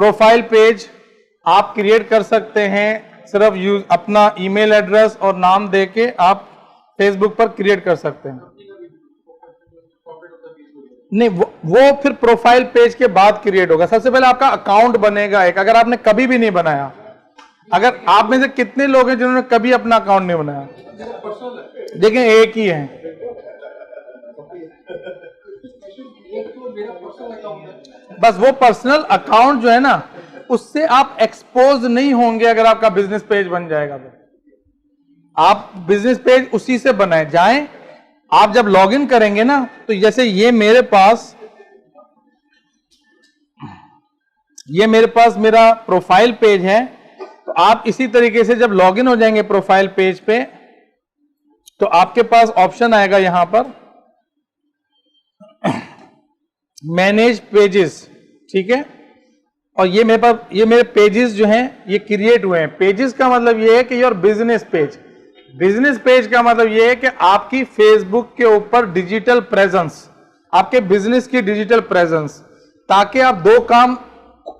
Profile page आप create कर सकते हैं, सिर्फ यूज अपना ईमेल एड्रेस और नाम देके आप फेसबुक पर क्रिएट कर सकते हैं। नहीं, वो फिर प्रोफाइल पेज के बाद क्रिएट होगा। सबसे पहले आपका अकाउंट बनेगा एक, अगर आपने कभी भी नहीं बनाया। अगर आप में से कितने लोग हैं जिन्होंने कभी अपना अकाउंट नहीं बनाया? देखिए एक ही है। बस वो पर्सनल अकाउंट जो है ना, उससे आप एक्सपोज नहीं होंगे। अगर आपका बिजनेस पेज बन जाएगा तो आप बिजनेस पेज उसी से बनाए जाएं। आप जब लॉगिन करेंगे ना, तो जैसे ये मेरे पास मेरा प्रोफाइल पेज है, तो आप इसी तरीके से जब लॉगिन हो जाएंगे प्रोफाइल पेज पे, तो आपके पास ऑप्शन आएगा यहां पर मैनेज पेजेस, ठीक है। और ये मेरे पेजेस जो हैं ये क्रिएट हुए हैं। पेजेस का मतलब ये है कि your business page. Business page का मतलब ये है कि आपकी फेसबुक के ऊपर डिजिटल प्रेजेंस, आपके बिजनेस की डिजिटल प्रेजेंस, ताकि आप दो काम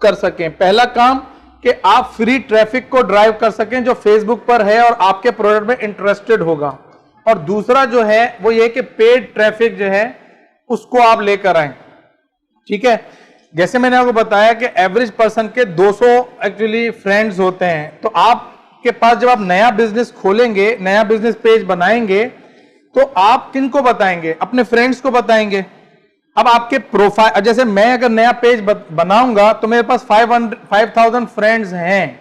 कर सकें। पहला काम कि आप फ्री ट्रैफिक को ड्राइव कर सकें जो फेसबुक पर है और आपके प्रोडक्ट में इंटरेस्टेड होगा, और दूसरा जो है वो ये कि पेड ट्रैफिक जो है उसको आप लेकर आए, ठीक है। जैसे मैंने आपको बताया कि एवरेज पर्सन के 200 एक्चुअली फ्रेंड्स होते हैं। तो आपके पास जब आप नया बिजनेस खोलेंगे, नया बिजनेस पेज बनाएंगे, तो आप किनको बताएंगे? अपने फ्रेंड्स को बताएंगे। अब आपके प्रोफाइल, जैसे मैं अगर नया पेज बनाऊंगा तो मेरे पास 5000 फ्रेंड्स हैं,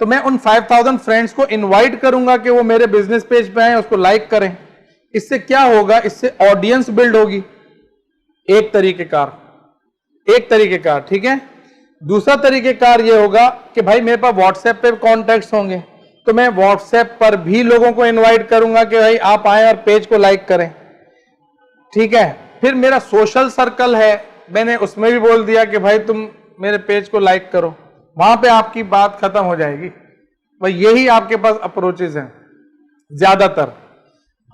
तो मैं उन 5000 फ्रेंड्स को इनवाइट करूंगा कि वो मेरे बिजनेस पेज पे आए, उसको लाइक करें। इससे क्या होगा? इससे ऑडियंस बिल्ड होगी, एक तरीकेकार, ठीक है। दूसरा तरीकेकार ये होगा कि भाई मेरे पास व्हाट्सएप पे कॉन्टैक्ट्स होंगे, तो मैं व्हाट्सएप पर भी लोगों को इनवाइट करूंगा कि भाई आप आए और पेज को लाइक करें, ठीक है। फिर मेरा सोशल सर्कल है, मैंने उसमें भी बोल दिया कि भाई तुम मेरे पेज को लाइक करो, वहां पे आपकी बात खत्म हो जाएगी। भाई यही आपके पास अप्रोचेस हैं ज्यादातर।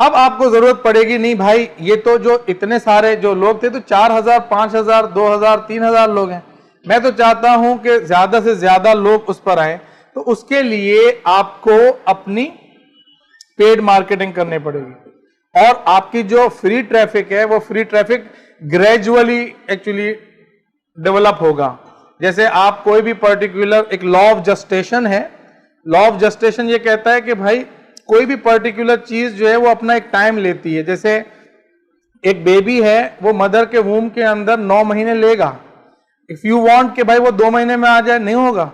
अब आपको जरूरत पड़ेगी नहीं भाई, ये तो जो इतने सारे जो लोग थे तो 4000, 5000, 2000, 3000 लोग हैं। मैं तो चाहता हूं कि ज्यादा से ज्यादा लोग उस पर आए, तो उसके लिए आपको अपनी पेड मार्केटिंग करनी पड़ेगी। और आपकी जो फ्री ट्रैफिक है वो free traffic gradually actually develop होगा। जैसे आप कोई भी पर्टिकुलर, एक लॉ ऑफ जस्टेशन है, लॉ ऑफ जस्टेशन ये कहता है कि भाई कोई भी पर्टिकुलर चीज जो है वो अपना एक टाइम लेती है। जैसे एक बेबी है, वो मदर के वूम के अंदर 9 महीने लेगा। इफ यू वांट कि भाई वो 2 महीने में आ जाए, नहीं होगा।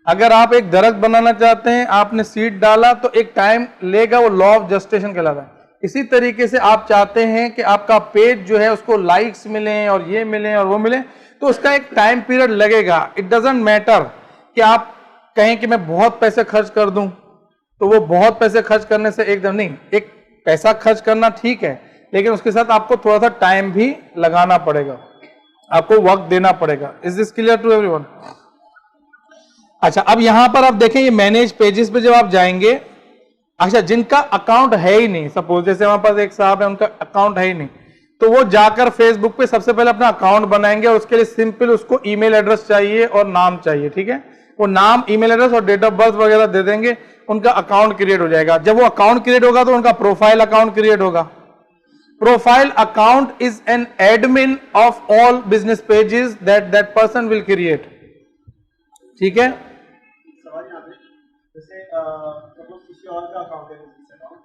अगर आप एक दरख्त बनाना चाहते हैं, आपने सीड डाला तो एक टाइम लेगा, वो लॉ ऑफ जस्टेशन कहलाता है। इसी तरीके से आप चाहते हैं कि आपका पेज जो है उसको लाइक्स मिलें और ये मिलें और वो मिले, तो उसका एक टाइम पीरियड लगेगा। इट डजंट मैटर कि आप कहें कि मैं बहुत पैसे खर्च कर दूं, तो वो बहुत पैसे खर्च करने से एकदम नहीं। एक पैसा खर्च करना ठीक है, लेकिन उसके साथ आपको थोड़ा सा टाइम भी लगाना पड़ेगा, आपको वक्त देना पड़ेगा। Is this clear to everyone? अच्छा, अब यहां पर आप देखें, ये मैनेज पेजेस पे जब आप जाएंगे, अच्छा जिनका अकाउंट है ही नहीं, सपोज जैसे हमारे पास एक साहब है, उनका अकाउंट है ही नहीं, तो वो जाकर फेसबुक पे सबसे पहले अपना अकाउंट बनाएंगे, और उसके लिए सिंपल उसको ईमेल एड्रेस चाहिए और नाम चाहिए, ठीक है। वो नाम, ईमेल एड्रेस और डेट ऑफ बर्थ वगैरह दे देंगे, उनका अकाउंट क्रिएट हो जाएगा। जब वो अकाउंट क्रिएट होगा तो उनका प्रोफाइल अकाउंट क्रिएट होगा। Profile account is an admin of all business pages that person will create, ठीक है। सवाल यहाँ पे, जैसे सपोज किसी और का अकाउंट है, बिजनेस अकाउंट,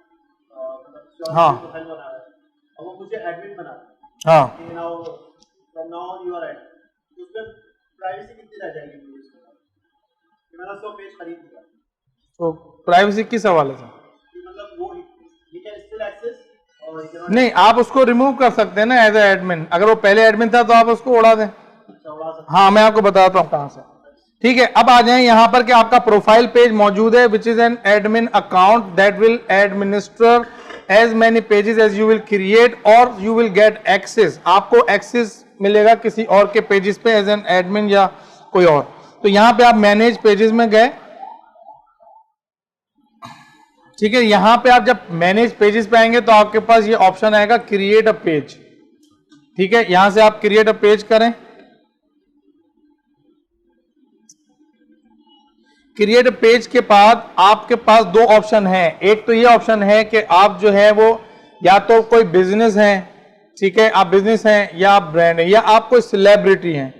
मतलब हाँ, प्रोफाइल बना रहा है, अब वो मुझे एडमिन बना रहा हाँ, है कि now from now you are admin, उसमें प्राइवेसी कितनी रह जाएगी मुझे इसमें कि मैंने 100 पेज खरीद लिया, तो प्राइवेसी किस हवाले से? मतलब वो ही कैन स्टिल एक्सेस और नहीं, आप उसको रिमूव कर सकते हैं ना एज ए एडमिन। अगर वो पहले एडमिन था तो आप उसको उड़ा दें। उड़ा सकते। हाँ, मैं आपको बताता हूँ कहां से, ठीक है। अब आ जाएं यहां पर कि आपका प्रोफाइल पेज मौजूद है, which is an admin account that will administer as many pages as you will create और यू विल गेट एक्सेस। आपको एक्सेस मिलेगा किसी और के पेजेस पे एज एन एडमिन या कोई और। तो यहां पे आप मैनेज पेजेस में गए, ठीक है। यहां पे आप जब मैनेज पेजेस पे आएंगे तो आपके पास ये ऑप्शन आएगा क्रिएट अ पेज, ठीक है। यहां से आप क्रिएट अ पेज करें, क्रिएट पेज के बाद आपके पास दो ऑप्शन है। एक तो ये ऑप्शन है कि आप जो है वो या तो कोई बिजनेस है, ठीक है, आप बिजनेस हैं, या आप ब्रांड है, या आप कोई सेलिब्रिटी हैं,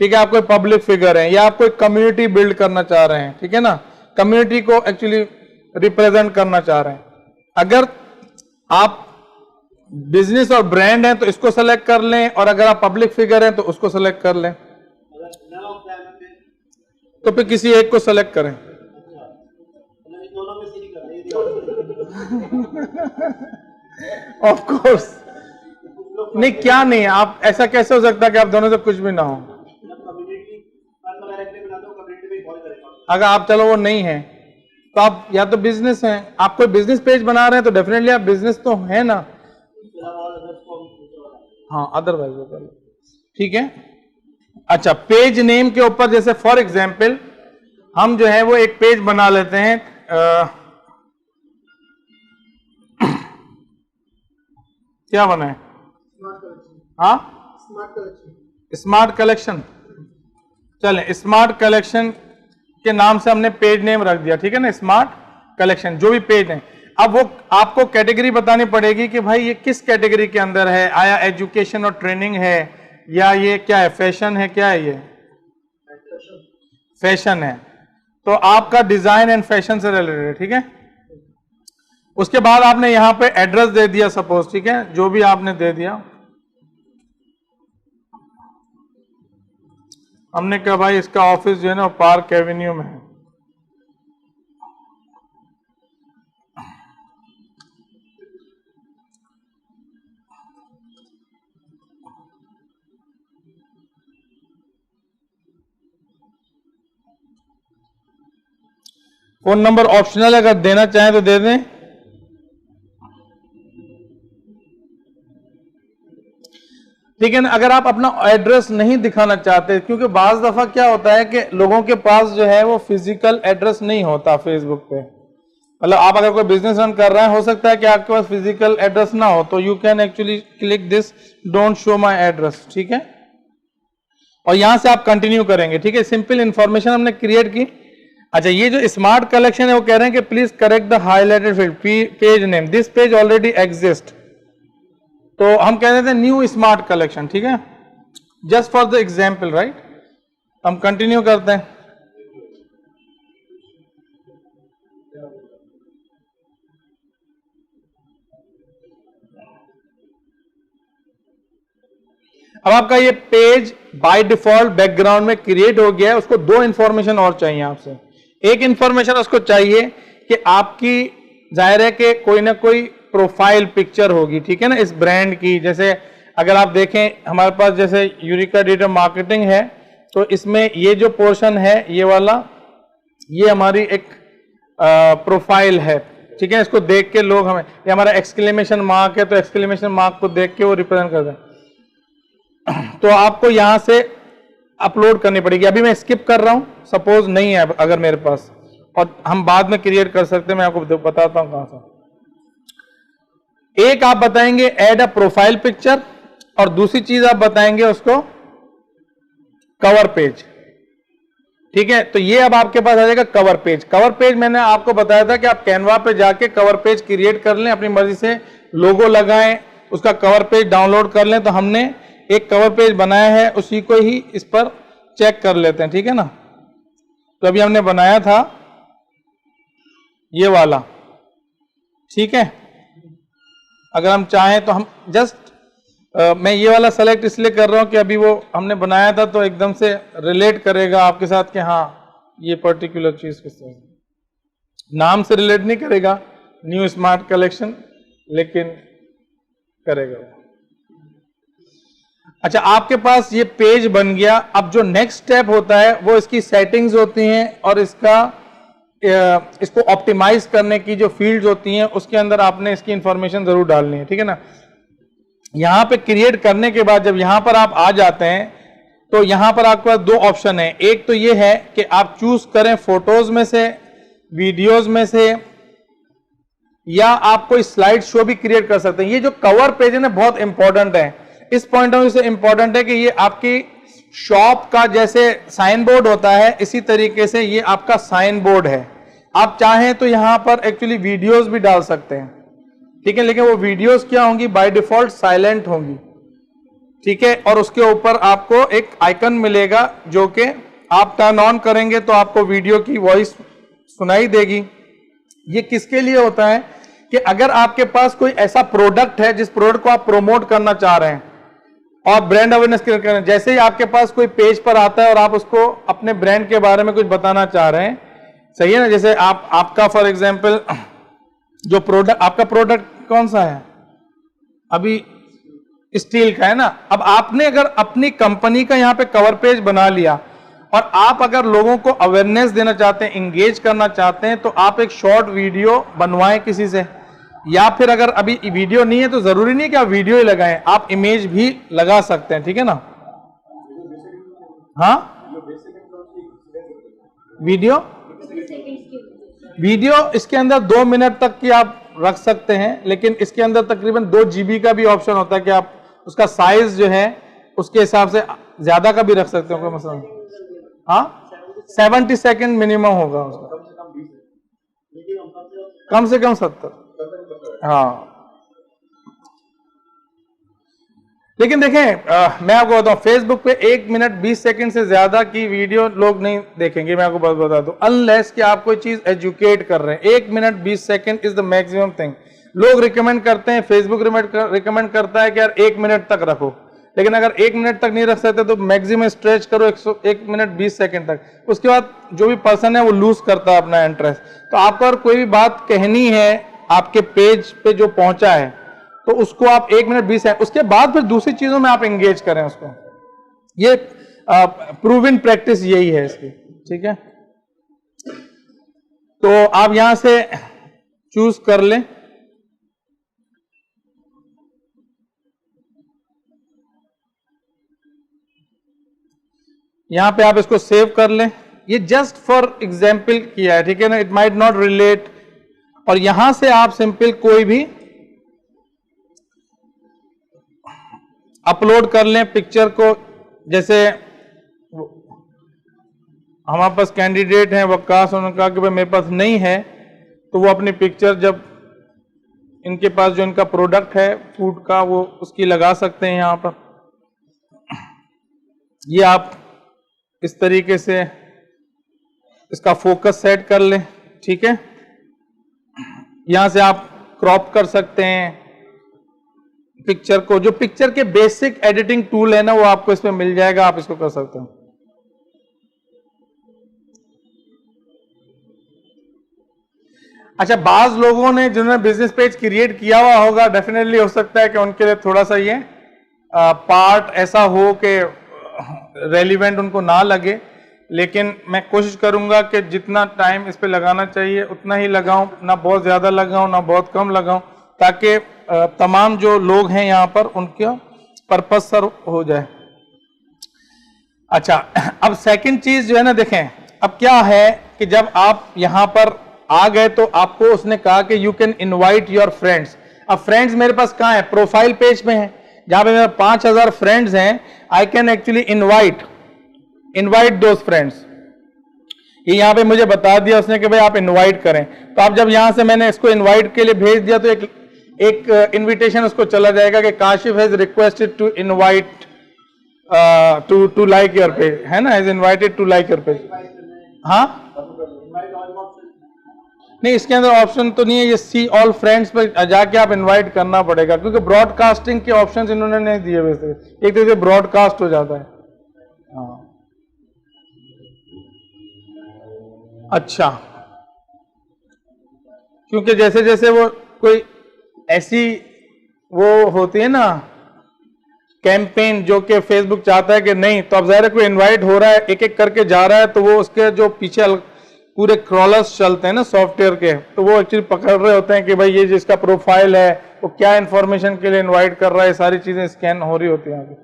ठीक है, आप कोई पब्लिक फिगर हैं, या आप कोई कम्युनिटी बिल्ड करना चाह रहे हैं, ठीक है ना, कम्युनिटी को एक्चुअली रिप्रेजेंट करना चाह रहे हैं। अगर आप बिजनेस और ब्रांड हैं तो इसको सेलेक्ट कर लें, और अगर आप पब्लिक फिगर हैं तो उसको सेलेक्ट कर लें। तो फिर किसी एक को सेलेक्ट करें। ऑफ कोर्स नहीं, क्या नहीं है, आप ऐसा कैसे हो सकता है कि आप दोनों से कुछ भी ना हो। अगर आप चलो वो नहीं है तो आप या तो बिजनेस हैं, आप कोई बिजनेस पेज बना रहे हैं तो डेफिनेटली आप बिजनेस तो है ना, हाँ, अदरवाइज वो कर लो, ठीक है। अच्छा, पेज नेम के ऊपर जैसे फॉर एग्जाम्पल हम जो है वो एक पेज बना लेते हैं, क्या बना है, हाँ, स्मार्ट कलेक्शन। चले, स्मार्ट कलेक्शन के नाम से हमने पेज नेम रख दिया, ठीक है ना, स्मार्ट कलेक्शन, जो भी पेज है। अब वो आपको कैटेगरी बतानी पड़ेगी कि भाई ये किस कैटेगरी के अंदर है, आया एजुकेशन और ट्रेनिंग है, या ये क्या है, फैशन है, क्या है, ये फैशन है, तो आपका डिजाइन एंड फैशन से रिलेटेड है, ठीक है। उसके बाद आपने यहां पे एड्रेस दे दिया सपोज, ठीक है, जो भी आपने दे दिया, हमने कहा भाई इसका ऑफिस जो है ना पार्क एवेन्यू में है, फोन नंबर ऑप्शनल है, अगर देना चाहें तो दे दें। ठीक है ना, अगर आप अपना एड्रेस नहीं दिखाना चाहते, क्योंकि बाज दफा क्या होता है कि लोगों के पास जो है वो फिजिकल एड्रेस नहीं होता फेसबुक पे, मतलब आप अगर कोई बिजनेस रन कर रहे हैं, हो सकता है कि आपके पास फिजिकल एड्रेस ना हो, तो you can actually click this don't show my address, ठीक है, और यहां से आप कंटिन्यू करेंगे, ठीक है। सिंपल इंफॉर्मेशन हमने क्रिएट की। अच्छा, ये जो स्मार्ट कलेक्शन है वो कह रहे हैं कि please correct the highlighted field page name, this page already exist, तो हम कह देते हैं न्यू स्मार्ट कलेक्शन, ठीक है, just for the example, right. हम कंटिन्यू करते हैं। अब आपका ये पेज बाय डिफॉल्ट बैकग्राउंड में क्रिएट हो गया है, उसको दो इंफॉर्मेशन और चाहिए आपसे। एक इंफॉर्मेशन उसको चाहिए कि आपकी जाहिर है कि कोई ना कोई प्रोफाइल पिक्चर होगी, ठीक है ना, इस ब्रांड की। जैसे अगर आप देखें हमारे पास जैसे यूरेका डिजिटल मार्केटिंग है, तो इसमें ये जो पोर्शन है ये वाला, ये हमारी एक प्रोफाइल है, ठीक है। इसको देख के लोग हमें, ये हमारा एक्सक्लेमेशन मार्क है, तो एक्सक्लेमेशन मार्क को देख के वो रिप्रेजेंट करते हैं, तो आपको यहां से अपलोड करनी पड़ेगी। अभी मैं स्किप कर रहा हूं, सपोज नहीं है अगर मेरे पास, और हम बाद में क्रिएट कर सकते हैं, मैं आपको बताता हूं कहां से। एक आप बताएंगे ऐड अ प्रोफाइल पिक्चर, और दूसरी चीज आप बताएंगे उसको कवर पेज, ठीक है। तो ये अब आपके पास आ जाएगा कवर पेज। कवर पेज मैंने आपको बताया था कि आप कैनवा पे जाके कवर पेज क्रिएट कर लें, अपनी मर्जी से लोगो लगाएं, उसका कवर पेज डाउनलोड कर लें। तो हमने एक कवर पेज बनाया है, उसी को ही इस पर चेक कर लेते हैं, ठीक है ना। तो अभी हमने बनाया था ये वाला, ठीक है। अगर हम चाहें तो हम जस्ट मैं ये वाला सेलेक्ट इसलिए कर रहा हूं कि अभी वो हमने बनाया था तो एकदम से रिलेट करेगा आपके साथ कि हाँ ये पर्टिकुलर चीज किस तरह, नाम से रिलेट नहीं करेगा न्यू स्मार्ट कलेक्शन, लेकिन करेगा। अच्छा, आपके पास ये पेज बन गया। अब जो नेक्स्ट स्टेप होता है वो इसकी सेटिंग्स होती हैं, और इसको ऑप्टिमाइज करने की जो फील्ड्स होती हैं उसके अंदर आपने इसकी इंफॉर्मेशन जरूर डालनी है, ठीक है ना। यहां पे क्रिएट करने के बाद जब यहां पर आप आ जाते हैं तो यहां पर आपके पास दो ऑप्शन है। एक तो ये है कि आप चूज करें फोटोज में से, वीडियोज में से, या आप कोई स्लाइड शो भी क्रिएट कर सकते हैं। ये जो कवर पेज है ना बहुत इंपॉर्टेंट है, इस पॉइंट ऑफ व्यू से इंपॉर्टेंट है कि ये आपकी शॉप का जैसे साइन बोर्ड होता है, इसी तरीके से ये आपका साइन बोर्ड है। आप चाहें तो यहां पर एक्चुअली वीडियोस भी डाल सकते हैं, ठीक है, लेकिन वो वीडियोस क्या होंगी, बाय डिफॉल्ट साइलेंट होंगी, ठीक है। और उसके ऊपर आपको एक आइकन मिलेगा जो कि आप टर्न ऑन करेंगे तो आपको वीडियो की वॉइस सुनाई देगी। ये किसके लिए होता है कि अगर आपके पास कोई ऐसा प्रोडक्ट है जिस प्रोडक्ट को आप प्रमोट करना चाह रहे हैं और ब्रांड अवेयरनेस क्रिएट कर रहे हैं, जैसे ही आपके पास कोई पेज पर आता है और आप उसको अपने ब्रांड के बारे में कुछ बताना चाह रहे हैं, सही है ना, जैसे आपका फॉर एग्जांपल जो प्रोडक्ट, आपका प्रोडक्ट कौन सा है अभी, स्टील का है ना। अब आपने अगर अपनी कंपनी का यहां पे कवर पेज बना लिया और आप अगर लोगों को अवेयरनेस देना चाहते हैं, इंगेज करना चाहते हैं, तो आप एक शॉर्ट वीडियो बनवाएं किसी से, या फिर अगर अभी वीडियो नहीं है तो जरूरी नहीं कि आप वीडियो ही लगाएं, आप इमेज भी लगा सकते हैं, ठीक है ना। हाँ, वीडियो इसके अंदर 2 मिनट तक की आप रख सकते हैं, लेकिन इसके अंदर तकरीबन 2 GB का भी ऑप्शन होता है कि आप उसका साइज जो है उसके हिसाब से ज्यादा का भी रख सकते हो, कोई मसला नहीं। हाँ, 70 सेकंड मिनिमम होगा उसका, कम से कम 70। हाँ, लेकिन देखें मैं आपको बताऊं, फेसबुक पे 1 मिनट 20 सेकंड से ज्यादा की वीडियो लोग नहीं देखेंगे, मैं आपको बात बता दूं, अनलेस कि आप कोई चीज एजुकेट कर रहे हैं। 1 minute 20 second is the maximum thing. लोग रिकमेंड करते हैं, फेसबुक रिकमेंड करता है कि यार 1 मिनट तक रखो, लेकिन अगर 1 मिनट तक नहीं रख सकते तो मैक्सिमम स्ट्रेच करो 1 मिनट 20 सेकंड तक। उसके बाद जो भी पर्सन है वो लूज करता है अपना इंटरेस्ट। तो आपको अगर कोई भी बात कहनी है आपके पेज पे जो पहुंचा है तो उसको आप 1 मिनट 20 सेकंड, उसके बाद फिर दूसरी चीजों में आप एंगेज करें उसको। ये प्रूवन प्रैक्टिस यही है इसकी, ठीक है। तो आप यहां से चूज कर लें। यहां पे आप इसको सेव कर लें। ये जस्ट फॉर एग्जाम्पल किया है, ठीक है ना, इट माइट नॉट रिलेट। और यहां से आप सिंपल कोई भी अपलोड कर लें पिक्चर को। जैसे हमारे पास कैंडिडेट हैं वक्कास, उन्होंने कहा कि भाई मेरे पास नहीं है, तो वो अपनी पिक्चर जब इनके पास जो इनका प्रोडक्ट है फूड का वो उसकी लगा सकते हैं यहां पर। ये आप इस तरीके से इसका फोकस सेट कर लें, ठीक है। यहां से आप क्रॉप कर सकते हैं पिक्चर को। जो पिक्चर के बेसिक एडिटिंग टूल है ना वो आपको इसमें मिल जाएगा, आप इसको कर सकते हैं। अच्छा, बाज लोगों ने जिन्होंने बिजनेस पेज क्रिएट किया हुआ होगा, डेफिनेटली हो सकता है कि उनके लिए थोड़ा सा ये पार्ट ऐसा हो कि रेलिवेंट उनको ना लगे, लेकिन मैं कोशिश करूंगा कि जितना टाइम इस पे लगाना चाहिए उतना ही लगाऊं, ना बहुत ज्यादा लगाऊं ना बहुत कम लगाऊं, ताकि तमाम जो लोग हैं यहां पर उनका पर्पस सर्व हो जाए। अच्छा, अब सेकंड चीज जो है ना, देखें अब क्या है कि जब आप यहां पर आ गए तो आपको उसने कहा कि you can invite your friends. अब फ्रेंड्स मेरे पास कहां है, प्रोफाइल पेज पे है, जहां पे मेरे 5000 फ्रेंड्स हैं। I can actually invite those friends. ये यहां पे मुझे बता दिया उसने कि भाई आप इनवाइट करें। तो आप जब यहां से मैंने इसको इनवाइट के लिए भेज दिया तो एक इनविटेशन उसको चला जाएगा कि Kashif has requested to invite to like your page, है ना, has invited to like your page. हाँ नहीं, इसके अंदर ऑप्शन तो नहीं है, ये सी ऑल फ्रेंड्स पर जाके आप इनवाइट करना पड़ेगा, क्योंकि ब्रॉडकास्टिंग के ऑप्शंस इन्होंने नहीं दिए वैसे, एक तरह से ब्रॉडकास्ट हो जाता है। हाँ, अच्छा, क्योंकि जैसे जैसे वो कोई ऐसी वो होती है ना कैंपेन जो कि फेसबुक चाहता है कि नहीं, तो अब ज़ाहिर है कोई इनवाइट हो रहा है, एक एक करके जा रहा है, तो वो उसके जो पीछे पूरे क्रॉलर्स चलते हैं ना सॉफ्टवेयर के, तो वो एक्चुअली पकड़ रहे होते हैं कि भाई ये जिसका प्रोफाइल है वो क्या इंफॉर्मेशन के लिए इनवाइट कर रहा है, सारी चीजें स्कैन हो रही होती हैं।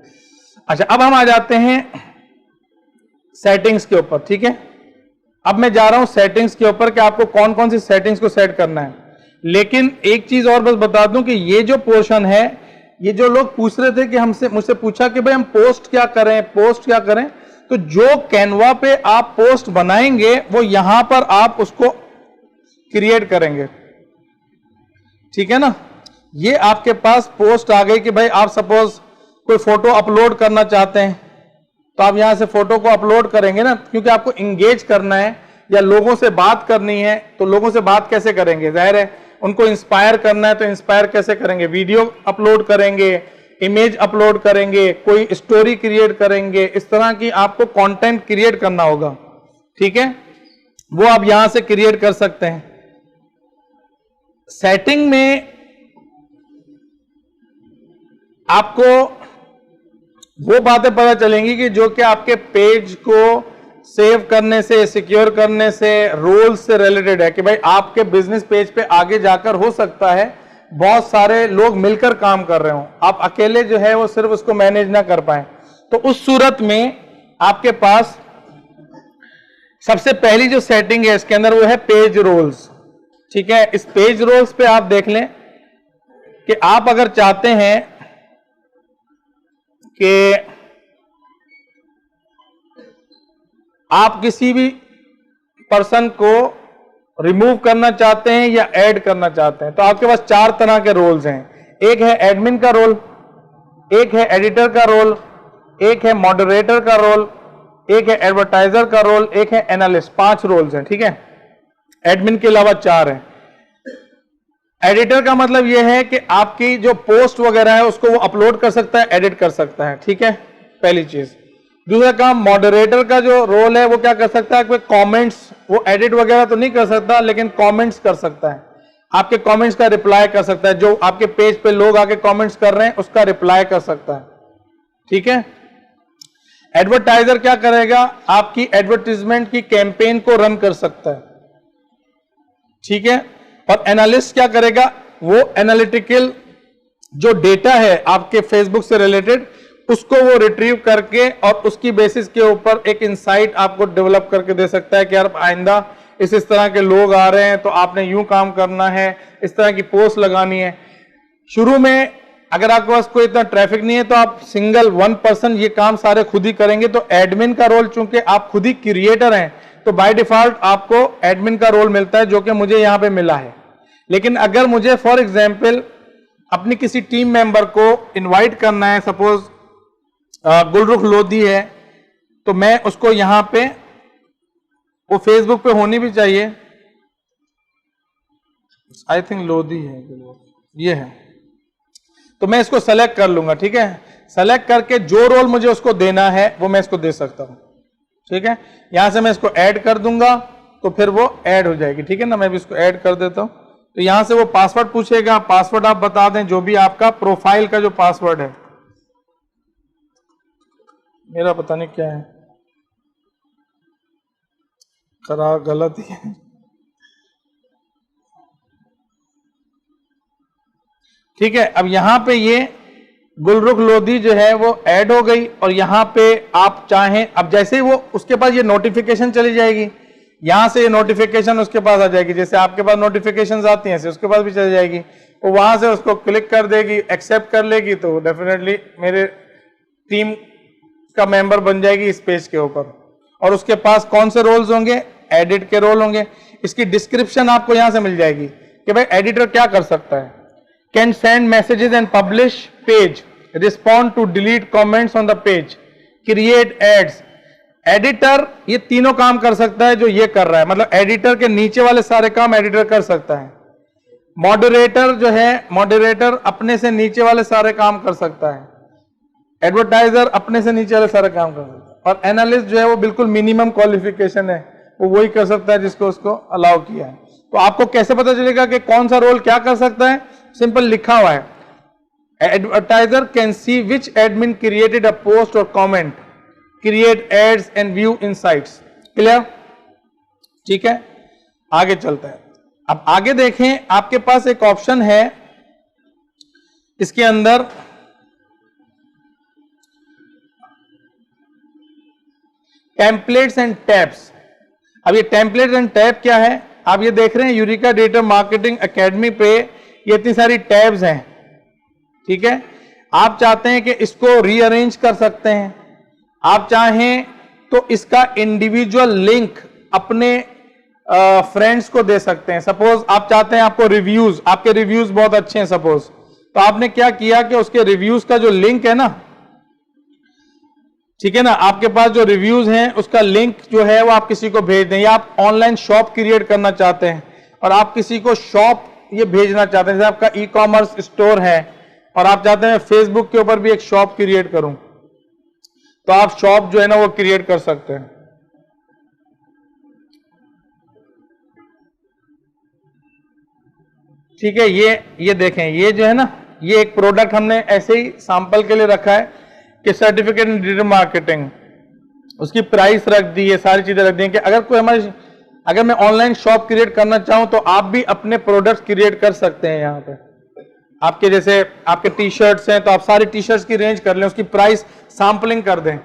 अच्छा, अब हम आ जाते हैं सेटिंग्स के ऊपर, ठीक है। अब मैं जा रहा हूं सेटिंग्स के ऊपर कि आपको कौन कौन सी सेटिंग्स को सेट करना है। लेकिन एक चीज और बस बता दूं कि ये जो पोर्शन है ये जो लोग पूछ रहे थे कि मुझसे पूछा कि भाई हम पोस्ट क्या करें, तो जो कैनवा पे आप पोस्ट बनाएंगे वो यहां पर आप उसको क्रिएट करेंगे, ठीक है ना। ये आपके पास पोस्ट आ गई कि भाई आप सपोज कोई फोटो अपलोड करना चाहते हैं तो आप यहां से फोटो को अपलोड करेंगे ना, क्योंकि आपको इंगेज करना है या लोगों से बात करनी है। तो लोगों से बात कैसे करेंगे, जाहिर है उनको इंस्पायर करना है, तो इंस्पायर कैसे करेंगे, वीडियो अपलोड करेंगे, इमेज अपलोड करेंगे, कोई स्टोरी क्रिएट करेंगे, इस तरह की आपको कंटेंट क्रिएट करना होगा, ठीक है। वो आप यहां से क्रिएट कर सकते हैं। सेटिंग में आपको वो बातें पता चलेंगी कि जो कि आपके पेज को सेव करने से, सिक्योर करने से, रोल से रिलेटेड है कि भाई आपके बिजनेस पेज पे आगे जाकर हो सकता है बहुत सारे लोग मिलकर काम कर रहे हो, आप अकेले जो है वो सिर्फ उसको मैनेज ना कर पाए। तो उस सूरत में आपके पास सबसे पहली जो सेटिंग है इसके अंदर वो है पेज रोल्स, ठीक है। इस पेज रोल्स पे आप देख लें कि आप अगर चाहते हैं कि आप किसी भी पर्सन को रिमूव करना चाहते हैं या ऐड करना चाहते हैं, तो आपके पास 4 तरह के रोल्स हैं। एक है एडमिन का रोल, एक है एडिटर का रोल, एक है मॉडरेटर का रोल, एक है एडवर्टाइजर का रोल, एक है एनालिस्ट। 5 रोल्स हैं, ठीक है। एडमिन के अलावा 4 हैं। एडिटर का मतलब यह है कि आपकी जो पोस्ट वगैरह है उसको वो अपलोड कर सकता है, एडिट कर सकता है, ठीक है, पहली चीज। दूसरा काम, मॉडरेटर का जो रोल है वो क्या कर सकता है, कोई कमेंट्स, वो एडिट वगैरह तो नहीं कर सकता लेकिन कमेंट्स कर सकता है, आपके कमेंट्स का रिप्लाई कर सकता है, जो आपके पेज पे लोग आके कमेंट्स कर रहे हैं उसका रिप्लाई कर सकता है, ठीक है। एडवर्टाइजर क्या करेगा, आपकी एडवर्टीजमेंट की कैंपेन को रन कर सकता है, ठीक है। और एनालिस्ट क्या करेगा, वो एनालिटिकल जो डेटा है आपके फेसबुक से रिलेटेड उसको वो रिट्रीव करके और उसकी बेसिस के ऊपर एक इंसाइट आपको डेवलप करके दे सकता है कि यार आइंदा इस तरह के लोग आ रहे हैं तो आपने यूं काम करना है, इस तरह की पोस्ट लगानी है। शुरू में अगर आपके पास कोई इतना ट्रैफिक नहीं है तो आप सिंगल 1 पर्सन ये काम सारे खुद ही करेंगे। तो एडमिन का रोल चूंकि आप खुद ही क्रिएटर हैं तो बाय डिफॉल्ट आपको एडमिन का रोल मिलता है, जो कि मुझे यहां पे मिला है। लेकिन अगर मुझे फॉर एग्जाम्पल अपनी किसी टीम मेंबर को इन्वाइट करना है, सपोज गुलरुख लोधी है, तो मैं उसको यहां पे, वो फेसबुक पे होनी भी चाहिए, आई थिंक लोधी है, ये है, तो मैं इसको सेलेक्ट कर लूंगा, ठीक है। सेलेक्ट करके जो रोल मुझे उसको देना है वो मैं इसको दे सकता हूं, ठीक है। यहां से मैं इसको ऐड कर दूंगा तो फिर वो ऐड हो जाएगी, ठीक है ना। मैं भी इसको ऐड कर देता हूं। तो यहां से वो पासवर्ड पूछेगा, पासवर्ड आप बता दें, जो भी आपका प्रोफाइल का जो पासवर्ड है, मेरा पता नहीं क्या है, खराब गलत ही है, ठीक है। अब यहां पे ये गुलरुख लोधी जो है वो ऐड हो गई और यहां पे आप चाहें, अब जैसे ही वो उसके पास ये नोटिफिकेशन चली जाएगी, यहां से ये नोटिफिकेशन उसके पास आ जाएगी, जैसे आपके पास नोटिफिकेशंस आती हैं ऐसे उसके पास भी चली जाएगी। वो वहां से उसको क्लिक कर देगी, एक्सेप्ट कर लेगी, तो डेफिनेटली मेरे टीम का मेंबर बन जाएगी इस पेज के ऊपर। और उसके पास कौन से रोल्स होंगे, एडिट के रोल होंगे। इसकी डिस्क्रिप्शन आपको यहां से मिल जाएगी कि भाई एडिटर क्या कर सकता है। Can send messages and publish page, respond to delete comments on the page, create ads. Editor ये तीनों काम कर सकता है जो ये कर रहा है, मतलब एडिटर के नीचे वाले सारे काम एडिटर कर सकता है। मॉडरेटर जो है, मॉडरेटर अपने से नीचे वाले सारे काम कर सकता है। एडवर्टाइजर अपने से नीचे वाले सारे काम कर सकता है। और एनालिस्ट जो है वो बिल्कुल मिनिमम क्वालिफिकेशन है, वो वही कर सकता है जिसको उसको अलाउ किया है। तो आपको कैसे पता चलेगा कि कौन सा रोल क्या कर सकता है, सिंपल लिखा हुआ है, advertiser can see which admin created a post और comment, create ads and view insights. Clear, ठीक है। आगे चलता है। अब आगे देखें, आपके पास एक ऑप्शन है इसके अंदर, टेम्पलेट्स एंड टैब्स। अब ये टेम्पलेट्स एंड टैब क्या है, आप ये देख रहे हैं यूरेका डिजिटल मार्केटिंग एकेडमी पे ये इतनी सारी टैब्स हैं, ठीक है। आप चाहते हैं कि इसको रीअरेंज कर सकते हैं, आप चाहें तो इसका इंडिविजुअल लिंक अपने फ्रेंड्स को दे सकते हैं। सपोज आप चाहते हैं आपको रिव्यूज, आपके रिव्यूज बहुत अच्छे हैं सपोज, तो आपने क्या किया कि उसके रिव्यूज का जो लिंक है ना, ठीक है ना, आपके पास जो रिव्यूज हैं उसका लिंक जो है वो आप किसी को भेज दें। या आप ऑनलाइन शॉप क्रिएट करना चाहते हैं और आप किसी को शॉप ये भेजना चाहते हैं, जैसे आपका ई कॉमर्स स्टोर है और आप चाहते हैं फेसबुक के ऊपर भी एक शॉप क्रिएट करूं, तो आप शॉप जो है ना वो क्रिएट कर सकते हैं। ठीक है, ये देखें, ये जो है ना, ये एक प्रोडक्ट हमने ऐसे ही सैंपल के लिए रखा है कि सर्टिफिकेट इन डिजिटल मार्केटिंग, उसकी प्राइस रख दी है, सारी चीजें रख दी हैं कि अगर मैं ऑनलाइन शॉप क्रिएट करना चाहूं तो आप भी अपने प्रोडक्ट्स क्रिएट कर सकते हैं। यहाँ पे आपके जैसे आपके टी शर्ट्स हैं तो आप सारी टी शर्ट्स की रेंज कर लें, उसकी प्राइस सैंपलिंग कर दें।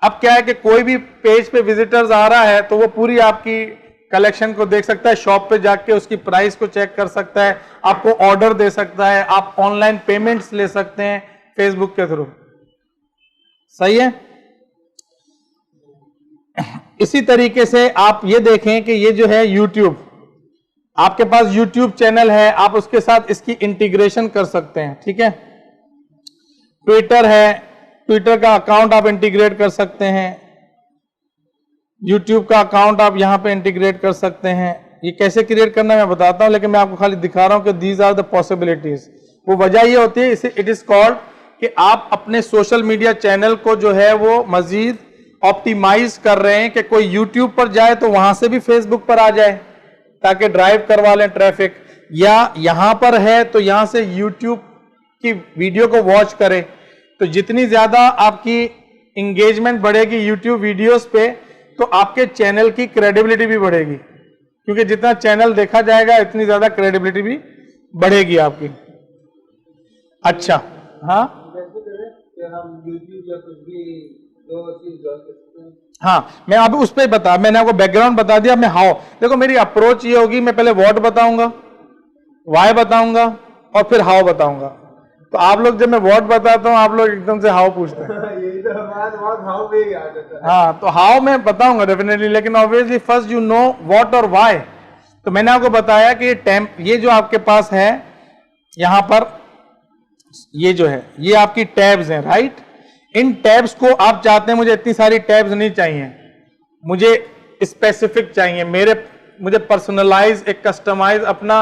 अब क्या है कि कोई भी पेज पे विजिटर्स आ रहा है तो वो पूरी आपकी कलेक्शन को देख सकता है, शॉप पे जाके उसकी प्राइस को चेक कर सकता है, आपको ऑर्डर दे सकता है, आप ऑनलाइन पेमेंट्स ले सकते हैं फेसबुक के थ्रू। सही है। इसी तरीके से आप ये देखें कि ये जो है YouTube, आपके पास YouTube चैनल है, आप उसके साथ इसकी इंटीग्रेशन कर सकते हैं। ठीक है, ट्विटर है, ट्विटर का अकाउंट आप इंटीग्रेट कर सकते हैं, YouTube का अकाउंट आप यहां पे इंटीग्रेट कर सकते हैं। ये कैसे क्रिएट करना है मैं बताता हूं, लेकिन मैं आपको खाली दिखा रहा हूं कि दीज आर द पॉसिबिलिटीज। वो वजह ये होती है, इसे इट इज कॉल्ड कि आप अपने सोशल मीडिया चैनल को जो है वो मजीद ऑप्टिमाइज कर रहे हैं कि कोई YouTube पर जाए तो वहां से भी Facebook पर आ जाए ताकि ड्राइव करवा लें ट्रैफिक, या यहां पर है तो यहां से YouTube की वीडियो को वॉच करे। तो जितनी ज्यादा आपकी इंगेजमेंट बढ़ेगी YouTube वीडियोस पे तो आपके चैनल की क्रेडिबिलिटी भी बढ़ेगी, क्योंकि जितना चैनल देखा जाएगा इतनी ज्यादा क्रेडिबिलिटी भी बढ़ेगी आपकी। अच्छा, हाँ हम YouTube या कुछ भी दो चीज कर सकते हैं। हाँ, मैं अभी उस पर बता, मैंने आपको बैकग्राउंड बता दिया। मैं हाउ, देखो मेरी अप्रोच ये होगी, मैं पहले व्हाट बताऊंगा, वाई बताऊंगा और फिर हाउ बताऊंगा। तो आप लोग जब मैं व्हाट बताता हूँ आप लोग एकदम से हाउ पूछते हैं। यही तो हमारा बहुत हाउ पे ही आ जाता है। हाँ, तो हाउ मैं बताऊंगा डेफिनेटली, लेकिन obviously first you know what और व्हाई। तो मैंने आपको बताया कि ये जो आपके पास है यहां पर, ये जो है ये आपकी टैब्स हैं, राइट। इन टैब्स को आप चाहते हैं, मुझे इतनी सारी टैब्स नहीं चाहिए, मुझे स्पेसिफिक चाहिए, मुझे पर्सनलाइज एक कस्टमाइज अपना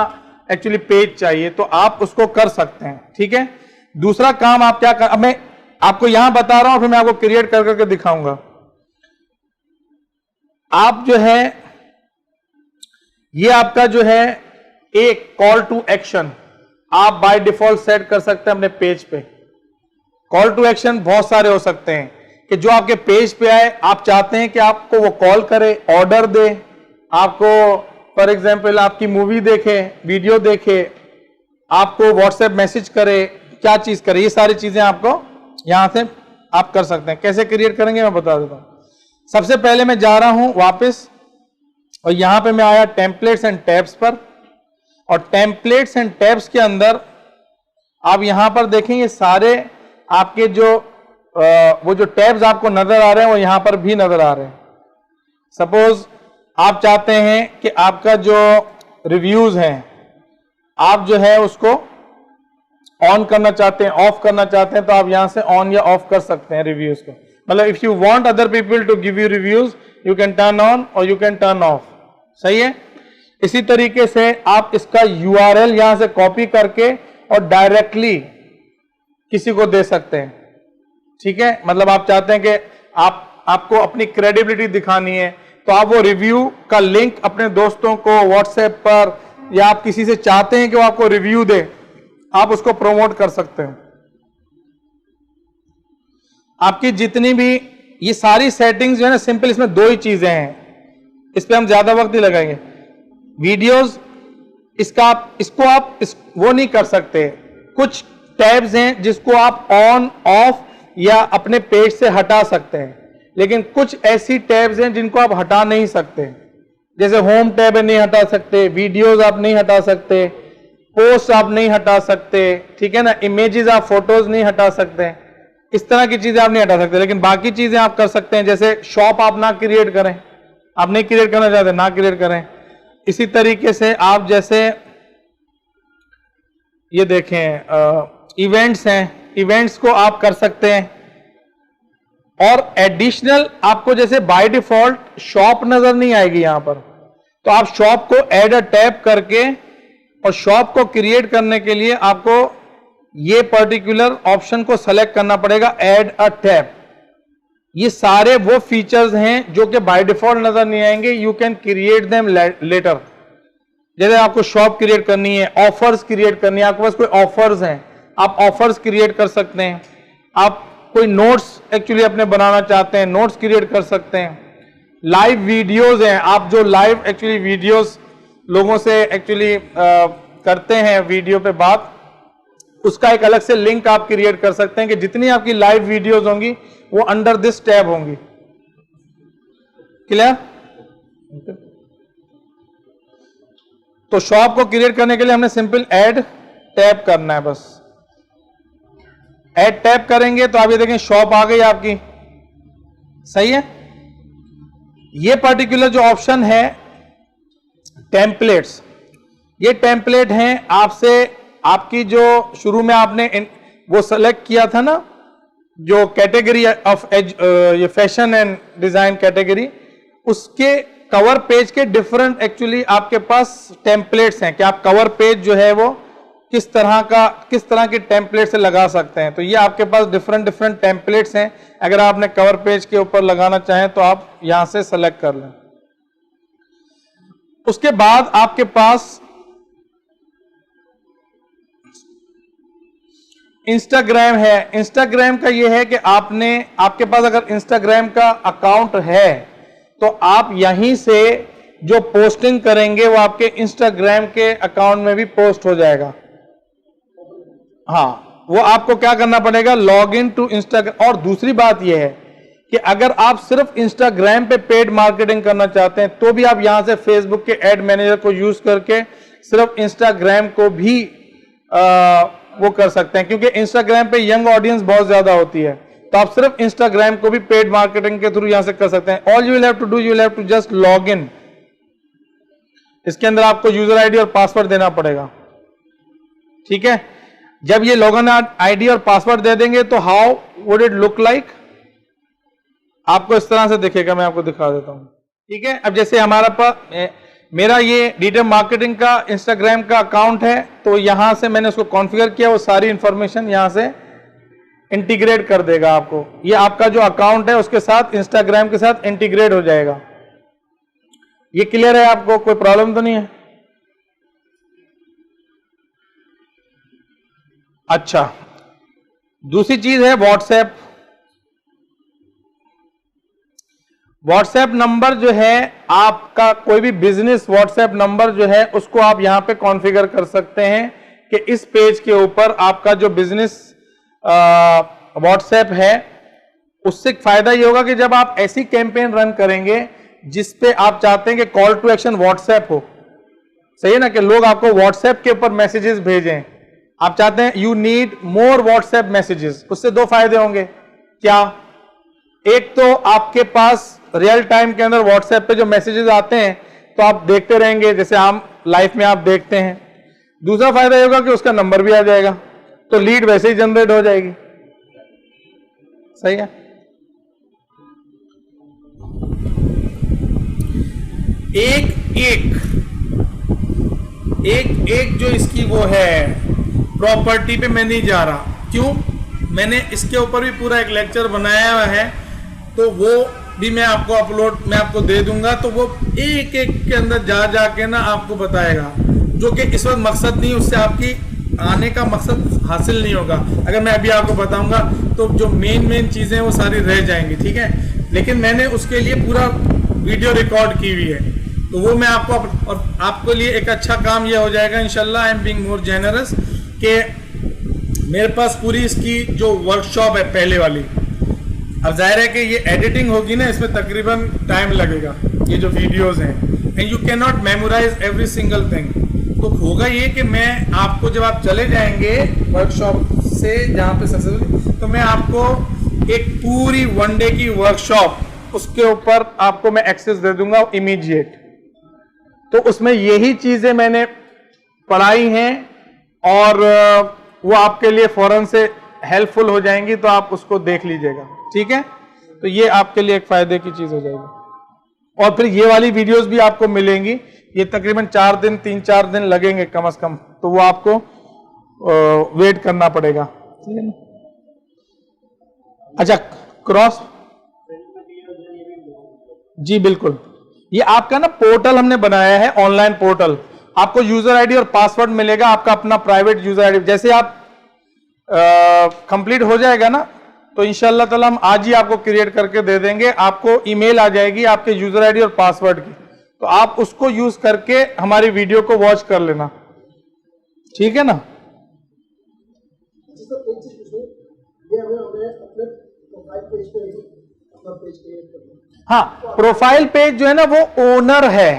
एक्चुअली पेज चाहिए, तो आप उसको कर सकते हैं। ठीक है, दूसरा काम आप क्या कर, अब मैं आपको यहां बता रहा हूं, फिर मैं आपको क्रिएट कर करके दिखाऊंगा। आप जो है ये आपका जो है एक कॉल टू एक्शन आप बाय डिफॉल्ट सेट कर सकते हैं अपने पेज पे। कॉल टू एक्शन बहुत सारे हो सकते हैं कि जो आपके पेज पे आए, आप चाहते हैं कि आपको वो कॉल करे, ऑर्डर दे, आपको फॉर एग्जांपल आपकी मूवी देखे, वीडियो देखे, आपको व्हाट्सएप मैसेज करे, क्या चीज करे, ये सारी चीजें आपको यहां से आप कर सकते हैं। कैसे क्रिएट करेंगे मैं बता देता हूं। सबसे पहले मैं जा रहा हूं वापस और यहां पे मैं आया टेम्पलेट्स एंड टैब्स पर, और टेम्पलेट्स एंड टैब्स के अंदर आप यहां पर देखेंगे सारे आपके जो वो जो टैब्स आपको नजर आ रहे हैं वो यहां पर भी नजर आ रहे हैं। सपोज आप चाहते हैं कि आपका जो रिव्यूज हैं आप जो है उसको ऑन करना चाहते हैं, ऑफ करना चाहते हैं, तो आप यहां से ऑन या ऑफ कर सकते हैं रिव्यूज को। मतलब if you want other people to give you reviews you can turn on और यू कैन टर्न ऑफ। सही है। इसी तरीके से आप इसका URL यहां से कॉपी करके और डायरेक्टली किसी को दे सकते हैं। ठीक है, मतलब आप चाहते हैं कि आपको अपनी क्रेडिबिलिटी दिखानी है तो आप वो रिव्यू का लिंक अपने दोस्तों को व्हाट्सएप पर, या आप किसी से चाहते हैं कि वो आपको रिव्यू दे, आप उसको प्रमोट कर सकते हैं। आपकी जितनी भी ये सारी सेटिंग्स जो है ना सिंपल, इसमें दो ही चीजें हैं, इस पे हम ज्यादा वक्त नहीं लगाएंगे। वीडियोस इसको आप वो नहीं कर सकते। कुछ टैब्स हैं जिसको आप ऑन ऑफ या अपने पेज से हटा सकते हैं, लेकिन कुछ ऐसी टैब्स हैं जिनको आप हटा नहीं सकते। जैसे होम टैब नहीं हटा सकते, वीडियोस आप नहीं हटा सकते, पोस्ट आप नहीं हटा सकते, ठीक है ना, इमेजेस आप फोटोज नहीं हटा सकते, इस तरह की चीजें आप नहीं हटा सकते, लेकिन बाकी चीजें आप कर सकते हैं। जैसे शॉप आप ना क्रिएट करें, आप नहीं क्रिएट करना चाहते, ना क्रिएट करें। इसी तरीके से आप जैसे ये देखें इवेंट्स हैं, इवेंट्स को आप कर सकते हैं। और एडिशनल आपको जैसे बाय डिफॉल्ट शॉप नजर नहीं आएगी यहां पर, तो आप शॉप को ऐड अ टैब करके और शॉप को क्रिएट करने के लिए आपको ये पर्टिकुलर ऑप्शन को सेलेक्ट करना पड़ेगा, ऐड अ टैब। ये सारे वो फीचर्स हैं जो कि बाय डिफॉल्ट नजर नहीं आएंगे, you can create them later. जैसे आपको शॉप क्रिएट करनी है, ऑफर्स क्रिएट करनी है, आपके पास कोई ऑफर्स हैं, आप ऑफर्स क्रिएट कर सकते हैं। आप कोई नोट्स एक्चुअली अपने बनाना चाहते हैं, नोट्स क्रिएट कर सकते हैं। लाइव वीडियोस हैं, आप जो लाइव एक्चुअली वीडियोस लोगों से एक्चुअली करते हैं वीडियो पे बात, उसका एक अलग से लिंक आप क्रिएट कर सकते हैं कि जितनी आपकी लाइव वीडियोस होंगी वो अंडर दिस टैब होंगी। क्लियर? तो शॉप को क्रिएट करने के लिए हमने सिंपल ऐड टैब करना है, बस ऐड टैब करेंगे तो आप ये देखें शॉप आ गई आपकी। सही है। ये पर्टिकुलर जो ऑप्शन है टेम्पलेट्स, ये टेम्पलेट हैं आपसे, आपकी जो शुरू में आपने वो सेलेक्ट किया था ना, जो कैटेगरी ऑफ ये फैशन एंड डिजाइन कैटेगरी, उसके कवर पेज के डिफरेंट एक्चुअली आपके पास टेम्पलेट्स हैं कि आप कवर पेज जो है वो किस तरह के टेम्पलेट से लगा सकते हैं। तो ये आपके पास डिफरेंट टेम्पलेट्स हैं। अगर आपने कवर पेज के ऊपर लगाना चाहें तो आप यहां से सेलेक्ट कर लें। उसके बाद आपके पास इंस्टाग्राम है। इंस्टाग्राम का ये है कि आपके पास अगर इंस्टाग्राम का अकाउंट है तो आप यहीं से जो पोस्टिंग करेंगे वो आपके इंस्टाग्राम के अकाउंट में भी पोस्ट हो जाएगा। हाँ, वो आपको क्या करना पड़ेगा, लॉग इन टू इंस्टाग्राम। और दूसरी बात यह है कि अगर आप सिर्फ इंस्टाग्राम पे पेड मार्केटिंग करना चाहते हैं तो भी आप यहां से फेसबुक के एड मैनेजर को यूज करके सिर्फ इंस्टाग्राम को भी वो कर सकते हैं, क्योंकि इंस्टाग्राम पे यंग ऑडियंस बहुत ज्यादा होती है। तो आप सिर्फ इंस्टाग्राम को भी पेड मार्केटिंग के थ्रू यहां से कर सकते हैं। All you will have to do, you will have to just log in. इसके अंदर आपको यूजर आईडी और पासवर्ड देना पड़ेगा। ठीक है। जब ये लॉगिन आईडी और पासवर्ड दे देंगे तो how would it look like, आपको इस तरह से दिखेगा। मैं आपको दिखा देता हूं। ठीक है। अब जैसे हमारा पास मेरा ये डिजिटल मार्केटिंग का इंस्टाग्राम का अकाउंट है, तो यहां से मैंने उसको कॉन्फ़िगर किया, वो सारी इंफॉर्मेशन यहां से इंटीग्रेट कर देगा आपको। ये आपका जो अकाउंट है उसके साथ इंस्टाग्राम के साथ इंटीग्रेट हो जाएगा। ये क्लियर है? आपको कोई प्रॉब्लम तो नहीं है? अच्छा, दूसरी चीज है व्हाट्सएप। व्हाट्सएप नंबर जो है आपका, कोई भी बिजनेस व्हाट्सएप नंबर जो है उसको आप यहां पे कॉन्फ़िगर कर सकते हैं कि इस पेज के ऊपर आपका जो बिजनेस व्हाट्सएप है, उससे फायदा ये होगा कि जब आप ऐसी कैंपेन रन करेंगे जिस पे आप चाहते हैं कि कॉल टू एक्शन व्हाट्सएप हो, सही है ना, कि लोग आपको व्हाट्सएप के ऊपर मैसेजेस भेजें, आप चाहते हैं you need more WhatsApp messages, उससे दो फायदे होंगे। क्या? एक तो आपके पास रियल टाइम के अंदर व्हाट्सएप पे जो मैसेजेस आते हैं तो आप देखते रहेंगे, जैसे आम लाइफ में आप देखते हैं। दूसरा फायदा ये होगा कि उसका नंबर भी आ जाएगा, तो लीड वैसे ही जनरेट हो जाएगी। सही है। एक जो इसकी वो है प्रॉपर्टी पे मैं नहीं जा रहा, क्यों? मैंने इसके ऊपर भी पूरा एक लेक्चर बनाया हुआ है, तो वो भी मैं आपको दे दूंगा। तो वो एक के अंदर जा के ना आपको बताएगा, जो कि इस वक्त मकसद नहीं, उससे आपकी आने का मकसद हासिल नहीं होगा। अगर मैं अभी आपको बताऊंगा तो जो मेन चीजें वो सारी रह जाएंगी। ठीक है। लेकिन मैंने उसके लिए पूरा वीडियो रिकॉर्ड की हुई है, तो वो मैं आपको, और आपके लिए एक अच्छा काम ये हो जाएगा इंशाल्लाह। I am being more generous कि मेरे पास पूरी इसकी जो वर्कशॉप है पहले वाली, अब जाहिर है कि ये एडिटिंग होगी ना, इसमें तकरीबन टाइम लगेगा, ये जो वीडियोस हैं, and you can not memorise every single thing. तो होगा ये कि मैं आपको जब आप चले जाएंगे वर्कशॉप से जहाँ पे सक्सेसफुल, तो मैं आपको एक पूरी 1 डे की वर्कशॉप उसके ऊपर आपको मैं एक्सेस दे दूंगा इमीडिएट। तो उसमें यही चीजें मैंने पढ़ाई हैं और वो आपके लिए फौरन से हेल्पफुल हो जाएंगी, तो आप उसको देख लीजिएगा, ठीक है। तो ये आपके लिए एक फायदे की चीज हो जाएगी। और फिर ये वाली वीडियोस भी आपको मिलेंगी, ये तकरीबन 4 दिन 3-4 दिन लगेंगे कम से कम, तो वो आपको वेट करना पड़ेगा, ठीक है ना। अच्छा, क्रॉस, जी बिल्कुल, ये आपका ना पोर्टल हमने बनाया है, ऑनलाइन पोर्टल। आपको यूजर आईडी और पासवर्ड मिलेगा, आपका अपना प्राइवेट यूजर आईडी। जैसे आप कंप्लीट हो जाएगा ना, तो इंशाल्लाह ताला हम आज ही आपको क्रिएट करके दे देंगे। आपको ईमेल आ जाएगी आपके यूजर आईडी और पासवर्ड की, तो आप उसको यूज करके हमारी वीडियो को वॉच कर लेना, ठीक है ना। हाँ, प्रोफाइल पेज जो है ना वो ओनर है,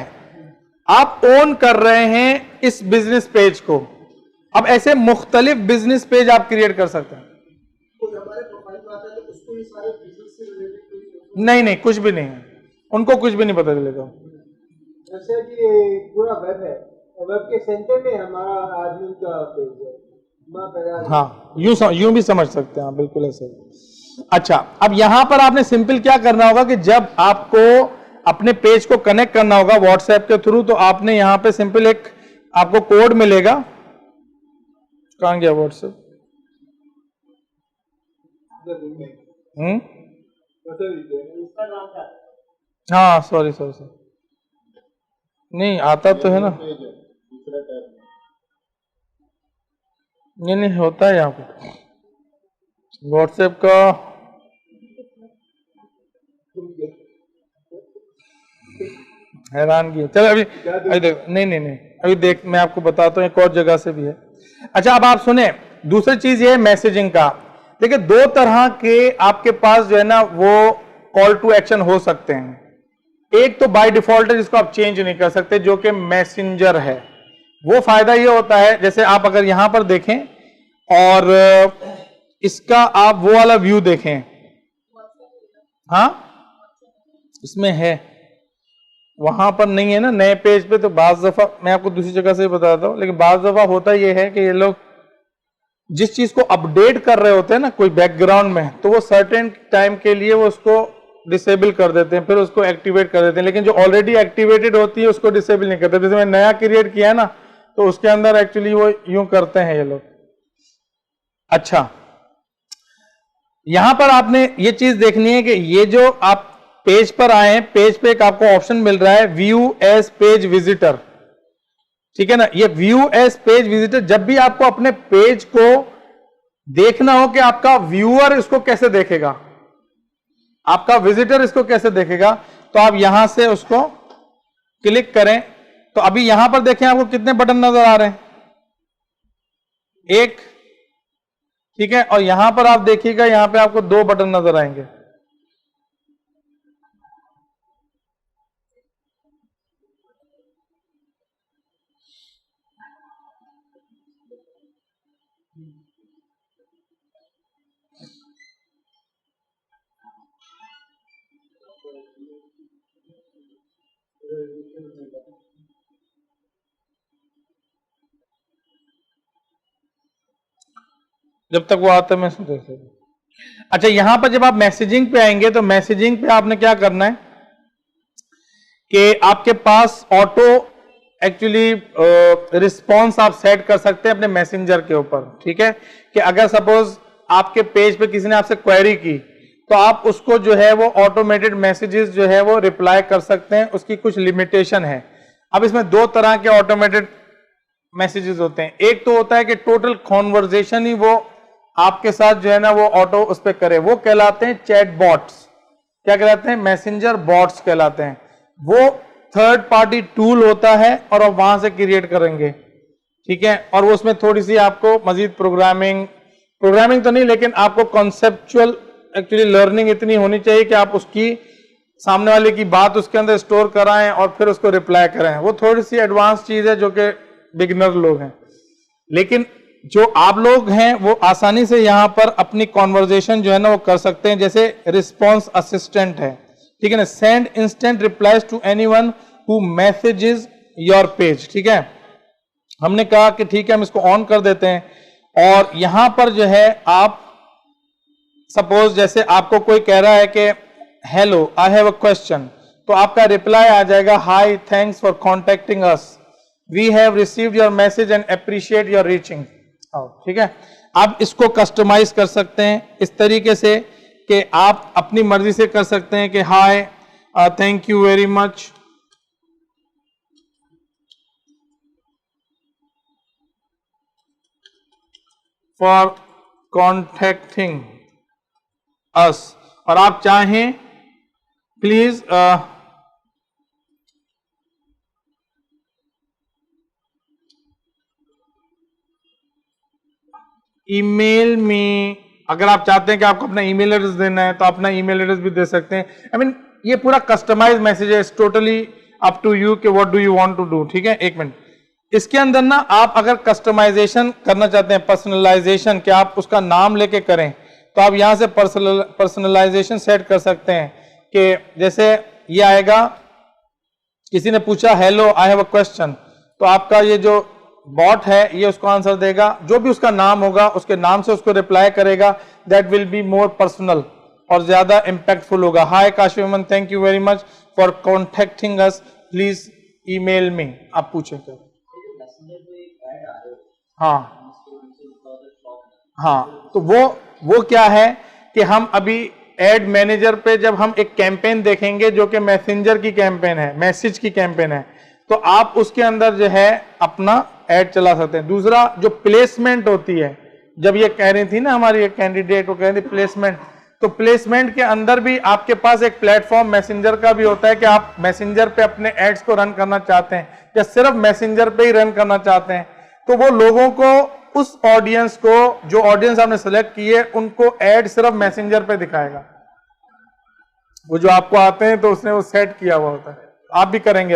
आप ओन कर रहे हैं इस बिजनेस पेज को। अब ऐसे मुख्तलिफ बिजनेस पेज आप क्रिएट कर सकते हैं। नहीं, कुछ भी नहीं है, उनको कुछ भी नहीं पता चलेगा। जैसे कि पूरा वेब है, वेब के सेंटर में हमारा आदमी का पेज है। हाँ, यूं भी समझ सकते हैं आप, बिल्कुल ऐसे। अच्छा, अब यहां पर आपने सिंपल क्या करना होगा कि जब आपको अपने पेज को कनेक्ट करना होगा व्हाट्सएप के थ्रू, तो आपने यहां पे सिंपल एक आपको कोड मिलेगा। कहां गया व्हाट्सएप? हाँ, सॉरी, नहीं आता तो है ना, नहीं होता है यहाँ पे व्हाट्सएप का। हैरान की, चलो अभी देख, नहीं अभी देख, मैं आपको बताता हूँ, एक और जगह से भी है। अच्छा, अब आप सुने, दूसरी चीज ये है मैसेजिंग का। देखिए, 2 तरह के आपके पास जो है ना वो कॉल टू एक्शन हो सकते हैं। एक तो बाय डिफॉल्ट है, जिसको आप चेंज नहीं कर सकते, जो कि मैसेंजर है। वो फायदा ये होता है, जैसे आप अगर यहां पर देखें और इसका आप वो वाला व्यू देखें, हाँ इसमें है, वहां पर नहीं है ना नए पेज पे। तो बाज दफा मैं आपको दूसरी जगह से बताता हूं, लेकिन बाज दफा होता ये है कि ये लोग जिस चीज को अपडेट कर रहे होते हैं ना कोई बैकग्राउंड में, तो वो सर्टेन टाइम के लिए वो उसको डिसेबल कर देते हैं, फिर उसको एक्टिवेट कर देते हैं। लेकिन जो ऑलरेडी एक्टिवेटेड होती है उसको डिसेबल नहीं करते। जैसे मैंने नया क्रिएट किया ना, तो उसके अंदर एक्चुअली वो यूं करते हैं ये लोग। अच्छा, यहां पर आपने ये चीज देखनी है कि ये जो आप पेज पर आए हैं, पेज पे एक आपको ऑप्शन मिल रहा है व्यू एज पेज विजिटर, ठीक है ना। ये व्यू एज पेज विजिटर, जब भी आपको अपने पेज को देखना हो कि आपका व्यूअर इसको कैसे देखेगा, आपका विजिटर इसको कैसे देखेगा, तो आप यहां से उसको क्लिक करें। तो अभी यहां पर देखें आपको कितने बटन नजर आ रहे हैं, 1, ठीक है। और यहां पर आप देखिएगा, यहां पे आपको 2 बटन नजर आएंगे। जब तक वो आता है मैं देख लेता। अच्छा, यहां पर जब आप मैसेजिंग पे आएंगे, तो मैसेजिंग पे आपने क्या करना है कि आपके पास ऑटो एक्चुअली रिस्पॉन्स आप सेट कर सकते हैं अपने मैसेंजर के ऊपर, ठीक है। कि अगर सपोज आपके पेज पे किसी ने आपसे क्वेरी की, तो आप उसको जो है वो ऑटोमेटेड मैसेजेस जो है वो रिप्लाई कर सकते हैं। उसकी कुछ लिमिटेशन है। अब इसमें 2 तरह के ऑटोमेटेड मैसेजेस होते हैं। एक तो होता है कि टोटल कॉन्वर्जेशन ही वो आपके साथ जो है ना वो ऑटो उस पर करे, वो कहलाते हैं चैट बॉट्स। क्या कहलाते हैं? मैसेंजर बॉट्स कहलाते हैं। वो थर्ड पार्टी टूल होता है और आप वहां से क्रिएट करेंगे, ठीक है। और वो उसमें थोड़ी सी आपको मजीद प्रोग्रामिंग तो नहीं, लेकिन आपको कॉन्सेप्चुअल एक्चुअली लर्निंग इतनी होनी चाहिए कि आप उसकी सामने वाले की बात उसके अंदर स्टोर कराएं और फिर उसको रिप्लाई करें। वो थोड़ी सी एडवांस चीज है जो कि बिगिनर लोग हैं, लेकिन जो आप लोग हैं वो आसानी से यहां पर अपनी कॉन्वर्जेशन जो है ना वो कर सकते हैं, जैसे रिस्पॉन्स असिस्टेंट है, ठीक है ना, send instant replies to anyone who messages your page, ठीक है। हमने कहा कि ठीक है हम इसको ऑन कर देते हैं, और यहां पर जो है आप सपोज जैसे आपको कोई कह रहा है कि hello I have a question, तो आपका रिप्लाई आ जाएगा hi thanks for contacting us, we have received your message and appreciate your reaching, ठीक है। आप इसको कस्टमाइज कर सकते हैं इस तरीके से कि आप अपनी मर्जी से कर सकते हैं कि hi thank you very much for contacting us, और आप चाहें प्लीज ईमेल में, अगर आप चाहते हैं कि आपको अपना ईमेल एड्रेस देना है तो अपना ईमेल एड्रेस भी दे सकते हैं। आई मीन ये पूरा कस्टमाइज मैसेज है, टोटली अप टू यू कि what do you want to do, ठीक है। एक मिनट, इसके अंदर ना आप अगर कस्टमाइजेशन करना चाहते हैं, पर्सनलाइजेशन, कि आप उसका नाम लेके करें, तो आप यहां से पर्सनलाइजेशन सेट कर सकते हैं कि जैसे ये आएगा, किसी ने पूछा hello I have a question, तो आपका ये जो बॉट है ये उसको आंसर देगा, जो भी उसका नाम होगा उसके नाम से उसको रिप्लाई करेगा, that will be more personal और ज्यादा इंपैक्टफुल होगा। हाय काशिमन thank you very much for contacting us, please email me, आप पूछें क्या। हाँ हाँ, तो वो क्या है कि हम अभी एड मैनेजर पे जब हम एक कैंपेन देखेंगे जो कि मैसेंजर की कैंपेन है, मैसेज की कैंपेन है, तो आप उसके अंदर जो है अपना ऐड चला सकते हैं। दूसरा जो प्लेसमेंट होती है, जब ये कह रही थी ना हमारी एक कैंडिडेट वो कह रही थी प्लेसमेंट, तो प्लेसमेंट के अंदर भी आपके पास एक प्लेटफॉर्म मैसेंजर का भी होता है कि आप मैसेंजर पे अपने एड्स को रन करना चाहते हैं या सिर्फ मैसेंजर पे ही रन करना चाहते हैं, तो वो लोगों को, उस ऑडियंस को, जो ऑडियंस आपने सेलेक्ट की है उनको एड सिर्फ मैसेंजर पे दिखाएगा। वो जो आपको आते हैं तो उसने वो सेट किया हुआ होता है, आप भी करेंगे।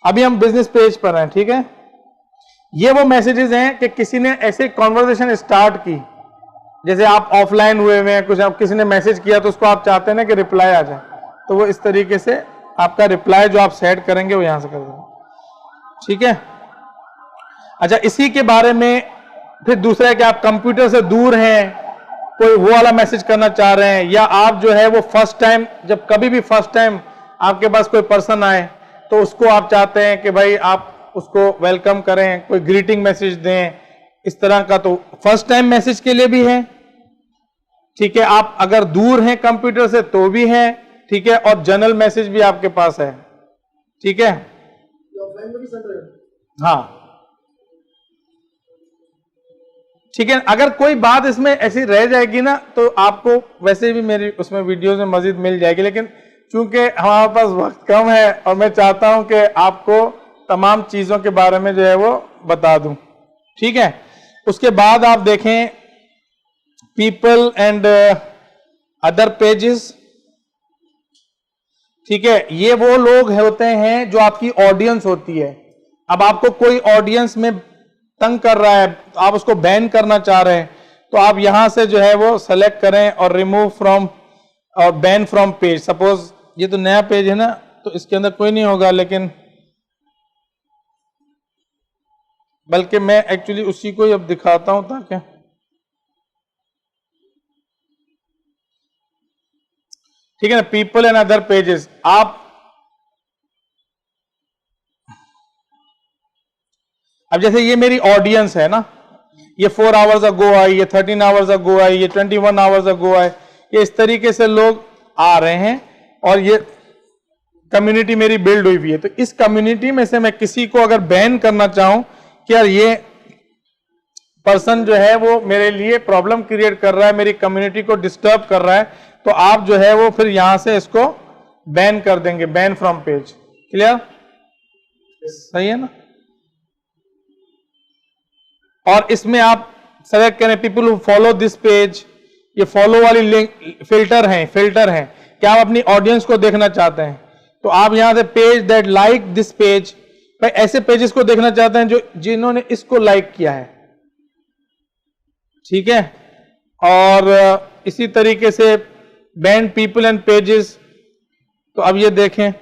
अभी हम बिजनेस पेज पर हैं, ठीक है। ये वो मैसेजेस हैं कि किसी ने ऐसे कॉन्वर्सेशन स्टार्ट की, जैसे आप ऑफलाइन हुए हैं, कुछ आप किसी ने मैसेज किया तो उसको आप चाहते हैं ना कि रिप्लाई आ जाए, तो वो इस तरीके से आपका रिप्लाई जो आप सेट करेंगे वो यहां से कर देंगे, ठीक है। अच्छा, इसी के बारे में फिर दूसरा है कि आप कंप्यूटर से दूर हैं, कोई वो वाला मैसेज करना चाह रहे हैं, या आप जो है वो फर्स्ट टाइम, जब कभी भी फर्स्ट टाइम आपके पास कोई पर्सन आए तो उसको आप चाहते हैं कि भाई आप उसको वेलकम करें, कोई ग्रीटिंग मैसेज दें, इस तरह का, तो फर्स्ट टाइम मैसेज के लिए भी है, ठीक है। आप अगर दूर हैं कंप्यूटर से तो भी है, ठीक है, और जनरल मैसेज भी आपके पास है, ठीक है। हाँ ठीक है। अगर कोई बात इसमें ऐसी रह जाएगी ना तो आपको वैसे भी मेरी उसमें वीडियोस में मजीद मिल जाएगी, लेकिन चूंकि हमारे पास वक्त कम है और मैं चाहता हूं कि आपको तमाम चीजों के बारे में जो है वो बता दूं, ठीक है। उसके बाद आप देखें पीपल एंड अदर पेजेस, ठीक है। ये वो लोग होते हैं जो आपकी ऑडियंस होती है। अब आपको कोई ऑडियंस में तंग कर रहा है, आप उसको बैन करना चाह रहे हैं, तो आप यहां से जो है वो सेलेक्ट करें और रिमूव फ्रॉम और बैन फ्रॉम पेज। सपोज ये तो नया पेज है ना, तो इसके अंदर कोई नहीं होगा, लेकिन बल्कि मैं एक्चुअली उसी को ही अब दिखाता हूं ताकि, ठीक है ना, पीपल एंड अदर पेजेस। आप अब जैसे ये मेरी ऑडियंस है ना, ये 4 आवर्स अगो आई, ये 13 आवर्स अगो आई, ये 21 आवर्स अगो आई, ये इस तरीके से लोग आ रहे हैं और ये कम्युनिटी मेरी बिल्ड हुई हुई है। तो इस कम्युनिटी में से मैं किसी को अगर बैन करना चाहूं कि यार ये पर्सन जो है वो मेरे लिए प्रॉब्लम क्रिएट कर रहा है, मेरी कम्युनिटी को डिस्टर्ब कर रहा है, तो आप जो है वो फिर यहां से इसको बैन कर देंगे, बैन फ्रॉम पेज। क्लियर? सही है ना? और इसमें आप सेलेक्ट करें people who follow this page, ये फॉलो वाली लिंक फिल्टर हैं क्या आप अपनी ऑडियंस को देखना चाहते हैं, तो आप यहां से page that like this page भाई ऐसे पेजेस को देखना चाहते हैं जो जिन्होंने इसको लाइक किया है, ठीक है। और इसी तरीके से बैंड पीपल एंड पेजेस, तो अब ये देखें,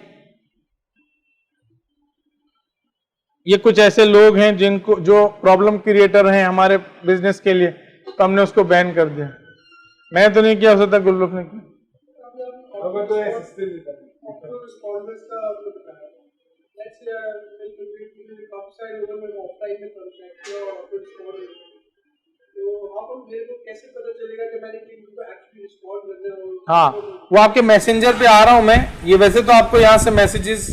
ये कुछ ऐसे लोग हैं जिनको जो प्रॉब्लम क्रिएटर हैं हमारे बिजनेस के लिए, तो हमने उसको बैन कर दिया। मैं तो नहीं किया, हो सकता गुल्लुफ ने किया। हाँ, वो आपके मैसेंजर पे आ रहा हूं मैं, ये वैसे तो आपको यहाँ से मैसेजेस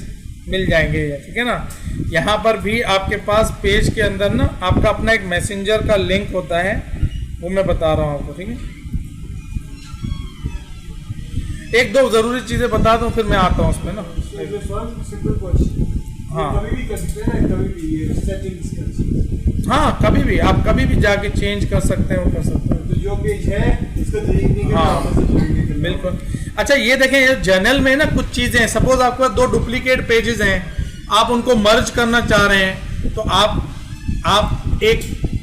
मिल जाएंगे, ठीक है ना। यहाँ पर भी आपके पास पेज के अंदर ना आपका अपना एक मैसेंजर का लिंक होता है, वो मैं बता रहा हूँ आपको, ठीक है। एक दो जरूरी चीजें बता दूं फिर मैं आता हूँ उसमें ना। हाँ हाँ, कभी भी आप कभी भी जाके चेंज कर सकते हैं, वो कर सकते हैं। तो जो पेज है इसको डिलीट नहीं करना, हाँ बिल्कुल। अच्छा ये देखें, ये जर्नल में ना कुछ चीजें हैं, सपोज आपके पास 2 डुप्लीकेट पेजेस हैं, आप उनको मर्ज करना चाह रहे हैं, तो आप एक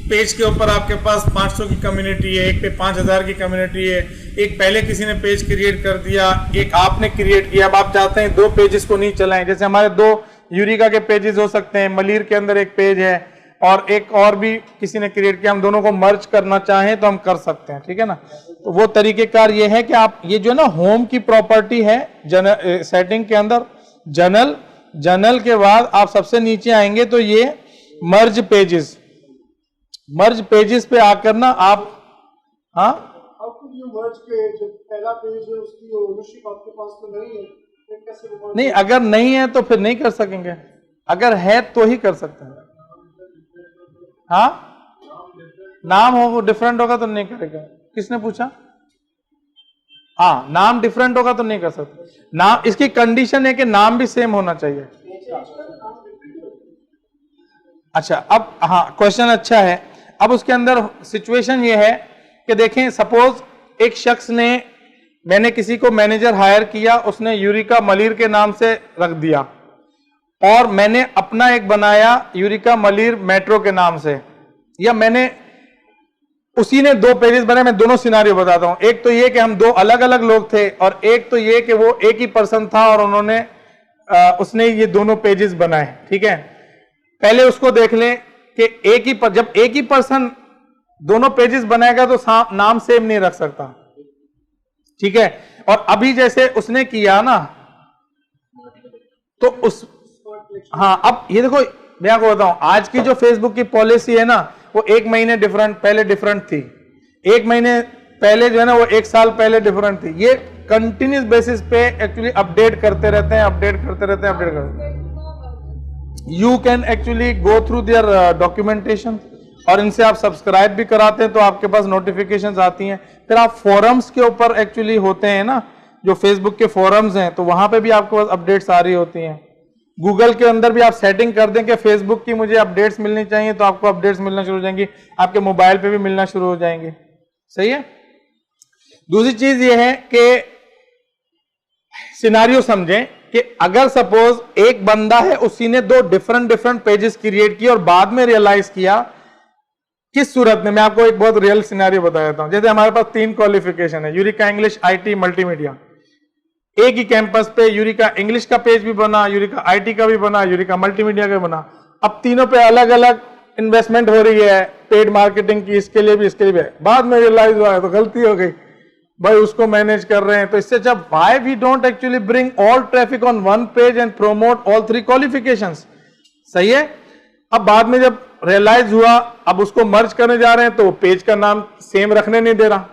पेज के ऊपर आपके पास 500 की कम्युनिटी है, एक पे 5000 की कम्युनिटी है, एक पहले किसी ने पेज क्रिएट कर दिया, एक आपने क्रिएट किया। अब आप चाहते हैं 2 पेजेस को नहीं चलाएं, जैसे हमारे 2 यूरिका के पेजेस हो सकते हैं, मलिर के अंदर एक पेज है और एक और भी किसी ने क्रिएट किया, हम दोनों को मर्ज करना चाहें तो हम कर सकते हैं, ठीक है ना। तो वो तरीकेकार ये है कि आप ये जो ना होम की प्रॉपर्टी है सेटिंग के अंदर, जर्नल के बाद आप सबसे नीचे आएंगे तो ये मर्ज पेजेस पे आकर ना आप, हाँ मर्ज के जो पहला पेज है उसकी ओनरशिप आपके पास तो नहीं है, कैसे नहीं, अगर नहीं है तो फिर नहीं कर सकेंगे, अगर है तो ही कर सकते हैं। हाँ, नाम हो डिफरेंट होगा तो नहीं करेगा। किसने पूछा? हाँ, नाम डिफरेंट होगा तो नहीं कर सकते। नाम, इसकी कंडीशन है कि नाम भी सेम होना चाहिए। अच्छा, अब हाँ क्वेश्चन अच्छा है। अब उसके अंदर सिचुएशन ये है कि देखें, सपोज एक शख्स ने, मैंने किसी को मैनेजर हायर किया, उसने यूरिका मलिर के नाम से रख दिया, और मैंने अपना एक बनाया यूरिका मलिर मेट्रो के नाम से, या मैंने उसी ने 2 पेजेस बनाए। मैं दोनों सिनारियो बताता हूं। एक तो ये कि हम 2 अलग अलग लोग थे, और एक तो ये कि वो एक ही पर्सन था और उन्होंने उसने ये दोनों पेजेस बनाए, ठीक है। पहले उसको देख लें कि जब एक ही पर्सन दोनों पेजेस बनाएगा तो नाम सेम नहीं रख सकता, ठीक है। और अभी जैसे उसने किया ना, तो हाँ, अब ये देखो, मैं आपको बताऊं, आज की जो फेसबुक की पॉलिसी है ना, वो 1 महीने पहले डिफरेंट थी, 1 महीने पहले जो है ना, वो 1 साल पहले डिफरेंट थी। ये कंटिन्यूस बेसिस पे एक्चुअली अपडेट करते रहते हैं। You can actually go through their documentation, और इनसे आप सब्सक्राइब भी कराते हैं तो आपके पास नोटिफिकेशंस आती हैं। फिर आप फोरम्स के ऊपर एक्चुअली होते हैं ना, जो फेसबुक के फोरम्स हैं, तो वहां पे भी आपके पास अपडेट्स आ रही होती हैं। गूगल के अंदर भी आप सेटिंग कर दें कि फेसबुक की मुझे अपडेट्स मिलनी चाहिए, तो आपको अपडेट्स मिलना शुरू हो जाएंगी, आपके मोबाइल पे भी मिलना शुरू हो जाएंगे, सही है। दूसरी चीज ये है कि सिनारियो समझें कि अगर सपोज एक बंदा है, उसी ने 2 डिफरेंट पेजेस क्रिएट किए और बाद में रियलाइज किया, किस सूरत में, मैं आपको एक बहुत रियल सिनेरियो बता देता हूं। जैसे हमारे पास 3 क्वालिफिकेशन है, यूरिका इंग्लिश, आईटी, मल्टीमीडिया। एक ही कैंपस पे यूरिका इंग्लिश का पेज भी बना, यूरिका आईटी का भी बना, यूरिका मल्टीमीडिया का बना। अब तीनों पे अलग अलग इन्वेस्टमेंट हो रही है, पेड मार्केटिंग की, इसके लिए भी। बाद में रियलाइज हुआ है तो गलती हो गई, भाई उसको मैनेज कर रहे हैं। तो इससे जब why we don't actually bring all traffic on 1 page and promote all 3 qualifications, सही है। अब बाद में जब रियलाइज हुआ, अब उसको मर्ज करने जा रहे हैं, तो पेज का नाम सेम रखने नहीं दे रहा।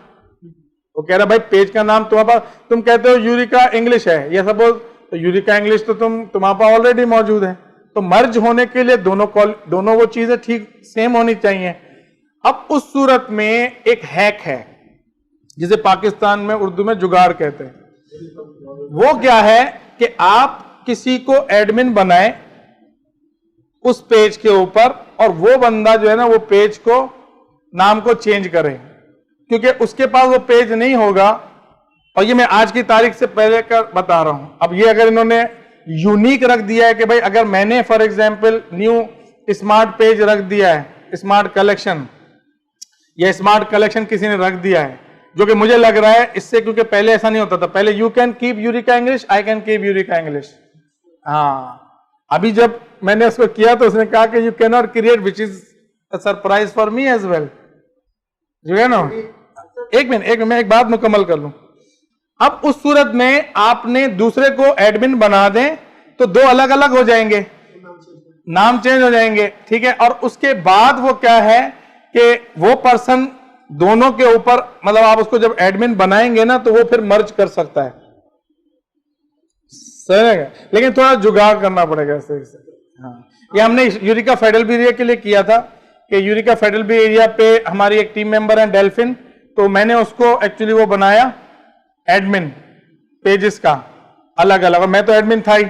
वो कह रहा भाई पेज का नाम तुम्हारे पास, तुम कहते हो यूरिका इंग्लिश है, या सपोज, तो यूरिका इंग्लिश तो तुम्हारे पास ऑलरेडी मौजूद है। तो मर्ज होने के लिए दोनों वो चीजें ठीक सेम होनी चाहिए। अब उस सूरत में एक हैक है, जिसे पाकिस्तान में उर्दू में जुगाड़ कहते हैं। वो क्या है कि आप किसी को एडमिन बनाए उस पेज के ऊपर, और वो बंदा जो है ना, वो पेज को नाम को चेंज करे, क्योंकि उसके पास वो पेज नहीं होगा। और ये मैं आज की तारीख से पहले का बता रहा हूं। अब ये अगर इन्होंने यूनिक रख दिया है कि भाई अगर मैंने for example new smart page रख दिया है, स्मार्ट कलेक्शन या स्मार्ट कलेक्शन किसी ने रख दिया है, जो कि मुझे लग रहा है इससे, क्योंकि पहले ऐसा नहीं होता था, पहले you can keep Eureka English, I can keep Eureka English. हाँ, अभी जब मैंने उसको किया तो उसने कहा कि you can not create, which is a surprise for me as well. जो है ना, एक मिनट मैं एक बात मुकम्मल कर लूं। अब उस सूरत में आपने दूसरे को एडमिन बना दें तो दो अलग अलग हो जाएंगे, नाम चेंज हो जाएंगे, ठीक है। और उसके बाद वो क्या है कि वो पर्सन दोनों के ऊपर, मतलब आप उसको जब एडमिन बनाएंगे ना तो वो फिर मर्ज कर सकता है, सही रहेगा। लेकिन थोड़ा जुगाड़ करना पड़ेगा इससे। हाँ, ये हमने यूरिका फेडरल बी एरिया के लिए किया था कि यूरिका फेडरल बी एरिया पे हमारी एक टीम मेंबर है डेल्फिन, तो मैंने उसको एक्चुअली वो बनाया एडमिन पेजेस का अलग अलग, और मैं तो एडमिन था ही,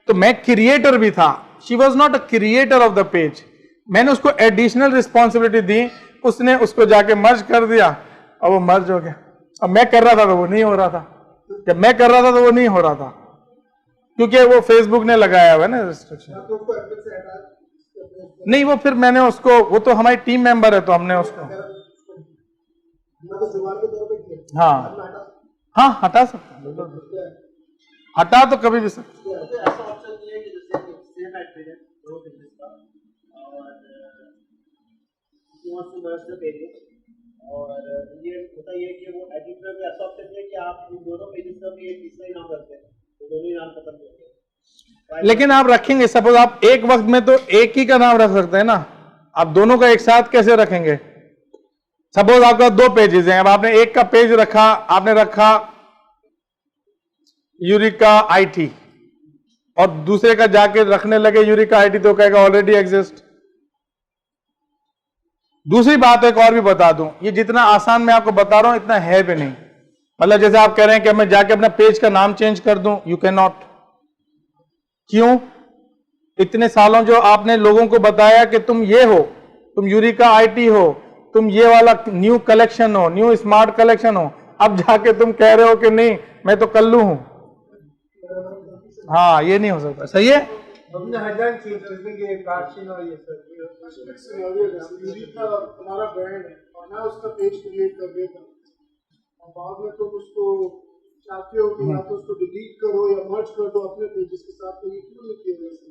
तो मैं क्रिएटर भी था। She was not a creator of the page, मैंने उसको एडिशनल रिस्पॉन्सिबिलिटी दी, उसने उसको जाके मर्ज कर दिया और वो मर्ज हो गया। अब मैं कर रहा था तो वो नहीं हो रहा था, जब मैं कर रहा था तो वो नहीं हो रहा था, क्योंकि वो फेसबुक ने लगाया हुआ है ना रिस्ट्रिक्शन। नहीं, वो फिर मैंने उसको, वो तो हमारी टीम मेंबर है तो हमने उसको, हाँ हटा सकते हैं, हटा तो कभी भी सकते। ऐसा ऑप्शन नहीं है कि जैसे सेम एडमिन है दो पेजेस का और और ये होता है कि वो एडिटर में ऐसा ऑप्शन है कि आप इन दोनों पेजेस का भी एक तीसरा ही नाम रखते हैं, तो दोनों ही नाम खत्म हो गए। लेकिन आप रखेंगे, सपोज आप एक वक्त में तो एक ही का नाम रख सकते हैं ना, आप दोनों का एक साथ कैसे रखेंगे? सपोज आपका दो पेजेस हैं, अब आपने एक का पेज रखा, आपने रखा यूरिका आईटी और दूसरे का जाके रखने लगे यूरिका आईटी, तो कहेगा ऑलरेडी एग्जिस्ट। दूसरी बात एक और भी बता दूं, ये जितना आसान मैं आपको बता रहा हूं इतना है भी नहीं। मतलब जैसे आप कह रहे हैं कि मैं जाके अपना पेज का नाम चेंज कर दूं, यू कैन नॉट। क्यों? इतने सालों जो आपने लोगों को बताया कि तुम ये हो, तुम यूरिका आईटी हो, तुम ये वाला न्यू कलेक्शन हो, न्यू स्मार्ट कलेक्शन हो, अब जाके तुम कह रहे हो कि नहीं मैं तो कल्लू हूं। हाँ, ये नहीं हो सकता, सही है। हमने हजार चीज जैसे कि कार्शिन और ये सब हमारा ब्रांड है और ना उसका पेज क्रिएट कर देता और बाद में तुम उसको चाहते हो कि या तो उसको डिलीट करो या मर्ज कर दो अपने पेजेस के साथ, तो ये क्यों नहीं किया जा सकता?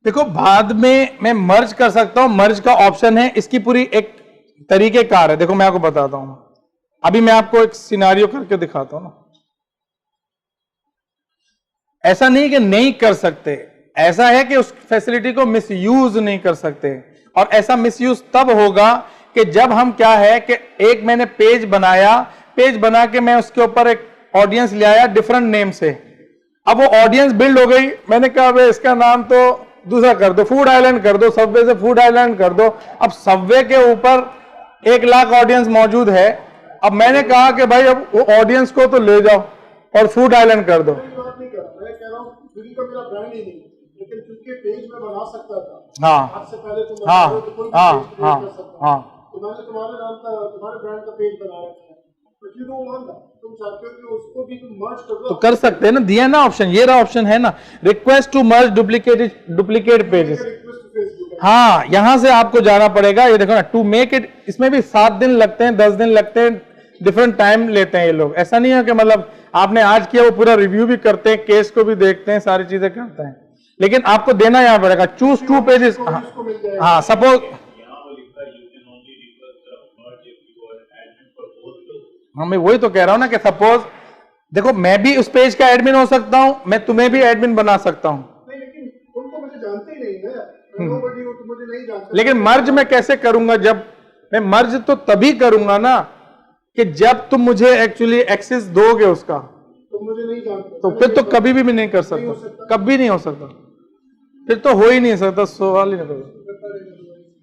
देखो, बाद में मैं मर्ज कर सकता हूं, मर्ज का ऑप्शन है, इसकी पूरी एक तरीकेकार है। देखो मैं आपको बताता हूं, अभी मैं आपको एक सिनारियो करके दिखाता हूं ना। ऐसा नहीं कि नहीं कर सकते, ऐसा है कि उस फैसिलिटी को मिसयूज नहीं कर सकते, और ऐसा मिसयूज तब होगा कि जब हम क्या है कि एक मैंने पेज बनाया, पेज बना के मैं उसके ऊपर एक ऑडियंस ले आया डिफरेंट नेम से। अब वो ऑडियंस बिल्ड हो गई, मैंने कहा भाई इसका नाम तो दूसरा कर दो, फूड आइलैंड कर दो, सबवे से फूड आइलैंड कर दो। अब सबवे के ऊपर 1 लाख ऑडियंस मौजूद है, अब मैंने कहा कि भाई अब वो ऑडियंस को तो ले जाओ और फूड आइलैंड कर दो। लेकिन क्योंकि पेज में बना सकता था, हाँ आपसे पहले तुम हाँ तो कोई हाँ पेज हाँ कर सकता हाँ, तो मैंने तुम्हारे नाम का, तुम्हारे ब्रांड का पेज बना रखा है, but you don't want that, तुम चाहते हो कि उसको भी तुम मर्ज कर दो। तो कर सकते हैं ना, दिया ना ऑप्शन, ये रहा ऑप्शन है ना, request to merge duplicate pages. हाँ, यहां से आपको जाना पड़ेगा, ये देखो ना, टू मेक इट, इसमें भी 7 दिन लगते हैं, 10 दिन लगते हैं, डिफरेंट टाइम लेते हैं ये लोग। ऐसा नहीं है कि मतलब आपने आज किया वो पूरा रिव्यू भी करते हैं, केस को भी देखते हैं, सारी चीजें करते हैं, लेकिन आपको देना यहां पड़ेगा चूज 2 पेजेस। हाँ, सपोज मैं वही तो कह रहा हूं ना कि सपोज देखो मैं भी उस पेज का एडमिन हो सकता हूं, मैं तुम्हें भी एडमिन बना सकता हूं, लेकिन तुम तो मुझे जानते ही नहीं है, नोबडी हो, तुम मुझे नहीं जानते। लेकिन मर्ज मैं कैसे करूंगा? जब मैं मर्ज तो तभी करूंगा ना कि जब तुम मुझे एक्चुअली एक्सेस दोगे उसका, तुम मुझे नहीं जानते, तो फिर तो कभी भी नहीं कर सकता, कभी नहीं हो सकता, फिर तो हो ही नहीं सकता, सवाल ही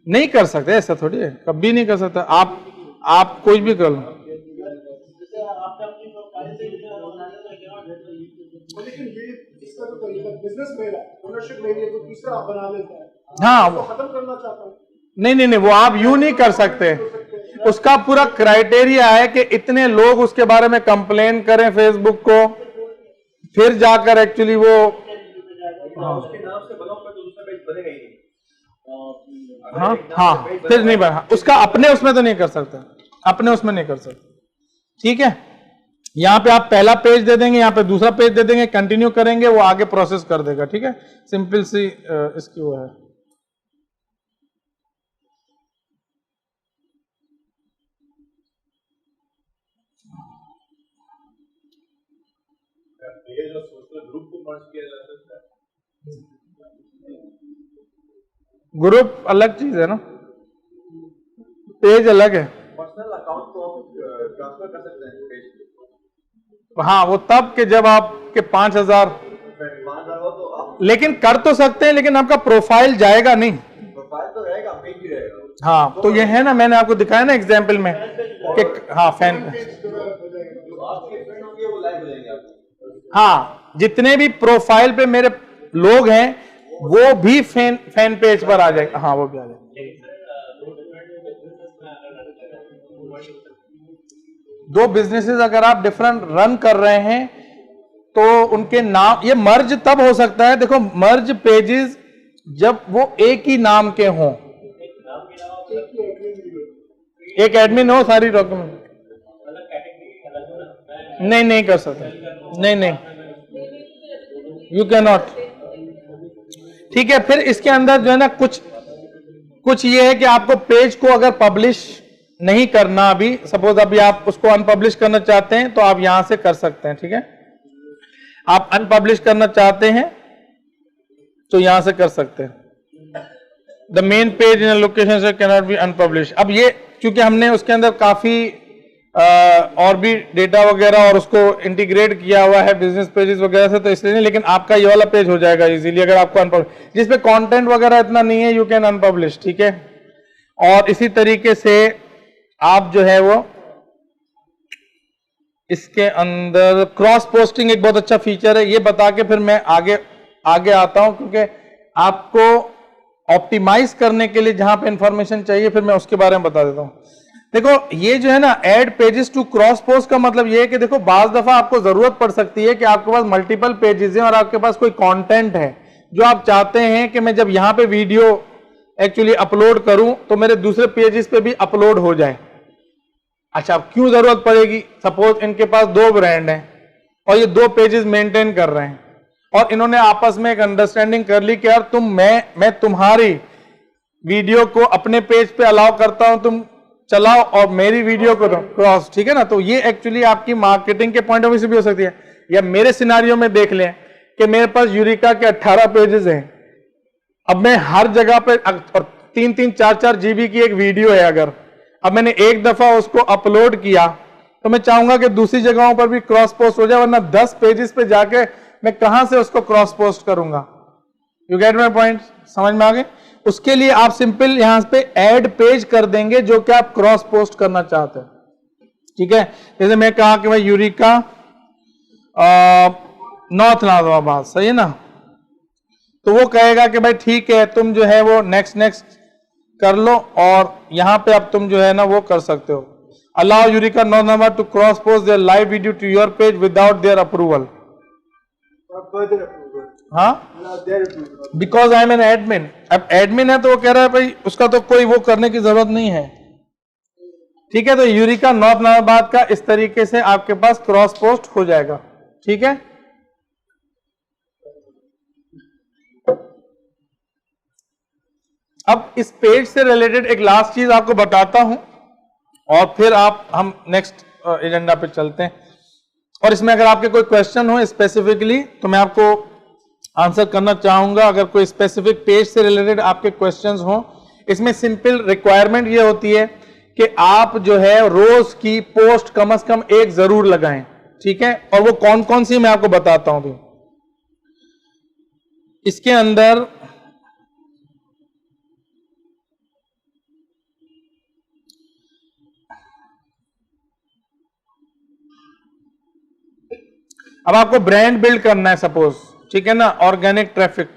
नहीं कर सकते, ऐसा थोड़ी है, कभी नहीं कर सकता। आप कोई भी कर लो, लेकिन ये इसका तो तरीका बिजनेस मेरा, ओनरशिप मेरी है, तो तीसरा आप बना लेता है। हाँ, तो खत्म करना चाहता हूँ। नहीं, वो आप यूं नहीं कर सकते, उसका पूरा क्राइटेरिया है कि इतने लोग उसके बारे में कंप्लेन करें फेसबुक को, फिर जाकर एक्चुअली वो उसके नाम से बना होगा तो दूसरा पेज बनेगा ही नहीं। हाँ हाँ फिर नहीं बना, उसका अपने उसमें तो नहीं कर सकते, अपने उसमें नहीं कर सकते। ठीक है, यहाँ पे आप पहला पेज दे देंगे, यहाँ पे दूसरा पेज दे देंगे, कंटिन्यू करेंगे, वो आगे प्रोसेस कर देगा। ठीक है, सिंपल सी इसकी वो है। ग्रुप अलग चीज है ना, पेज अलग है। पर्सनल अकाउंट को ट्रांसफर कर सकते हैं पेज पे। हाँ वो तब कि जब आपके 5000 हो तो आप लेकिन कर तो सकते हैं, लेकिन आपका प्रोफाइल जाएगा नहीं। प्रोफाइल तो रहेगा, पेज भी रहेगा। हाँ तो ये है ना, मैंने आपको दिखाया ना एग्जाम्पल में कि हाँ फैन जो आपके फ्रेंड होंगे वो लाइव हो जाएंगे आपको। हाँ जितने भी प्रोफाइल पे मेरे लोग हैं वो भी फैन पेज पर आ जाएगा। हाँ वो भी आ जाएगा। दो बिजनेसेस अगर आप डिफरेंट रन कर रहे हैं तो उनके नाम, ये मर्ज तब हो सकता है, देखो मर्ज पेजेस जब वो एक ही नाम के हों, एक एडमिन हो, सारी डॉक्यूमेंट नहीं कर सकते, नहीं यू कैन नॉट। ठीक है, फिर इसके अंदर जो है ना कुछ ये है कि आपको पेज को अगर पब्लिश नहीं करना, अभी सपोज अभी आप उसको अनपब्लिश करना चाहते हैं तो आप यहां से कर सकते हैं। ठीक है, आप अनपब्लिश करना चाहते हैं तो यहां से कर सकते हैं। The main page in location से कैन नॉट बी अनपब्लिश। अब ये क्योंकि हमने उसके अंदर काफी और भी डेटा वगैरह और उसको इंटीग्रेट किया हुआ है बिजनेस पेजेस वगैरह से, तो इसलिए नहीं, लेकिन आपका ये वाला पेज हो जाएगा इजीली अगर आपको अनपब्लिश, जिसपे कंटेंट वगैरह इतना नहीं है, यू कैन अनपब्लिश। ठीक है, और इसी तरीके से आप जो है वो इसके अंदर क्रॉस पोस्टिंग एक बहुत अच्छा फीचर है, ये बता के फिर मैं आगे आता हूं, क्योंकि आपको ऑप्टिमाइज करने के लिए जहां पे इंफॉर्मेशन चाहिए फिर मैं उसके बारे में बता देता हूं। देखो ये जो है ना add pages to cross post का मतलब ये है कि देखो बाज दफा आपको जरूरत पड़ सकती है कि आपके पास मल्टीपल पेजेस हैं और आपके पास कोई कंटेंट है जो आप चाहते हैं कि मैं जब यहां पे वीडियो एक्चुअली अपलोड करूं तो मेरे दूसरे पेजेस पे भी अपलोड हो जाए। अच्छा, अब क्यों जरूरत पड़ेगी? सपोज इनके पास 2 ब्रांड हैं और ये 2 पेजेस मेंटेन कर रहे हैं और इन्होंने आपस में एक अंडरस्टैंडिंग कर ली कि यार मैं तुम्हारी वीडियो को अपने पेज पे अलाउ करता हूं, तुम चलाओ और मेरी वीडियो को क्रॉस। ठीक है ना, तो ये एक्चुअली आपकी मार्केटिंग के पॉइंट ऑफ व्यू से भी हो सकती है। या मेरे सिनारियो में देख लें कि मेरे पास यूरिका के 18 पेजेस हैं, अब मैं हर जगह पे और 3-3, 4-4 GB की एक वीडियो है, अगर अब मैंने एक दफा उसको अपलोड किया तो मैं चाहूंगा कि दूसरी जगहों पर भी क्रॉस पोस्ट हो जाए, वरना 10 पेजेस पे जाके मैं कहां से उसको क्रॉस पोस्ट करूंगा। You get my point? समझ में आ गए? उसके लिए आप सिंपल यहां पे ऐड पेज कर देंगे जो कि आप क्रॉस पोस्ट करना चाहते हैं। ठीक है, जैसे मैं कहा कि भाई यूरिका नॉर्थ नाजमाबाद, सही है ना, तो वो कहेगा कि भाई ठीक है, तुम जो है वो नेक्स्ट कर लो और यहां पे अब तुम जो है ना वो कर सकते हो, allow Eureka North Nazimabad to cross post their live video to your page without their approval. हाँ, because I am an admin. अब एडमिन है तो वो कह रहा है भाई उसका तो कोई वो करने की जरूरत नहीं है। ठीक है, तो यूरिका नॉर्थ नाजमाबाद का इस तरीके से आपके पास क्रॉस पोस्ट हो जाएगा। ठीक है, अब इस पेज से रिलेटेड एक लास्ट चीज आपको बताता हूं और फिर हम नेक्स्ट एजेंडा पे चलते हैं। और इसमें अगर आपके कोई क्वेश्चन हो स्पेसिफिकली तो मैं आपको आंसर करना चाहूंगा। अगर कोई स्पेसिफिक पेज से रिलेटेड आपके क्वेश्चंस हो, इसमें सिंपल रिक्वायरमेंट ये होती है कि आप जो है रोज की पोस्ट कम से कम एक जरूर लगाएं। ठीक है, और वो कौन कौन सी मैं आपको बताता हूं अभी। इसके अंदर अब आपको ब्रांड बिल्ड करना है सपोज, ठीक है ना, ऑर्गेनिक ट्रैफिक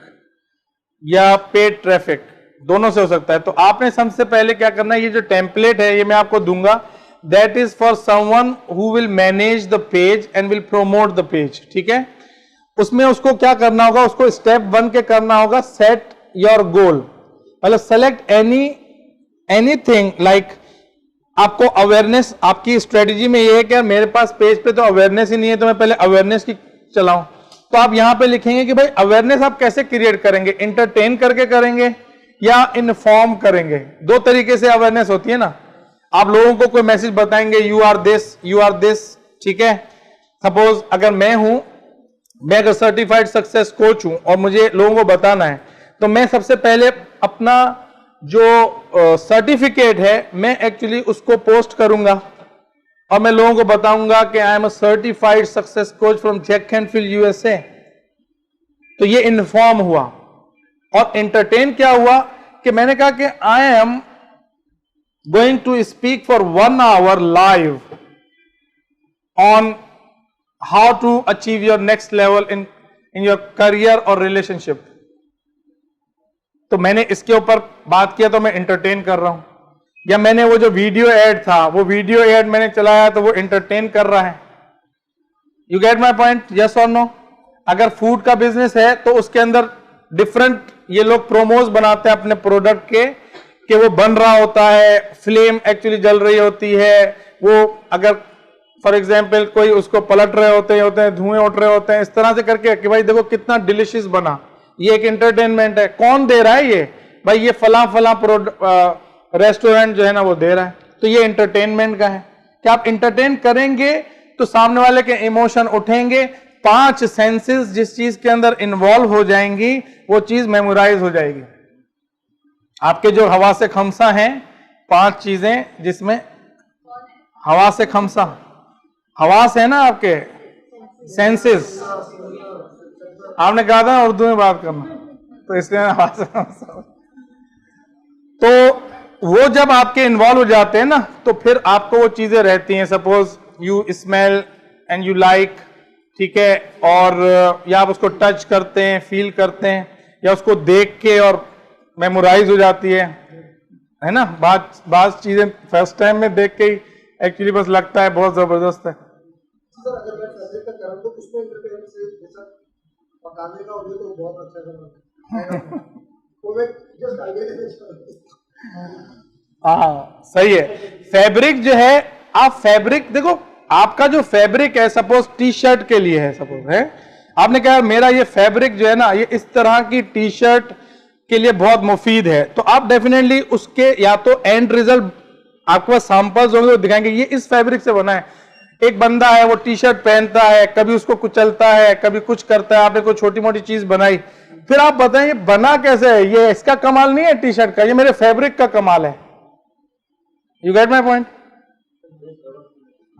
या पेड ट्रैफिक दोनों से हो सकता है। तो आपने सबसे पहले क्या करना है, ये जो टेम्पलेट है ये मैं आपको दूंगा, that is for someone who will manage the page and will promote the page. ठीक है, उसमें उसको क्या करना होगा, उसको स्टेप 1 के करना होगा, सेट योर गोल, मतलब सेलेक्ट एनीथिंग लाइक आपको अवेयरनेस, आपकी स्ट्रेटेजी में ये है कि मेरे पास पेज पे तो अवेयरनेस ही नहीं है, तो मैं पहले अवेयरनेस की चलाऊं। तो आप यहां पे लिखेंगे कि भाई अवेयरनेस आप कैसे क्रिएट करेंगे, इंटरटेन करके करेंगे या इन्फॉर्म करेंगे। दो तरीके से अवेयरनेस होती है ना, आप लोगों को कोई मैसेज बताएंगे, यू आर दिस, ठीक है। सपोज अगर मैं अगर सर्टिफाइड सक्सेस कोच हूं और मुझे लोगों को बताना है, तो मैं सबसे पहले अपना जो सर्टिफिकेट है मैं एक्चुअली उसको पोस्ट करूंगा और मैं लोगों को बताऊंगा कि I am a certified success coach from Jack and Phil USA. तो ये इन्फॉर्म हुआ। और एंटरटेन क्या हुआ कि मैंने कहा कि I am going to speak for 1 hour live on how to achieve your next level in your career और रिलेशनशिप। तो मैंने इसके ऊपर बात किया, तो मैं एंटरटेन कर रहा हूं। या मैंने वो जो वीडियो एड था, वो वीडियो एड मैंने चलाया, तो वो एंटरटेन कर रहा है। You get my point, yes और नो। अगर फूड का बिजनेस है तो उसके अंदर डिफरेंट ये लोग प्रोमोज बनाते हैं अपने प्रोडक्ट के, कि वो बन रहा होता है, फ्लेम एक्चुअली जल रही होती है, वो अगर फॉर एग्जाम्पल कोई उसको पलट रहे होते हैं, धुएं उठ रहे होते हैं, इस तरह से करके कि भाई देखो कितना डिलिशियस बना। ये एक एंटरटेनमेंट है। कौन दे रहा है ये? भाई ये फला रेस्टोरेंट जो है ना वो दे रहा है। तो ये एंटरटेनमेंट का है कि आप एंटरटेन करेंगे तो सामने वाले के इमोशन उठेंगे। 5 सेंसेस जिस चीज के अंदर इन्वॉल्व हो जाएंगी वो चीज मेमोराइज हो जाएगी। आपके जो हवा से खमसा हैं, 5 चीजें जिसमें हवा से खमसा, हवास है ना आपके सेंसेस, आपने कहा था उर्दू में बात करना, तो इसलिए हवा से खमसा। तो वो जब आपके इन्वॉल्व हो जाते हैं ना, तो फिर आपको वो चीजें रहती हैं। Suppose you smell and you like, ठीक है, और या आप उसको टच करते हैं, फील करते हैं, या उसको देख के और मेमोराइज हो जाती है ना। बात चीजें फर्स्ट टाइम में देख के ही एक्चुअली बस लगता है बहुत जबरदस्त है। सर अगर मैं फैब्रिक का करूं तो उसमें इंटरटेनमेंट से जैसा पकाने का हो तो बहुत अच्छा करना तो मैं जस्ट आइडिया। हाँ सही है। फैब्रिक जो है, आप फैब्रिक देखो, आपका जो फैब्रिक है, सपोज टी शर्ट के लिए है, सपोज है, आपने कहा मेरा ये फैब्रिक जो है ना, ये इस तरह की टी शर्ट के लिए बहुत मुफीद है, तो आप डेफिनेटली उसके या तो एंड रिजल्ट आपके पास सैंपल्स होंगे तो दिखाएंगे ये इस फैब्रिक से बना है। एक बंदा है, वो टी शर्ट पहनता है, कभी उसको कुचलता है, कभी कुछ करता है, आपने कोई छोटी मोटी चीज बनाई, फिर आप बताएं ये बना कैसे है, ये इसका कमाल नहीं है टी शर्ट का, ये मेरे फैब्रिक का कमाल है। You get my point?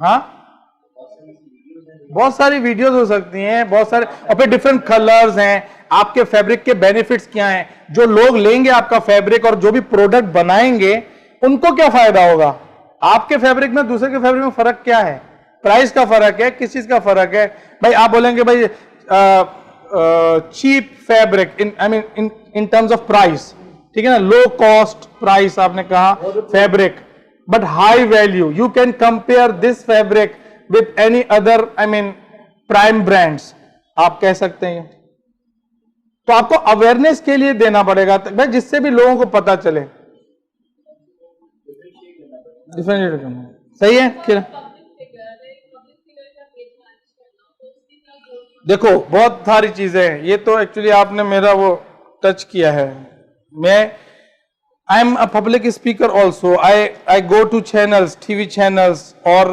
हाँ, बहुत सारी वीडियोस हो सकती हैं, बहुत सारे, और फिर डिफरेंट कलर्स हैं, आपके फैब्रिक के बेनिफिट्स क्या हैं, जो लोग लेंगे आपका फैब्रिक और जो भी प्रोडक्ट बनाएंगे उनको क्या फायदा होगा, आपके फैब्रिक में दूसरे के फैब्रिक में फर्क क्या है, प्राइस का फर्क है, किस चीज का फर्क है। भाई आप बोलेंगे भाई cheap fabric in terms of price, ठीक है ना, लो कॉस्ट प्राइस आपने कहा fabric, but high value, you can compare this fabric with any other prime brands, आप कह सकते हैं। तो आपको अवेयरनेस के लिए देना पड़ेगा भाई, जिससे भी लोगों को पता चले। डिफरेंशिएट करना सही है। फिर देखो बहुत सारी चीजें हैं, ये तो एक्चुअली आपने मेरा वो टच किया है। मैं आई am a public speaker also, I go to channels, TV channels, और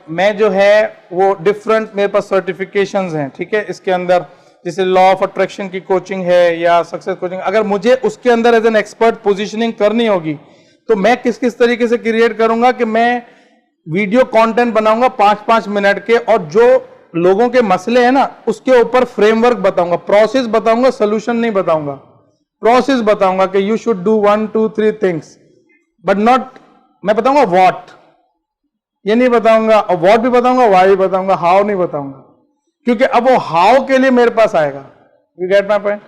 मैं जो है वो डिफरेंट, मेरे पास सर्टिफिकेशंस हैं, ठीक है, इसके अंदर जैसे लॉ ऑफ अट्रैक्शन की कोचिंग है या सक्सेस कोचिंग। अगर मुझे उसके अंदर एज एन एक्सपर्ट पोजीशनिंग करनी होगी तो मैं किस किस तरीके से क्रिएट करूंगा कि मैं वीडियो कंटेंट बनाऊंगा 5-5 मिनट के, और जो लोगों के मसले हैं ना उसके ऊपर फ्रेमवर्क बताऊंगा, प्रोसेस बताऊंगा, सोल्यूशन नहीं बताऊंगा, प्रोसेस बताऊंगा कि you should do 1 2 3 things, but not, मैं बताऊंगा व्हाट, ये नहीं बताऊंगा, और व्हाट भी बताऊंगा, वाई भी बताऊंगा, हाउ नहीं बताऊंगा, क्योंकि अब वो हाउ के लिए मेरे पास आएगा। You get my point?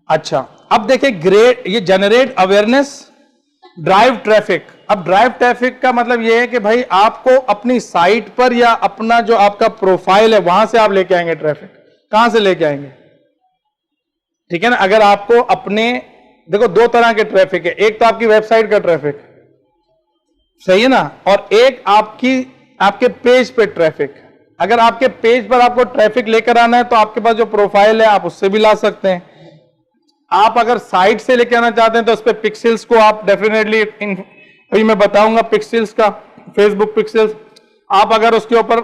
अच्छा, अब देखिए ग्रेट, ये जनरेट अवेयरनेस, ड्राइव ट्रैफिक। अब ड्राइव ट्रैफिक का मतलब यह है कि भाई आपको अपनी साइट पर या अपना जो आपका प्रोफाइल है वहां से आप लेके आएंगे ट्रैफिक। कहां से लेके आएंगे? ठीक है ना। अगर आपको अपने, देखो दो तरह के ट्रैफिक है, एक तो आपकी वेबसाइट का ट्रैफिक, सही है ना, और एक आपके पेज पे ट्रैफिक। अगर आपके पेज पर आपको ट्रैफिक लेकर आना है तो आपके पास जो प्रोफाइल है आप उससे भी ला सकते हैं। आप अगर साइट से लेकर आना चाहते हैं तो उस पर पिक्सेल्स को आप डेफिनेटली, अभी मैं बताऊंगा पिक्सेल्स का, फेसबुक पिक्सेल्स आप अगर उसके ऊपर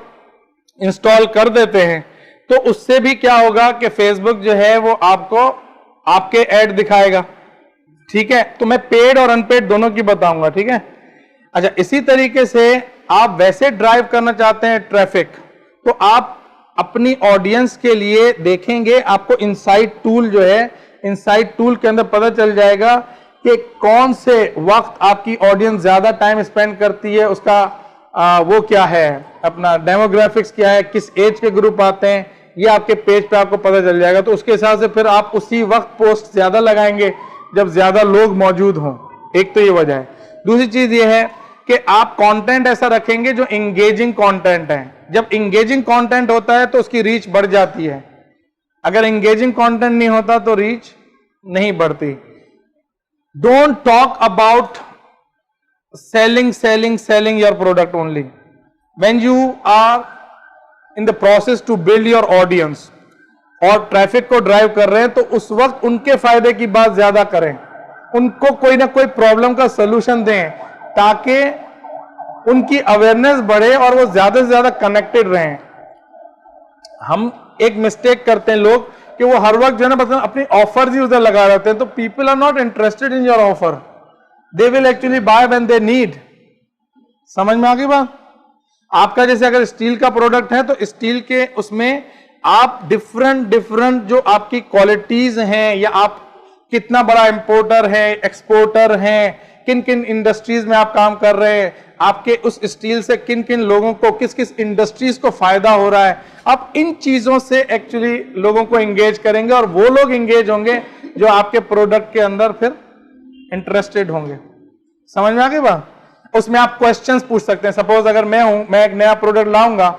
इंस्टॉल कर देते हैं तो उससे भी क्या होगा कि फेसबुक जो है वो आपको आपके ऐड दिखाएगा। ठीक है, तो मैं पेड और अनपेड दोनों की बताऊंगा। ठीक है, अच्छा, इसी तरीके से आप वैसे ड्राइव करना चाहते हैं ट्रैफिक तो आप अपनी ऑडियंस के लिए देखेंगे, आपको इनसाइट टूल जो है, इनसाइट टूल के अंदर पता चल जाएगा कि कौन से वक्त आपकी ऑडियंस ज्यादा टाइम स्पेंड करती है, उसका वो क्या है, अपना डेमोग्राफिक्स क्या है, किस एज के ग्रुप आते हैं, ये आपके पेज पे आपको पता चल जाएगा। तो उसके हिसाब से फिर आप उसी वक्त पोस्ट ज्यादा लगाएंगे जब ज्यादा लोग मौजूद हों। एक तो ये वजह है। दूसरी चीज ये है कि आप कंटेंट ऐसा रखेंगे जो इंगेजिंग कंटेंट है। जब इंगेजिंग कंटेंट होता है तो उसकी रीच बढ़ जाती है, अगर इंगेजिंग कंटेंट नहीं होता तो रीच नहीं बढ़ती। Don't talk about selling your product only when you are in the process to build your audience और ट्रैफिक को ड्राइव कर रहे हैं तो उस वक्त उनके फायदे की बात ज्यादा करें, उनको कोई ना कोई प्रॉब्लम का सलूशन दें ताकि उनकी अवेयरनेस बढ़े और वो ज्यादा से ज्यादा कनेक्टेड रहें। हम एक मिस्टेक करते हैं लोग कि वो हर वक्त जो है ना मतलब अपनी ऑफर्स ही उधर लगा रहते हैं, तो people are not interested in your offer, they will actually buy when they need. समझ में आ गई बात? आपका जैसे अगर स्टील का प्रोडक्ट है तो स्टील के उसमें आप डिफरेंट जो आपकी क्वालिटीज हैं या आप कितना बड़ा इंपोर्टर है, एक्सपोर्टर हैं, किन किन इंडस्ट्रीज में आप काम कर रहे हैं, आपके उस स्टील से किन किन लोगों को, किस किस इंडस्ट्रीज को फायदा हो रहा है, आप इन चीजों से एक्चुअली लोगों को एंगेज करेंगे और वो लोग एंगेज होंगे जो आपके प्रोडक्ट के अंदर फिर इंटरेस्टेड होंगे। समझ में आ गई बात? उसमें आप क्वेश्चंस पूछ सकते हैं। सपोज अगर मैं एक नया प्रोडक्ट लाऊंगा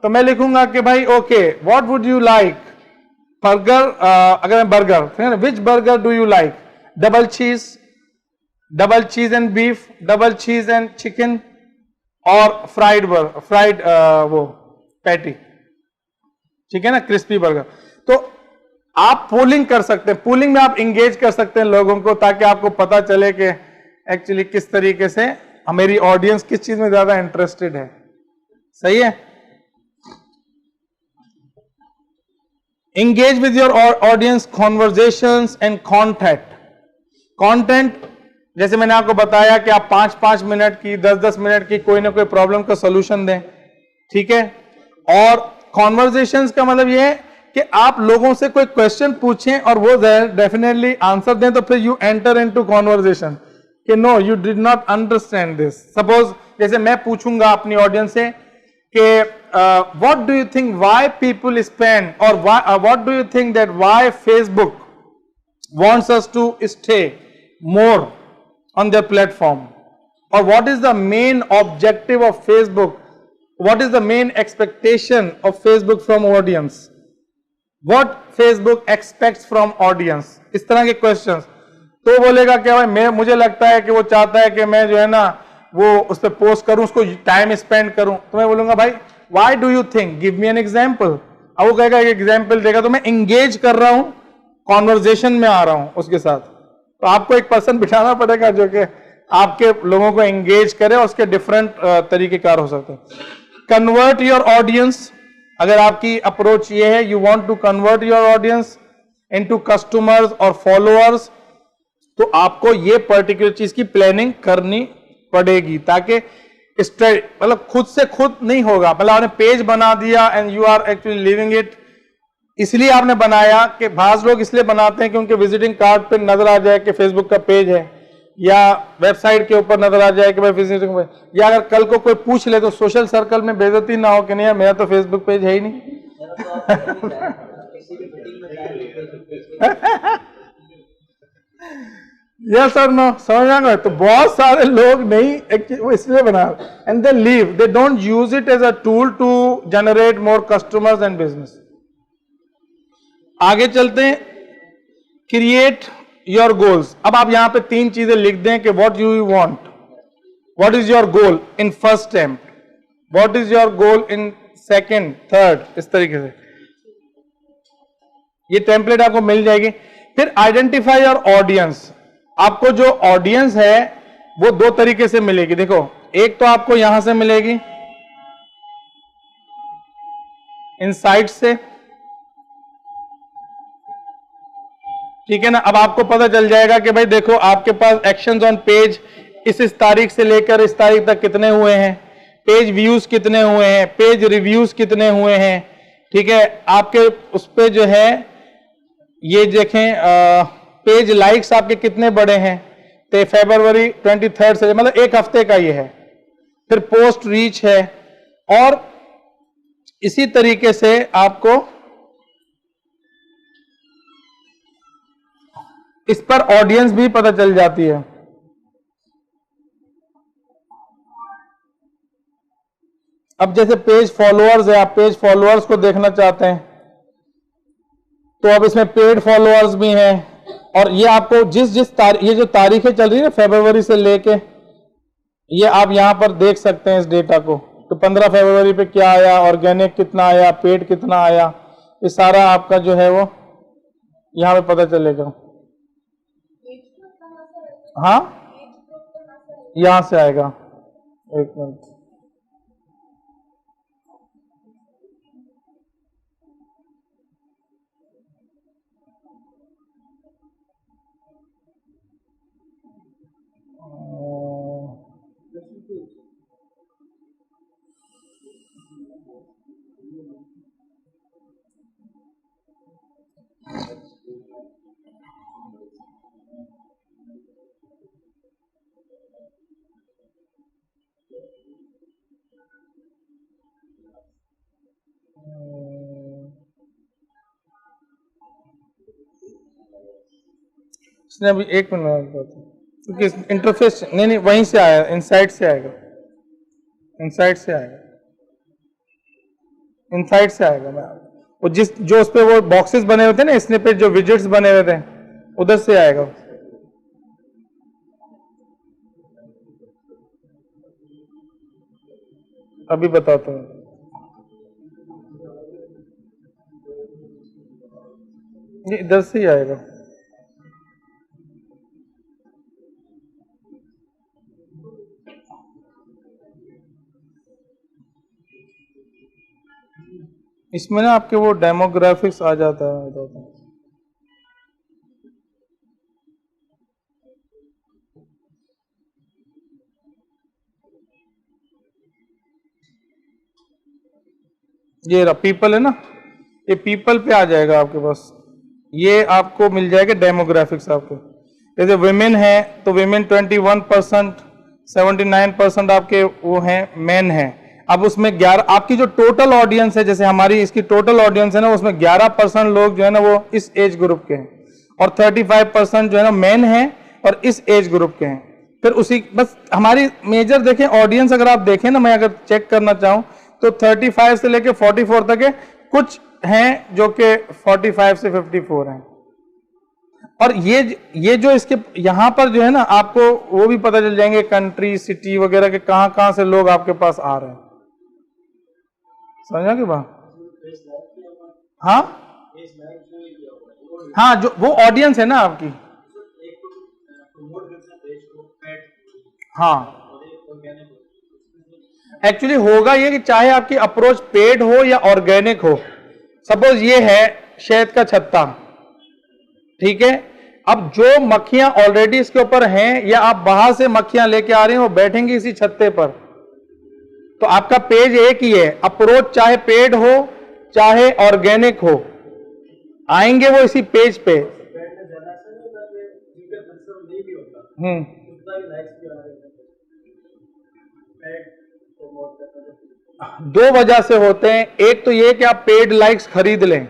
तो मैं लिखूंगा कि भाई okay what would you like burger, अगर मैं burger, which burger do you like, double चीज एंड बीफ, डबल चीज एंड चिकन और फ्राइड वो पैटी, ठीक है ना, क्रिस्पी बर्गर। तो आप पोलिंग कर सकते हैं, पोलिंग में आप इंगेज कर सकते हैं लोगों को ताकि आपको पता चले कि एक्चुअली किस तरीके से हमारी ऑडियंस किस चीज में ज्यादा इंटरेस्टेड है। सही है? engage with your audience conversations and content जैसे मैंने आपको बताया कि आप 5-5 मिनट की, 10-10 मिनट की कोई ना कोई प्रॉब्लम का सॉल्यूशन दें। ठीक है, और कॉन्वर्जेशंस का मतलब ये है कि आप लोगों से कोई क्वेश्चन पूछें और वो डेफिनेटली आंसर दें, तो फिर यू एंटर इनटू कॉन्वर्जेशन कि no you did not understand this. Suppose जैसे मैं पूछूंगा अपनी ऑडियंस से कि what do you think why people spend, और what do you think that why Facebook wants us to stay more on their platform, or what is the main objective of Facebook, what is the main expectation of Facebook from audience, what Facebook expects from audience, इस तरह के questions। तो बोलेगा क्या भाई मुझे लगता है कि वो चाहता है कि मैं जो है ना वो उस पर पोस्ट करूं, उसको टाइम स्पेंड करूं। तो मैं बोलूंगा भाई why do you think, give me an example। अब वो कहेगा एक एग्जाम्पल देगा, तो मैं इंगेज कर रहा हूं, कॉन्वर्जेशन में आ रहा हूं उसके साथ। तो आपको एक पर्सन बिठाना पड़ेगा जो कि आपके लोगों को एंगेज करे, और उसके डिफरेंट तरीकेकार हो सकते हैं। कन्वर्ट योर ऑडियंस, अगर आपकी अप्रोच ये है, you want to convert your audience into customers और फॉलोअर्स, तो आपको ये पर्टिकुलर चीज की प्लानिंग करनी पड़ेगी ताकि मतलब खुद से खुद नहीं होगा। मतलब आपने पेज बना दिया and you are actually leaving it, इसलिए आपने बनाया कि बाज लोग इसलिए बनाते हैं कि उनके विजिटिंग कार्ड पे नजर आ जाए कि फेसबुक का पेज है, या वेबसाइट के ऊपर नजर आ जाए कि भाई विजिटिंग पेज, या अगर कल को कोई पूछ ले तो सोशल सर्कल में बेइज्जती ना हो कि नहीं यार मेरा तो फेसबुक पेज है ही नहीं। यस और नो, समझ आ गए? तो बहुत सारे लोग नहीं, वो इसलिए बना, and they leave, they don't use it as a tool to generate more customers and business. आगे चलते हैं, क्रिएट योर गोल्स। अब आप यहां पे 3 चीजें लिख दें कि what you want, what is your goal in first attempt, what is your goal in second, third, इस तरीके से ये टेम्पलेट आपको मिल जाएगी। फिर आइडेंटिफाई योर ऑडियंस। आपको जो ऑडियंस है वो 2 तरीके से मिलेगी। देखो, एक तो आपको यहां से मिलेगी इनसाइट से, ठीक है ना। अब आपको पता चल जाएगा कि भाई देखो, आपके पास एक्शंस ऑन पेज इस तारीख से लेकर इस तारीख तक कितने हुए हैं, पेज व्यूज कितने हुए हैं, पेज रिव्यूज कितने हुए हैं, ठीक है। आपके उस पे जो है ये देखें, पेज लाइक्स आपके कितने बड़े हैं, तो फरवरी 23 से, मतलब 1 हफ्ते का ये है। फिर पोस्ट रीच है, और इसी तरीके से आपको इस पर ऑडियंस भी पता चल जाती है। अब जैसे पेज फॉलोअर्स है, आप पेज फॉलोअर्स को देखना चाहते हैं तो अब इसमें पेड फॉलोअर्स भी हैं, और ये आपको जिस तारीख, ये जो तारीखें चल रही है ना फरवरी से लेके, ये आप यहां पर देख सकते हैं इस डेटा को। तो 15 फरवरी पे क्या आया, ऑर्गेनिक कितना आया, पेड कितना आया, ये सारा आपका जो है वो यहां पे पता चलेगा। हाँ, यहां से आएगा, एक मिनट। इसने अभी 1 मिनट, क्योंकि इंटरफेस नहीं वहीं से आया, इनसाइट से आएगा, इनसाइट से आएगा, इनसाइट से आएगा। मैं वो जो उस पे वो बॉक्सेस बने हुए थे ना, स्निपेट जो विजेट्स बने हुए थे, उधर से आएगा। अभी बताता हूँ, ये इधर से ही आएगा। इसमें ना आपके वो डेमोग्राफिक्स आ जाता है, बताता हूँ। ये रहा पीपल है ना, ये पीपल पे आ जाएगा आपके पास। ये आपको मिल जाएगा डेमोग्राफिक्स आपके। जैसे विमेन है तो विमेन 21%, 79% आपके वो हैं मेन हैं। अब उसमें 11, आपकी जो टोटल ऑडियंस है, जैसे हमारी इसकी टोटल ऑडियंस है ना, उसमें 11% लोग जो है ना वो इस एज ग्रुप के हैं, और 35% जो है ना मेन है और इस एज ग्रुप के हैं। फिर उसी बस हमारी मेजर देखें ऑडियंस, अगर आप देखें ना, मैं अगर चेक करना चाहूं तो 35 से लेके 44 तक है, कुछ हैं जो कि 45 से 54 हैं। और ये जो इसके यहां पर जो है ना, आपको वो भी पता चल जाएंगे कंट्री, सिटी वगैरह के कहां से लोग आपके पास आ रहे हैं। समझा कि बात? हाँ हाँ, जो वो ऑडियंस है ना आपकी, हाँ। एक्चुअली होगा ये कि चाहे आपकी अप्रोच पेड हो या ऑर्गेनिक हो, सपोज ये है शहद का छत्ता, ठीक है। अब जो मक्खियां ऑलरेडी इसके ऊपर हैं या आप बाहर से मक्खियां लेके आ रहे हैं, वो बैठेंगी इसी छत्ते पर, तो आपका पेज एक ही है। अप्रोच चाहे पेड हो चाहे ऑर्गेनिक हो, आएंगे वो इसी पेज पे। दो वजह से होते हैं। एक तो ये कि आप पेड लाइक्स खरीद लें,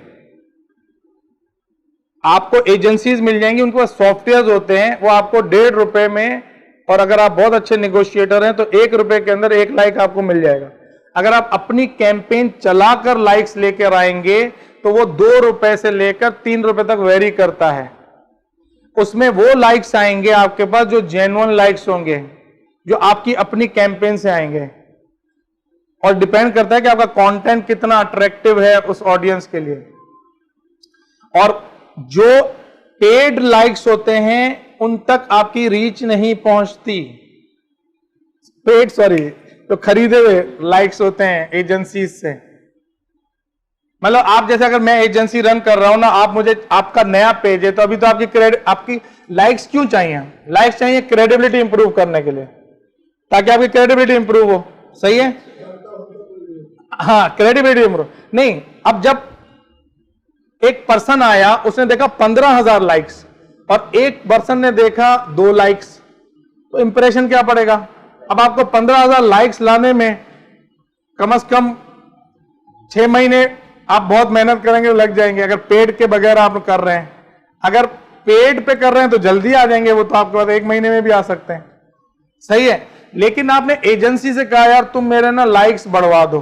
आपको एजेंसीज मिल जाएंगी, उनके पास सॉफ्टवेयर होते हैं, वो आपको ₹1.5 में, और अगर आप बहुत अच्छे नेगोशिएटर हैं तो ₹1 के अंदर 1 लाइक आपको मिल जाएगा। अगर आप अपनी कैंपेन चलाकर लाइक्स लेकर आएंगे तो वो ₹2 से लेकर ₹3 तक वेरी करता है। उसमें वो लाइक्स आएंगे आपके पास जो जेन्युइन लाइक्स होंगे, जो आपकी अपनी कैंपेन से आएंगे, और डिपेंड करता है कि आपका कंटेंट कितना अट्रैक्टिव है उस ऑडियंस के लिए। और जो पेड लाइक्स होते हैं उन तक आपकी रीच नहीं पहुंचती। तो खरीदे हुए लाइक्स होते हैं एजेंसीज से। मतलब आप जैसे, अगर मैं एजेंसी रन कर रहा हूं ना, आप मुझे, आपका नया पेज है तो अभी तो आपकी लाइक्स क्यों चाहिए? लाइक्स चाहिए क्रेडिबिलिटी इंप्रूव करने के लिए, ताकि आपकी क्रेडिबिलिटी इंप्रूव हो। सही है? हाँ, क्रेडिबिलिटी इंप्रूव नहीं। अब जब एक पर्सन आया, उसने देखा 15,000 लाइक्स और एक पर्सन ने देखा 2 लाइक्स, तो इंप्रेशन क्या पड़ेगा? अब आपको 15,000 लाइक्स लाने में कम से कम 6 महीने आप बहुत मेहनत करेंगे तो लग जाएंगे, अगर पेड के बगैर आप कर रहे हैं। अगर पेड पे कर रहे हैं तो जल्दी आ जाएंगे, वो तो आपके पास 1 महीने में भी आ सकते हैं। सही है? लेकिन आपने एजेंसी से कहा यार तुम मेरे ना लाइक्स बढ़वा दो,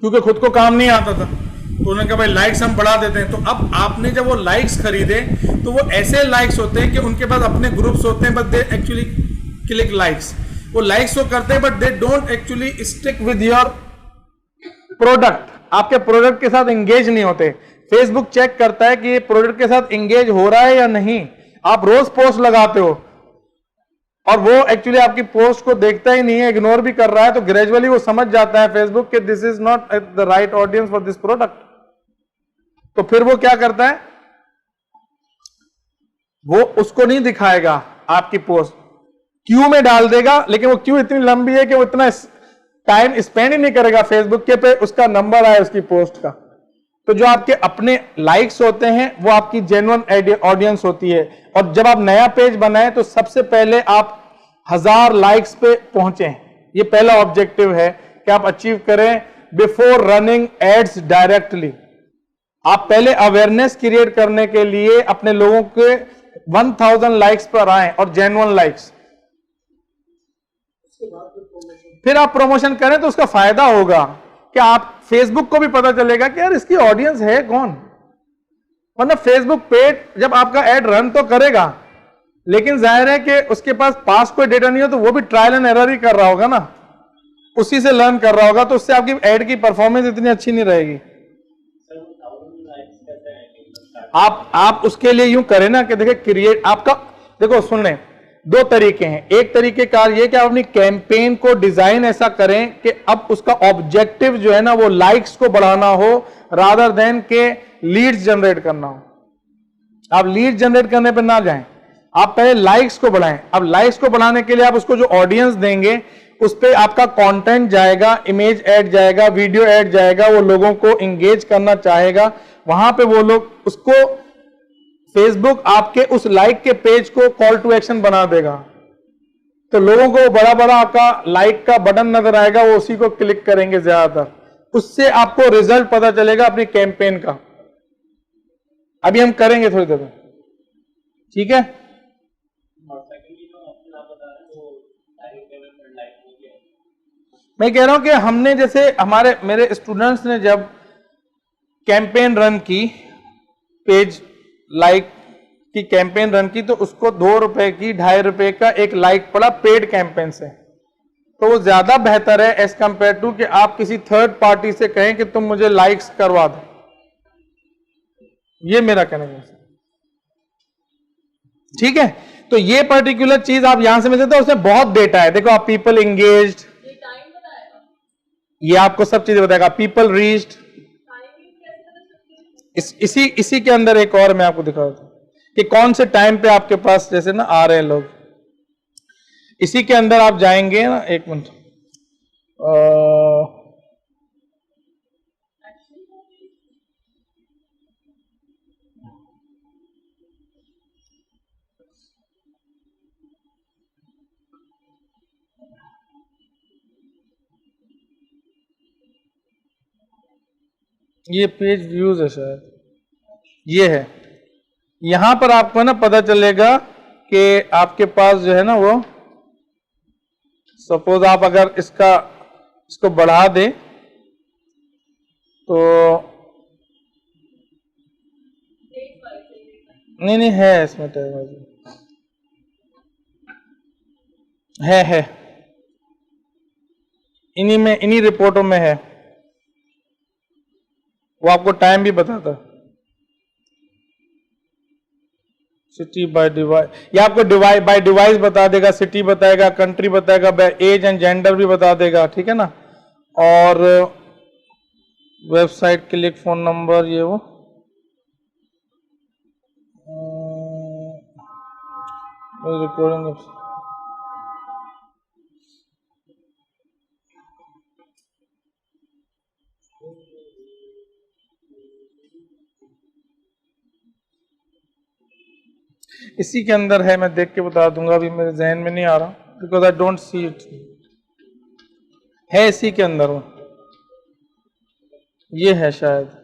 क्योंकि खुद को काम नहीं आता था, तो उन्होंने कहा भाई लाइक्स हम बढ़ा देते हैं। तो अब आपने जब वो लाइक्स खरीदे तो वो ऐसे लाइक्स होते हैं कि उनके पास अपने ग्रुप्स होते हैं, but they actually click likes. वो लाइक्स तो करते हैं but they don't actually stick with your product. आपके प्रोडक्ट के साथ एंगेज नहीं होते। फेसबुक चेक करता है कि ये प्रोडक्ट के साथ एंगेज हो रहा है या नहीं। आप रोज पोस्ट लगाते हो और वो एक्चुअली आपकी पोस्ट को देखता ही नहीं है, इग्नोर भी कर रहा है, तो ग्रेजुअली वो समझ जाता है फेसबुक कि this is not the right audience for this product. तो फिर वो क्या करता है, वो उसको नहीं दिखाएगा आपकी पोस्ट, क्यू में डाल देगा, लेकिन वो क्यू इतनी लंबी है कि वो इतना टाइम स्पेंड ही नहीं करेगा फेसबुक के पे उसका नंबर आए उसकी पोस्ट का। तो जो आपके अपने लाइक्स होते हैं वो आपकी जेन्युइन ऑडियंस होती है। और जब आप नया पेज बनाएं तो सबसे पहले आप 1000 लाइक्स पे पहुंचे। ये पहला ऑब्जेक्टिव है कि आप अचीव करें बिफोर रनिंग एड्स डायरेक्टली। आप पहले अवेयरनेस क्रिएट करने के लिए अपने लोगों के 1000 लाइक्स पर आए और जेन्युइन लाइक्स, फिर आप प्रमोशन करें तो उसका फायदा होगा कि आप फेसबुक को भी पता चलेगा कि यार इसकी ऑडियंस है कौन। मतलब फेसबुक पेज जब आपका एड रन तो करेगा, लेकिन जाहिर है कि उसके पास कोई डेटा नहीं हो, तो वो भी ट्रायल एंड एरर ही कर रहा होगा ना, उसी से लर्न कर रहा होगा, तो उससे आपकी एड की परफॉर्मेंस इतनी अच्छी नहीं रहेगी। आप उसके लिए यूं करें ना कि देखिए क्रिएट आपका, देखो सुन लें, 2 तरीके हैं। एक तरीके कार ये कि आप अपनी कैंपेन को डिजाइन ऐसा करें कि अब उसका ऑब्जेक्टिव जो है ना वो लाइक्स को बढ़ाना हो रादर देन के लीड्स जनरेट करना हो। आप लीड जनरेट करने पर ना जाएं, आप पहले लाइक्स को बढ़ाएं। अब लाइक्स को बढ़ाने के लिए आप उसको जो ऑडियंस देंगे उस पर आपका कंटेंट जाएगा, इमेज ऐड जाएगा, वीडियो ऐड जाएगा, वो लोगों को इंगेज करना चाहेगा, वहां पे वो लोग उसको, फेसबुक आपके उस लाइक के पेज को कॉल टू एक्शन बना देगा, तो लोगों को बड़ा बड़ा आपका लाइक का बटन नजर आएगा, वो उसी को क्लिक करेंगे ज्यादातर। उससे आपको रिजल्ट पता चलेगा अपनी कैंपेन का। अभी हम करेंगे थोड़ी देर में, ठीक है। मैं कह रहा हूं कि हमने जैसे मेरे स्टूडेंट्स ने जब कैंपेन रन की, पेज लाइक की कैंपेन रन की, तो उसको ₹2 की ₹2.5 का एक लाइक पड़ा पेड कैंपेन से। तो वो ज्यादा बेहतर है एज कंपेयर टू कि आप किसी थर्ड पार्टी से कहें कि तुम मुझे लाइक्स करवा दो। ये मेरा कहना है, ठीक है। तो ये पर्टिकुलर चीज आप यहां से मिल सकते हो, उसमें बहुत डेटा है। देखो आप पीपल एंगेज्ड, ये आपको सब चीजें बताएगा, पीपल रीच्ड। इसी के अंदर एक और मैं आपको दिखा देता हूं कि कौन से टाइम पे आपके पास जैसे ना आ रहे हैं लोग। इसी के अंदर आप जाएंगे ना, एक मिनट, ये पेज व्यूज है शायद, ये है यहां पर आपको ना पता चलेगा कि आपके पास जो है ना वो, सपोज आप अगर इसको बढ़ा दें तो नहीं है इसमें है इन्हीं रिपोर्टों में है, वो आपको टाइम भी बताता है। सिटी बाय डिवाइस, ये आपको बाय डिवाइस बता देगा, सिटी बताएगा, कंट्री बताएगा, बाय एज एंड जेंडर भी बता देगा, ठीक है ना। और वेबसाइट क्लिक, फोन नंबर, ये वो रिकॉर्डिंग। इसी के अंदर है, मैं देख के बता दूंगा, अभी मेरे जहन में नहीं आ रहा because I don't see it. है इसी के अंदर वो, ये है शायद।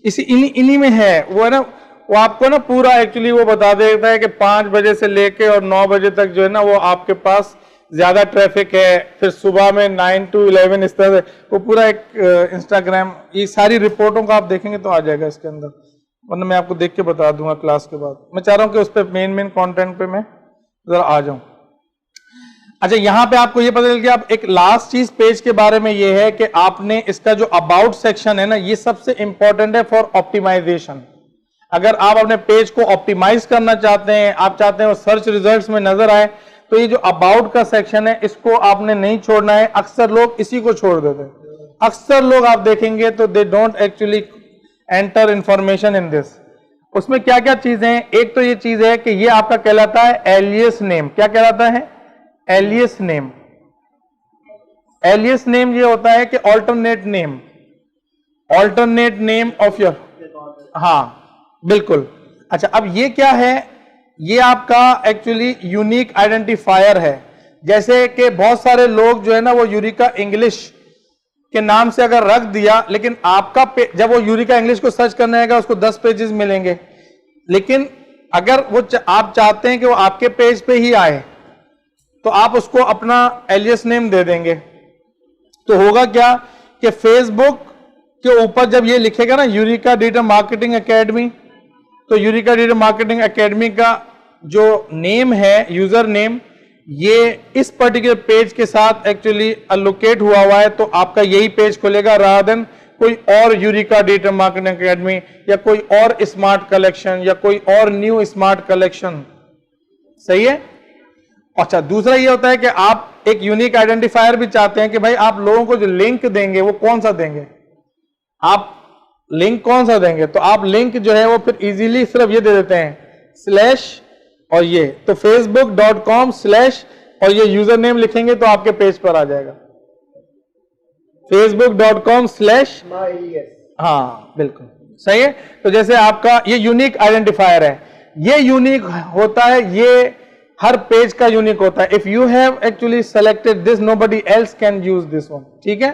इसी इन्हीं में है वो, है ना। वो आपको ना पूरा एक्चुअली वो बता देता है कि 5 बजे से लेके और 9 बजे तक जो है ना वो आपके पास ज्यादा ट्रैफिक है, फिर सुबह में 9 to 11 इस तरह से वो पूरा एक इंस्टाग्राम, ये सारी रिपोर्टों का आप देखेंगे तो आ जाएगा इसके अंदर, वरना मैं आपको देख के बता दूंगा क्लास के बाद। मैं चाह रहा हूँ कि उस पर मेन कंटेंट पे मैं जरा आ जाऊं। अच्छा, यहां पे आपको ये पता चल गया। अब एक लास्ट चीज पेज के बारे में ये है कि आपने इसका जो अबाउट सेक्शन है ना, ये सबसे इंपॉर्टेंट है फॉर ऑप्टिमाइजेशन। अगर आप अपने पेज को ऑप्टिमाइज करना चाहते हैं, आप चाहते हैं वो सर्च रिजल्ट्स में नजर आए, तो ये जो अबाउट का सेक्शन है इसको आपने नहीं छोड़ना है। अक्सर लोग इसी को छोड़ देते हैं। अक्सर लोग आप देखेंगे तो they don't actually enter information in this. उसमें क्या क्या चीजें हैं? एक तो ये चीज है कि ये आपका कहलाता है एलियस नेम। क्या कहलाता है? Alias name. एलियस नेम ये होता है कि alternate name, alternate name of your, हाँ बिल्कुल। अच्छा, अब ये क्या है? ये आपका एक्चुअली यूनिक आइडेंटिफायर है। जैसे कि बहुत सारे लोग जो है ना वो यूरिका इंग्लिश के नाम से अगर रख दिया, लेकिन आपका जब वो यूरिका इंग्लिश को सर्च करने आएगा उसको 10 पेजेस मिलेंगे, लेकिन अगर वो आप चाहते हैं कि वो आपके पेज पे ही आए तो आप उसको अपना एलियस नेम दे देंगे। तो होगा क्या कि फेसबुक के ऊपर जब ये लिखेगा ना यूरिका डिजिटल मार्केटिंग एकेडमी, तो यूरिका डिजिटल मार्केटिंग एकेडमी का जो नेम है, यूजर नेम, ये इस पर्टिकुलर पेज के साथ एक्चुअली अलोकेट हुआ है, तो आपका यही पेज खुलेगा रादर देन कोई और यूरिका डिजिटल मार्केटिंग एकेडमी या कोई और स्मार्ट कलेक्शन या कोई और न्यू स्मार्ट कलेक्शन। सही है? अच्छा, दूसरा ये होता है कि आप एक यूनिक आइडेंटिफायर भी चाहते हैं कि भाई आप लोगों को जो लिंक देंगे वो कौन सा देंगे, आप लिंक कौन सा देंगे, तो आप लिंक जो है वो फिर इजीली सिर्फ ये दे देते हैं स्लैश और ये, तो facebook.com/ और ये यूजर नेम लिखेंगे तो आपके पेज पर आ जाएगा facebook.com/, हाँ बिल्कुल सही है। तो जैसे आपका ये यूनिक आइडेंटिफायर है, ये यूनिक होता है, ये हर पेज का यूनिक होता है। If you have actually selected this, nobody else can use this one. ठीक है,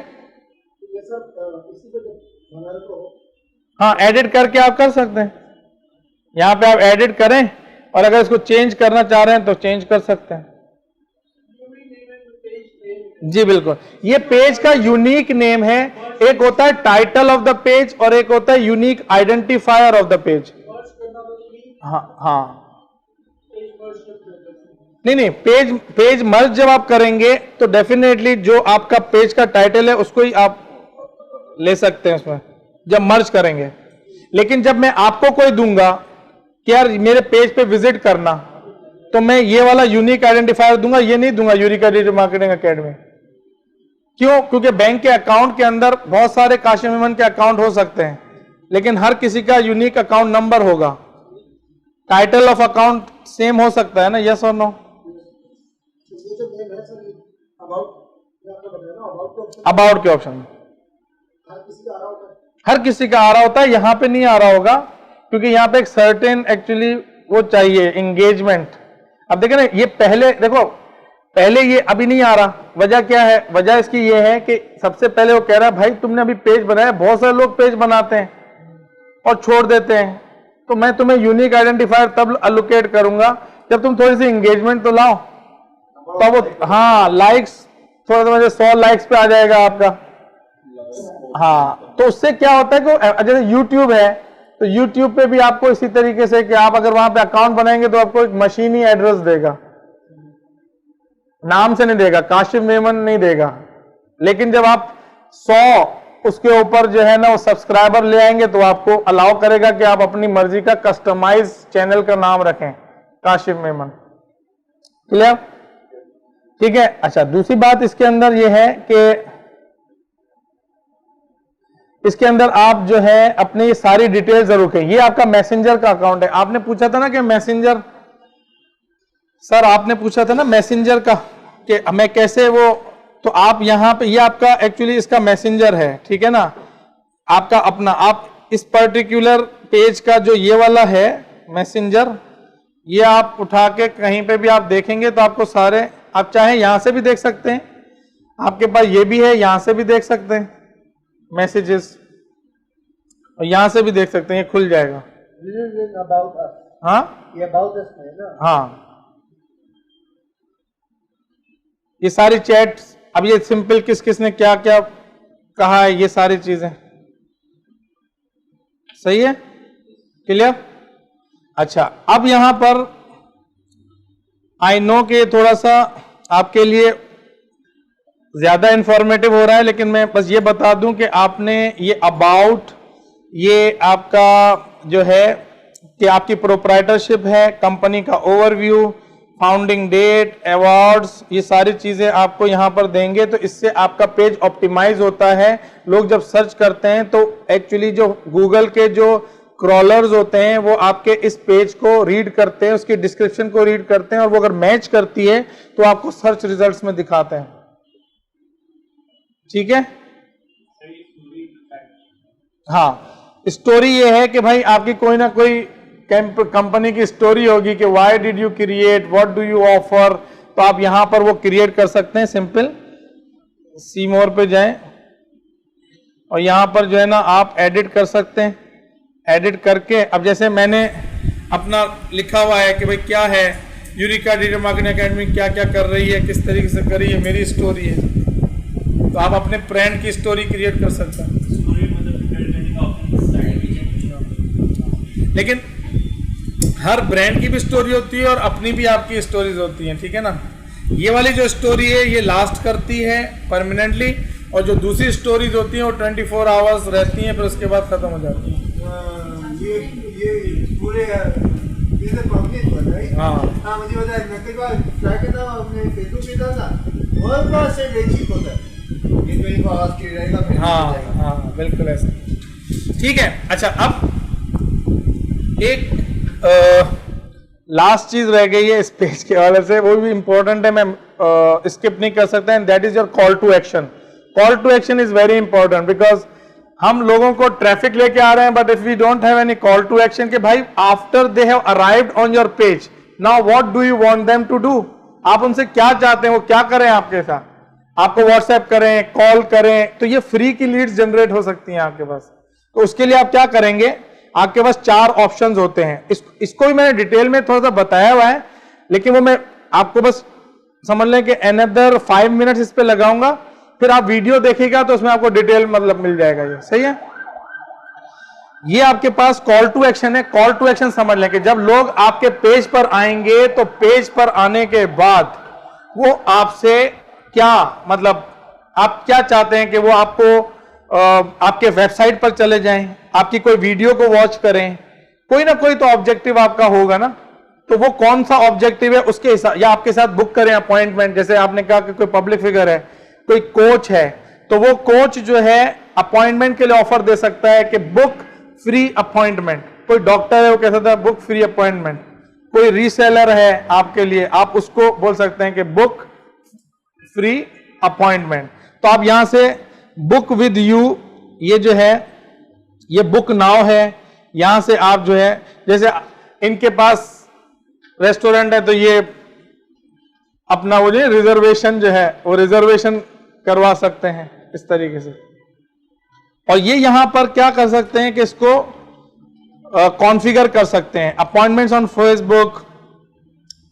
हाँ एडिट करके आप कर सकते हैं। यहां पे आप एडिट करें और अगर इसको चेंज करना चाह रहे हैं तो चेंज कर सकते हैं। जी बिल्कुल, ये पेज का यूनिक नेम है। एक होता है टाइटल ऑफ द पेज और एक होता है unique identifier of the page. हाँ नहीं, पेज मर्ज जब आप करेंगे तो डेफिनेटली जो आपका पेज का टाइटल है उसको ही आप ले सकते हैं उसमें जब मर्ज करेंगे। लेकिन जब मैं आपको कोई दूंगा कि यार मेरे पेज पे विजिट करना, तो मैं ये वाला यूनिक आइडेंटिफायर दूंगा, ये नहीं दूंगा यूरिका डिजिटल मार्केटिंग एकेडमी। क्यों? क्योंकि बैंक के अकाउंट के अंदर बहुत सारे काशिम मेमन के अकाउंट हो सकते हैं, लेकिन हर किसी का यूनिक अकाउंट नंबर होगा। टाइटल ऑफ अकाउंट सेम हो सकता है ना, यस और नो? अबाउट के ऑप्शन में हर किसी का आ रहा होता है, यहां पे नहीं आ रहा होगा क्योंकि यहां पे एक सर्टेन एक्चुअली वो चाहिए एंगेजमेंट। अब देखें ना, ये पहले देखो, पहले ये अभी नहीं आ रहा, वजह क्या है? वजह इसकी ये है कि सबसे पहले वो कह रहा है भाई तुमने अभी पेज बनाया, बहुत सारे लोग पेज बनाते हैं और छोड़ देते हैं, तो मैं तुम्हें यूनिक आइडेंटिफायर तब अलोकेट करूंगा जब तुम थोड़ी सी एंगेजमेंट तो लाओ, तो वो हाँ लाइक्स थोड़ा सा 100 लाइक्स पे आ जाएगा आपका। हाँ, तो उससे क्या होता है कि जैसे YouTube है, तो YouTube पे भी आपको इसी तरीके से कि आप अगर वहां पे अकाउंट बनाएंगे तो आपको एक मशीनी एड्रेस देगा, नाम से नहीं देगा, काशिफ मेमन नहीं देगा। लेकिन जब आप 100 उसके ऊपर जो है ना वो सब्सक्राइबर ले आएंगे तो आपको अलाउ करेगा कि आप अपनी मर्जी का कस्टमाइज चैनल का नाम रखें, काशिफ मेमन। क्लियर? ठीक है। अच्छा, दूसरी बात इसके अंदर यह है कि इसके अंदर आप जो है अपनी सारी डिटेल जरूर रखें। ये आपका मैसेंजर का अकाउंट है। आपने पूछा था ना कि मैसेंजर, सर आपने पूछा था ना मैसेंजर का कि मैं कैसे वो, तो आप यहां पे ये आपका एक्चुअली इसका मैसेंजर है, ठीक है ना, आपका अपना। आप इस पर्टिकुलर पेज का जो ये वाला है मैसेंजर, ये आप उठा के कहीं पे भी आप देखेंगे तो आपको सारे, आप चाहे यहां से भी देख सकते हैं, आपके पास ये भी है, यहां से भी देख सकते हैं मैसेजेस, और यहां से भी देख सकते हैं, ये खुल जाएगा। हाँ, ये अबाउट अस है ना? हाँ, ये सारी चैट्स, अब ये सिंपल किस किस ने क्या क्या कहा है, ये सारी चीजें सही है। क्लियर? अच्छा, अब यहां पर आई नो कि थोड़ा सा आपके लिए ज्यादा इंफॉर्मेटिव हो रहा है, लेकिन मैं बस ये बता दूं कि आपने ये अबाउट, ये आपका जो है कि आपकी प्रोप्राइटरशिप है, कंपनी का ओवरव्यू, फाउंडिंग डेट, अवार्ड्स, ये सारी चीजें आपको यहां पर देंगे, तो इससे आपका पेज ऑप्टिमाइज होता है। लोग जब सर्च करते हैं तो एक्चुअली जो गूगल के जो क्रॉलर्स होते हैं वो आपके इस पेज को रीड करते हैं, उसकी डिस्क्रिप्शन को रीड करते हैं, और वो अगर मैच करती है तो आपको सर्च रिजल्ट्स में दिखाते हैं। ठीक है? हाँ, स्टोरी ये है कि भाई आपकी कोई ना कोई कंपनी की स्टोरी होगी कि why did you create, what do you offer, तो आप यहां पर वो क्रिएट कर सकते हैं। सिंपल सी मोर पे जाएं और यहां पर जो है ना आप एडिट कर सकते हैं। एडिट करके अब जैसे मैंने अपना लिखा हुआ है कि भाई क्या है यूनिका डिजिटल मार्केटिंग एकेडमी क्या क्या कर रही है, किस तरीके से कर रही है, मेरी स्टोरी है, तो आप अपने ब्रांड की स्टोरी क्रिएट कर सकते हैं। लेकिन हर ब्रांड की भी स्टोरी होती है और अपनी भी आपकी स्टोरीज होती हैं, ठीक है ना। ये वाली जो स्टोरी है ये लास्ट करती है परमानेंटली, और जो दूसरी स्टोरीज होती हैं वो 24 आवर्स रहती हैं, फिर उसके बाद खत्म हो जाती हैं। ये पूरे पब्लिक बना है। हाँ, मुझे बताया, मैं कई बार ट्राई करता हूँ, अपने फेसबुक पे डालता और बात से बेचिक होता है, ये 24 आवर्स की रहेगा। हाँ हाँ, बिल्कुल ऐसा। ठीक है। अच्छा, अब एक लास्ट चीज रह गई है इस पेज के हवाले से, वो भी इंपॉर्टेंट है, मैं स्किप नहीं कर सकता, and that is your call to action. Call to action is very important because हम लोगों को ट्रैफिक लेके आ रहे हैं, but if we don't have any call to action कि भाई after they have arrived on your page, now what do you want them to do, आप उनसे क्या चाहते हैं वो क्या करें आपके साथ, आपको व्हाट्सएप करें, कॉल करें, तो ये फ्री की लीड्स जनरेट हो सकती हैं आपके पास। तो उसके लिए आप क्या करेंगे, आपके पास 4 ऑप्शंस होते हैं। इसको भी मैंने डिटेल में थोड़ा सा बताया हुआ है, लेकिन वो मैं आपको बस समझ लें कि अनदर 5 मिनट्स इस पे लगाऊंगा, फिर आप वीडियो देखिएगा तो उसमें आपको डिटेल मतलब मिल जाएगा। ये सही है। ये आपके पास कॉल टू एक्शन है। कॉल टू एक्शन समझ लें कि जब लोग आपके पेज पर आएंगे तो पेज पर आने के बाद वो आपसे क्या मतलब आप क्या चाहते हैं कि वो आपको आपके वेबसाइट पर चले जाएं, आपकी कोई वीडियो को वॉच करें, कोई ना कोई तो ऑब्जेक्टिव आपका होगा ना। तो वो कौन सा ऑब्जेक्टिव है उसके हिसाब, या आपके साथ बुक करें अपॉइंटमेंट, जैसे आपने कहा कि कोई पब्लिक फिगर है, कोई कोच है, तो वो कोच जो है अपॉइंटमेंट के लिए ऑफर दे सकता है कि बुक फ्री अपॉइंटमेंट। कोई डॉक्टर है वो कह सकता है बुक फ्री अपॉइंटमेंट। कोई रीसेलर है आपके लिए, आप उसको बोल सकते हैं कि बुक फ्री अपॉइंटमेंट। तो आप यहां से बुक विद यू, ये जो है ये बुक नाउ है, यहां से आप जो है, जैसे इनके पास रेस्टोरेंट है तो ये अपना वो जो रिजर्वेशन जो है वो रिजर्वेशन करवा सकते हैं इस तरीके से। और ये यहां पर क्या कर सकते हैं कि इसको कॉन्फ़िगर कर सकते हैं। अपॉइंटमेंट्स ऑन फेसबुक,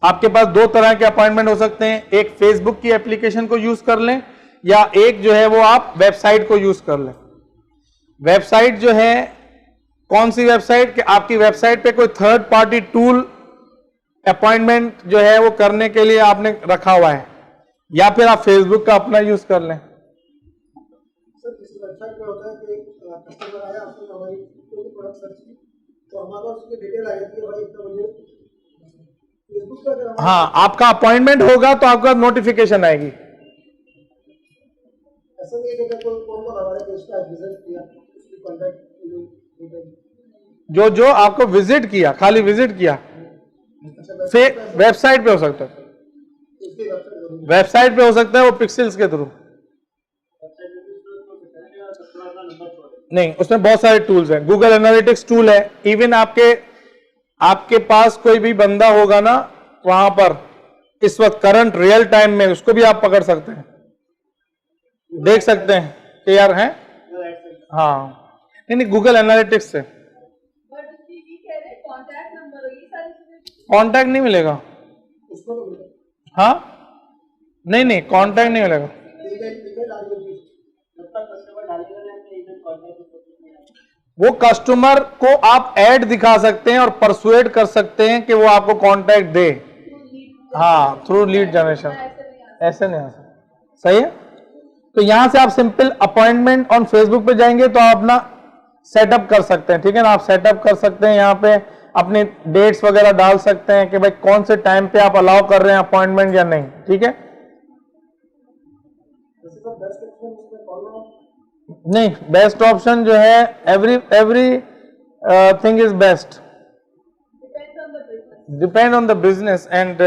आपके पास दो तरह के अपॉइंटमेंट हो सकते हैं, एक फेसबुक की एप्लीकेशन को यूज कर लें या एक जो है वो आप वेबसाइट को यूज कर लें। वेबसाइट जो है, कौन सी वेबसाइट, कि आपकी वेबसाइट पे कोई थर्ड पार्टी टूल अपॉइंटमेंट जो है वो करने के लिए आपने रखा हुआ है, या फिर आप फेसबुक का अपना यूज कर लें। सर किसी वेबसाइट पे होता है कि कस्टमर आया, आपने हमारी कोई भी प्रोडक्ट सर्च की तो हमारे पास उसकी डिटेल आ जाती है, भाई इतना मुझे फेसबुक पे अगर हाँ, आपका अपॉइंटमेंट होगा तो आपका नोटिफिकेशन आएगी। ऐसा नहीं है कि अगर कोई कौन हमारे पेज पे विजिट किया उसकी कॉन्टैक्ट डिटेल, जो जो आपको विजिट किया, खाली विजिट किया, वेबसाइट पे हो सकता है, उसकी वेबसाइट वेबसाइट पे हो सकता है वो पिक्सेल्स के थ्रू। नहीं, उसमें बहुत सारे टूल्स हैं, गूगल एनालिटिक्स टूल है, इवन आपके पास कोई भी बंदा होगा ना वहां पर इस वक्त करंट रियल टाइम में, उसको भी आप पकड़ सकते हैं, देख सकते हैं कि यार है। हाँ, नहीं गूगल एनालिटिक्स से कांटेक्ट नहीं मिलेगा। उसको तो मिलेगा, हाँ, नहीं कांटेक्ट नहीं मिलेगा। ईमेल आ गई जब तक कस्टमर डालेगा ना अपने ईमेल कॉन्टैक्ट वो कस्टमर को आप ऐड दिखा सकते हैं और परसुएड कर सकते हैं कि वो आपको कांटेक्ट दे। हाँ, थ्रू लीड जनरेशन, ऐसे नहीं आ सकता। सही है। तो यहां से आप सिंपल अपॉइंटमेंट ऑन फेसबुक पे जाएंगे तो आप अपना सेटअप कर सकते हैं, ठीक है ना। आप सेटअप कर सकते हैं, यहाँ पे अपनी डेट्स वगैरह डाल सकते हैं कि भाई कौन से टाइम पे आप अलाउ कर रहे हैं अपॉइंटमेंट या नहीं, ठीक है। नहीं, बेस्ट ऑप्शन जो है every thing is best, depend on the business and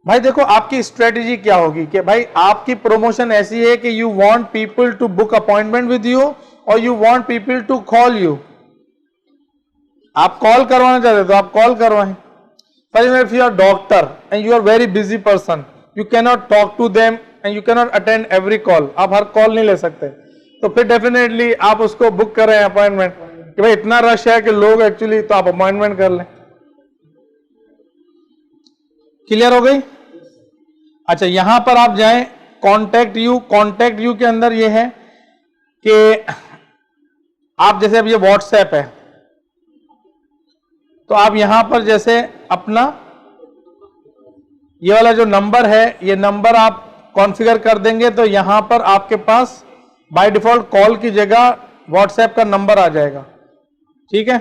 भाई देखो आपकी स्ट्रेटेजी क्या होगी कि भाई आपकी प्रमोशन ऐसी है कि you want people to book appointment with you और you want people to call you. आप कॉल करवाना चाहते तो आप कॉल करवाएं। पर if you are doctor and you are very busy person, you cannot talk to them and you cannot attend every call, आप हर कॉल नहीं ले सकते, तो फिर डेफिनेटली आप उसको बुक कर रहे हैं अपॉइंटमेंट कि भाई इतना रश है कि लोग एक्चुअली, तो आप अपॉइंटमेंट कर लें। क्लियर हो गई। अच्छा, यहां पर आप जाएं कॉन्टैक्ट यू के अंदर ये है कि आप जैसे अब ये व्हाट्सएप है तो आप यहां पर जैसे अपना ये वाला जो नंबर है, ये नंबर आप कॉन्फ़िगर कर देंगे तो यहां पर आपके पास बाय डिफॉल्ट कॉल की जगह व्हाट्सएप का नंबर आ जाएगा, ठीक है।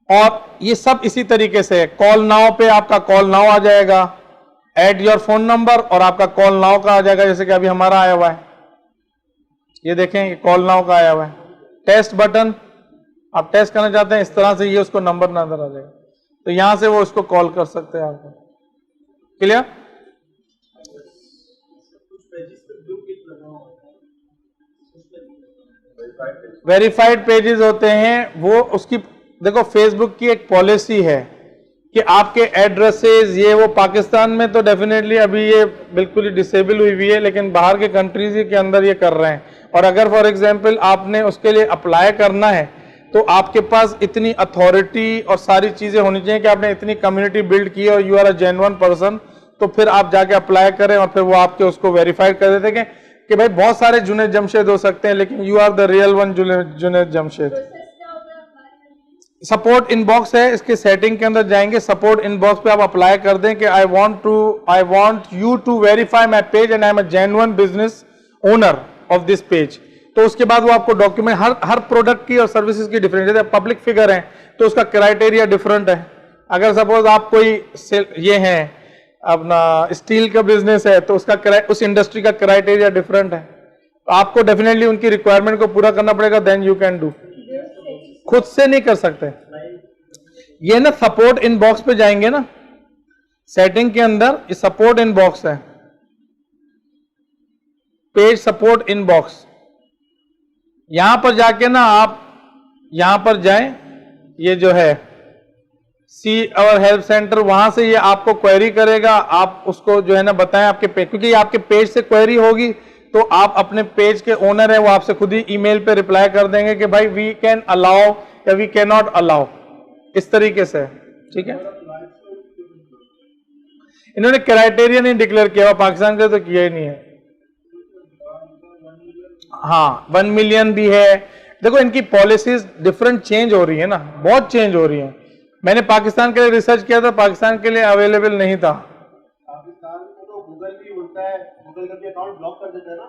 और ये सब इसी तरीके से कॉल नाउ पे आपका कॉल नाउ आ जाएगा, ऐड योर फोन नंबर और आपका कॉल नाउ का आ जाएगा, जैसे कि अभी हमारा आया हुआ है, ये देखें कॉल नाउ का आया हुआ है। टेस्ट बटन, आप टेस्ट करना चाहते हैं, इस तरह से ये उसको नंबर नजर आ जाएगा, तो यहां से वो उसको कॉल कर सकते हैं आपको। क्लियर। वेरीफाइड पेजेस होते हैं वो, उसकी देखो फेसबुक की एक पॉलिसी है कि आपके एड्रेसेस ये वो, पाकिस्तान में तो डेफिनेटली अभी ये बिल्कुल ही डिसेबल हुई है, लेकिन बाहर के कंट्रीज के अंदर ये कर रहे हैं। और अगर फॉर एग्जांपल आपने उसके लिए अप्लाई करना है तो आपके पास इतनी अथॉरिटी और सारी चीजें होनी चाहिए कि आपने इतनी कम्युनिटी बिल्ड की और you are a genuine person, तो फिर आप जाके अप्लाई करें और फिर वो आपके उसको वेरीफाइड कर देते हैं कि भाई बहुत सारे जुनैद जमशेद हो सकते हैं लेकिन you are the real one Junaid Jamshed. Support inbox है, इसके सेटिंग के अंदर जाएंगे, सपोर्ट इनबॉक्स पे आप अप्लाई कर दें कि I want you to verify my page and I am a genuine business owner of this page. तो उसके बाद वो आपको डॉक्यूमेंट, हर प्रोडक्ट की और सर्विसेज की डिफरेंट, जैसे पब्लिक फिगर है तो उसका क्राइटेरिया डिफरेंट है। अगर सपोज आप कोई ये है अपना स्टील का बिजनेस है तो उसका उस इंडस्ट्री का क्राइटेरिया डिफरेंट है, तो आपको डेफिनेटली उनकी रिक्वायरमेंट को पूरा करना पड़ेगा, देन यू कैन डू। खुद से नहीं कर सकते। ये ना सपोर्ट इनबॉक्स पे जाएंगे ना, सेटिंग के अंदर ये सपोर्ट इनबॉक्स है, पेज सपोर्ट इनबॉक्स, यहां पर जाके ना आप यहां पर जाएं, ये जो है सी और हेल्प सेंटर, वहां से ये आपको क्वेरी करेगा, आप उसको जो है ना बताएं आपके पेज, क्योंकि ये आपके पेज से क्वेरी होगी तो आप अपने पेज के ओनर है वो आपसे खुद ही ईमेल पे रिप्लाई कर देंगे कि भाई वी कैन अलाउ या वी कैन नॉट अलाउ, इस तरीके से। ठीक है, इन्होंने क्राइटेरिया नहीं डिक्लेयर किया हुआ, पाकिस्तान के तो किया ही नहीं है। हाँ 1 मिलियन भी है। देखो इनकी पॉलिसीज डिफरेंट चेंज हो रही है ना, बहुत चेंज हो रही है। मैंने पाकिस्तान के लिए रिसर्च किया था, पाकिस्तान के लिए अवेलेबल नहीं था। पाकिस्तान में तो गूगल भी बोलता है, गूगल का भी अकाउंट ब्लॉक कर देता है ना,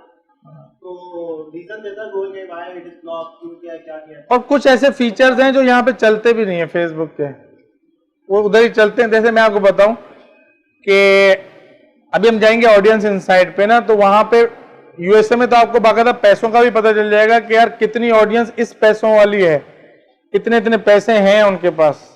तो रीजन देता है गूगल के व्हाई इट इज ब्लॉक, क्यों किया, क्या किया। और कुछ ऐसे फीचर्स हैं जो यहाँ पे चलते भी नहीं है फेसबुक के, वो उधर ही चलते हैं। जैसे मैं आपको बताऊं कि अभी हम जाएंगे ऑडियंस इनसाइट पे ना, तो वहां पे यूएसए में तो आपको बाकायदा पैसों का भी पता चल जाएगा कि यार कितनी ऑडियंस इस पैसों वाली है, इतने इतने पैसे हैं उनके पास,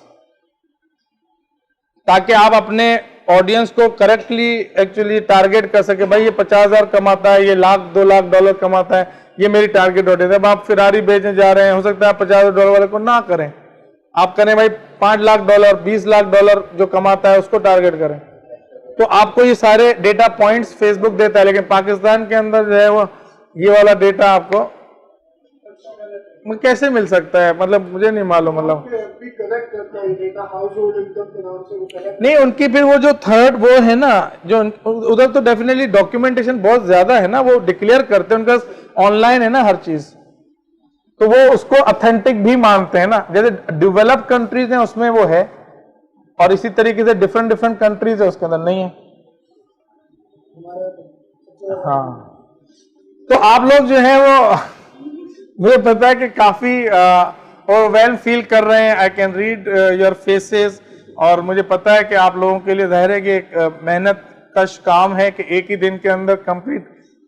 ताकि आप अपने ऑडियंस को करेक्टली एक्चुअली टारगेट कर सके। भाई ये 50,000 कमाता है, ये $1,00,000 $2,00,000 कमाता है, ये मेरी टारगेट ऑडियंस है। अब आप फिरारी बेचने जा रहे हैं, हो सकता है आप $50,000 वाले को ना करें, आप करें भाई $5,00,000 $20,00,000 जो कमाता है उसको टारगेट करें। तो आपको ये सारे डेटा पॉइंट्स फेसबुक देता है, लेकिन पाकिस्तान के अंदर जो है वो ये वाला डेटा आपको कैसे मिल सकता है, मतलब मुझे नहीं मालूम। मतलब भी कलेक्ट करता है डेटा, हाउस होल्ड इनकम के नाम से वो कलेक्ट नहीं, उनकी फिर वो जो थर्ड वो है ना, जो उधर तो डेफिनेटली डॉक्यूमेंटेशन बहुत ज्यादा है ना, वो डिक्लेयर करते हैं, उनका ऑनलाइन है ना हर चीज, तो वो उसको ऑथेंटिक भी मानते हैं ना। जैसे डेवलप्ड कंट्रीज हैं उसमें वो है, और इसी तरीके से डिफरेंट डिफरेंट कंट्रीज है उसके अंदर नहीं है। हाँ, तो आप लोग जो है वो मुझे पता है कि काफी ओवरवेल्म फील कर रहे हैं, I can read your faces, और मुझे पता है कि आप लोगों के लिए जाहिर है कि एक मेहनत कश काम है कि एक ही दिन के अंदर कंप्लीट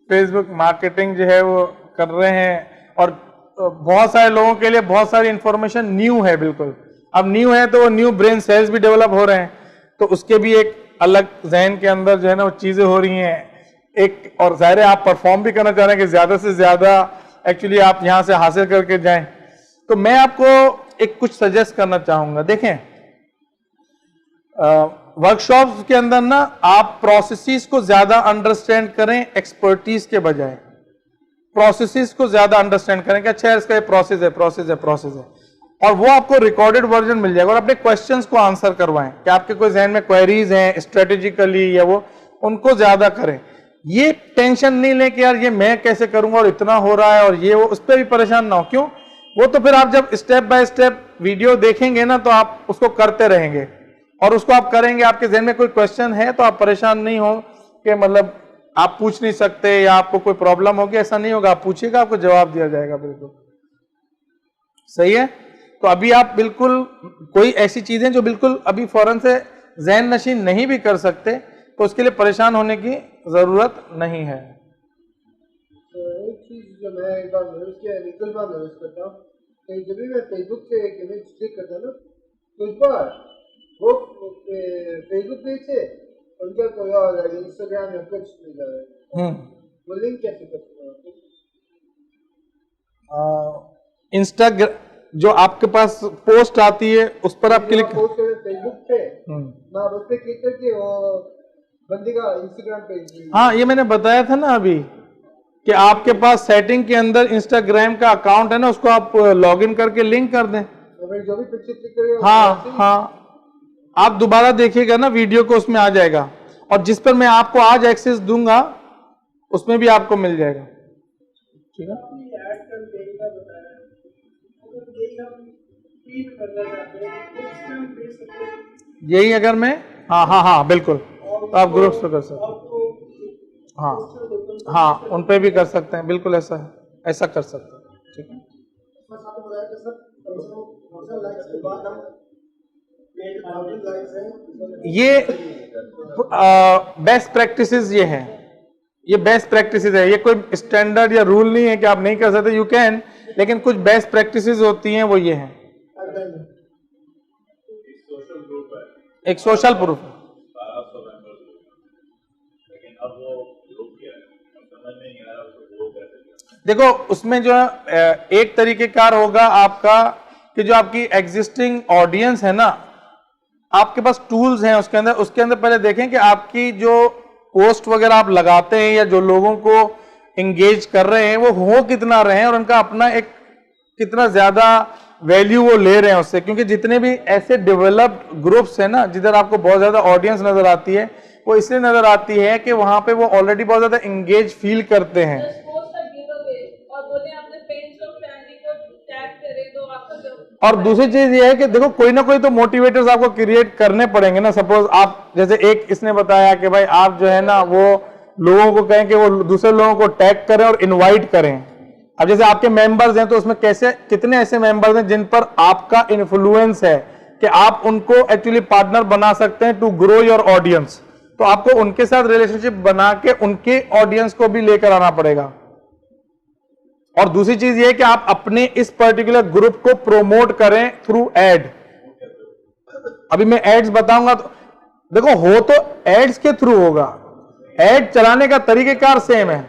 फेसबुक मार्केटिंग जो है वो कर रहे हैं, और बहुत सारे लोगों के लिए बहुत सारी इंफॉर्मेशन न्यू है, बिल्कुल अब न्यू है, तो वो न्यू ब्रेन सेल्स भी डेवलप हो रहे हैं, तो उसके भी एक अलग जहन के अंदर जो है ना वो चीजें हो रही हैं एक, और जाहिर है आप परफॉर्म भी करना चाह रहे हैं कि ज्यादा से ज्यादा एक्चुअली आप यहां से हासिल करके जाएं। तो मैं आपको एक कुछ सजेस्ट करना चाहूंगा। देखें वर्कशॉप्स के अंदर ना आप प्रोसेसेस को ज्यादा अंडरस्टैंड करें एक्सपर्टीज के बजाय, प्रोसेसेस को ज्यादा अंडरस्टैंड करें कि अच्छा इसका ये प्रोसेस है, प्रोसेस है, प्रोसेस है, और वो आपको रिकॉर्डेड वर्जन मिल जाएगा, और अपने क्वेश्चंस को आंसर करवाएं कि आपके कोई जहन में क्वेरीज हैं स्ट्रेटेजिकली या वो, उनको ज्यादा करें। ये टेंशन नहीं लें कि यार ये मैं कैसे करूंगा और इतना हो रहा है और ये वो, उस पर भी परेशान ना हो। क्यों? वो तो फिर आप जब स्टेप बाय स्टेप वीडियो देखेंगे ना तो आप उसको करते रहेंगे, और उसको आप करेंगे। आपके जहन में कोई क्वेश्चन है तो आप परेशान नहीं हो कि मतलब आप पूछ नहीं सकते या आपको कोई प्रॉब्लम होगी, ऐसा नहीं होगा। आप पूछिएगा, आपको जवाब दिया जाएगा। बिल्कुल सही है। तो अभी आप बिल्कुल कोई ऐसी चीजें जो बिल्कुल अभी फौरन से जहन नशीन नहीं भी कर सकते, तो उसके लिए परेशान होने की जरूरत नहीं है। एक चीज जो मैं एक बार नोटिस किया, निकल बार नोटिस करता हूँ कि जब भी मैं फेसबुक से एक इमेज क्लिक करता हूँ ना, तो इस बार वो फेसबुक पेज से उनका कोई और इंस्टाग्राम या कुछ मिल रहा है, वो लिंक कैसे करते हो? इंस्टाग्राम जो आपके पास पोस्ट आती है उस पर आप क्लिक, पोस्ट फेसबुक पे मैं उस पे क्लिक करके वो बंदी का इंस्टाग्राम पेज। हाँ, ये मैंने बताया था ना अभी कि आपके पास सेटिंग के अंदर इंस्टाग्राम का अकाउंट है ना, उसको आप लॉगिन करके लिंक कर दें। जो भी पिक्चर क्लिक करेगा, हाँ हाँ, आप दोबारा देखिएगा ना वीडियो को, उसमें आ जाएगा, और जिस पर मैं आपको आज एक्सेस दूंगा उसमें भी आपको मिल जाएगा। ठीक है। यही अगर मैं हाँ हाँ हाँ बिल्कुल, तो आप ग्रुप्स पे कर सकते हैं। हाँ हाँ, उन पे भी कर सकते हैं, बिल्कुल ऐसा है, ऐसा कर सकते हैं। ठीक है। ये बेस्ट प्रैक्टिसेस ये हैं, ये बेस्ट प्रैक्टिसेस है, ये कोई स्टैंडर्ड या रूल नहीं है कि आप नहीं कर सकते, यू कैन, लेकिन कुछ बेस्ट प्रैक्टिसेस होती हैं, वो ये हैं। एक सोशल प्रूफ है। देखो उसमें जो है एक तरीकेकार होगा आपका कि जो आपकी एग्जिस्टिंग ऑडियंस है ना, आपके पास टूल्स हैं उसके अंदर पहले देखें कि आपकी जो पोस्ट वगैरह आप लगाते हैं या जो लोगों को एंगेज कर रहे हैं वो हो कितना रहे हैं और उनका अपना एक कितना ज्यादा वैल्यू वो ले रहे हैं उससे। क्योंकि जितने भी ऐसे डेवलप्ड ग्रुप्स हैं ना जिधर आपको बहुत ज्यादा ऑडियंस नजर आती है, वो इसलिए नजर आती है कि वहां पे वो ऑलरेडी बहुत ज्यादा एंगेज फील करते हैं। और दूसरी चीज ये है कि देखो कोई ना कोई तो मोटिवेटर्स आपको क्रिएट करने पड़ेंगे ना। सपोज आप जैसे एक इसने बताया कि भाई आप जो है ना वो लोगों को कहें कि वो दूसरे लोगों को टैग करें और इनवाइट करें। अब जैसे आपके मेंबर्स हैं तो उसमें कैसे कितने ऐसे मेंबर्स हैं जिन पर आपका इन्फ्लुएंस है कि आप उनको एक्चुअली पार्टनर बना सकते हैं टू ग्रो योर ऑडियंस। तो आपको उनके साथ रिलेशनशिप बना के उनके ऑडियंस को भी लेकर आना पड़ेगा। और दूसरी चीज ये है कि आप अपने इस पर्टिकुलर ग्रुप को प्रोमोट करें थ्रू एड। अभी मैं एड्स बताऊंगा तो देखो हो तो एड्स के थ्रू होगा, एड चलाने का तरीकेकार सेम है।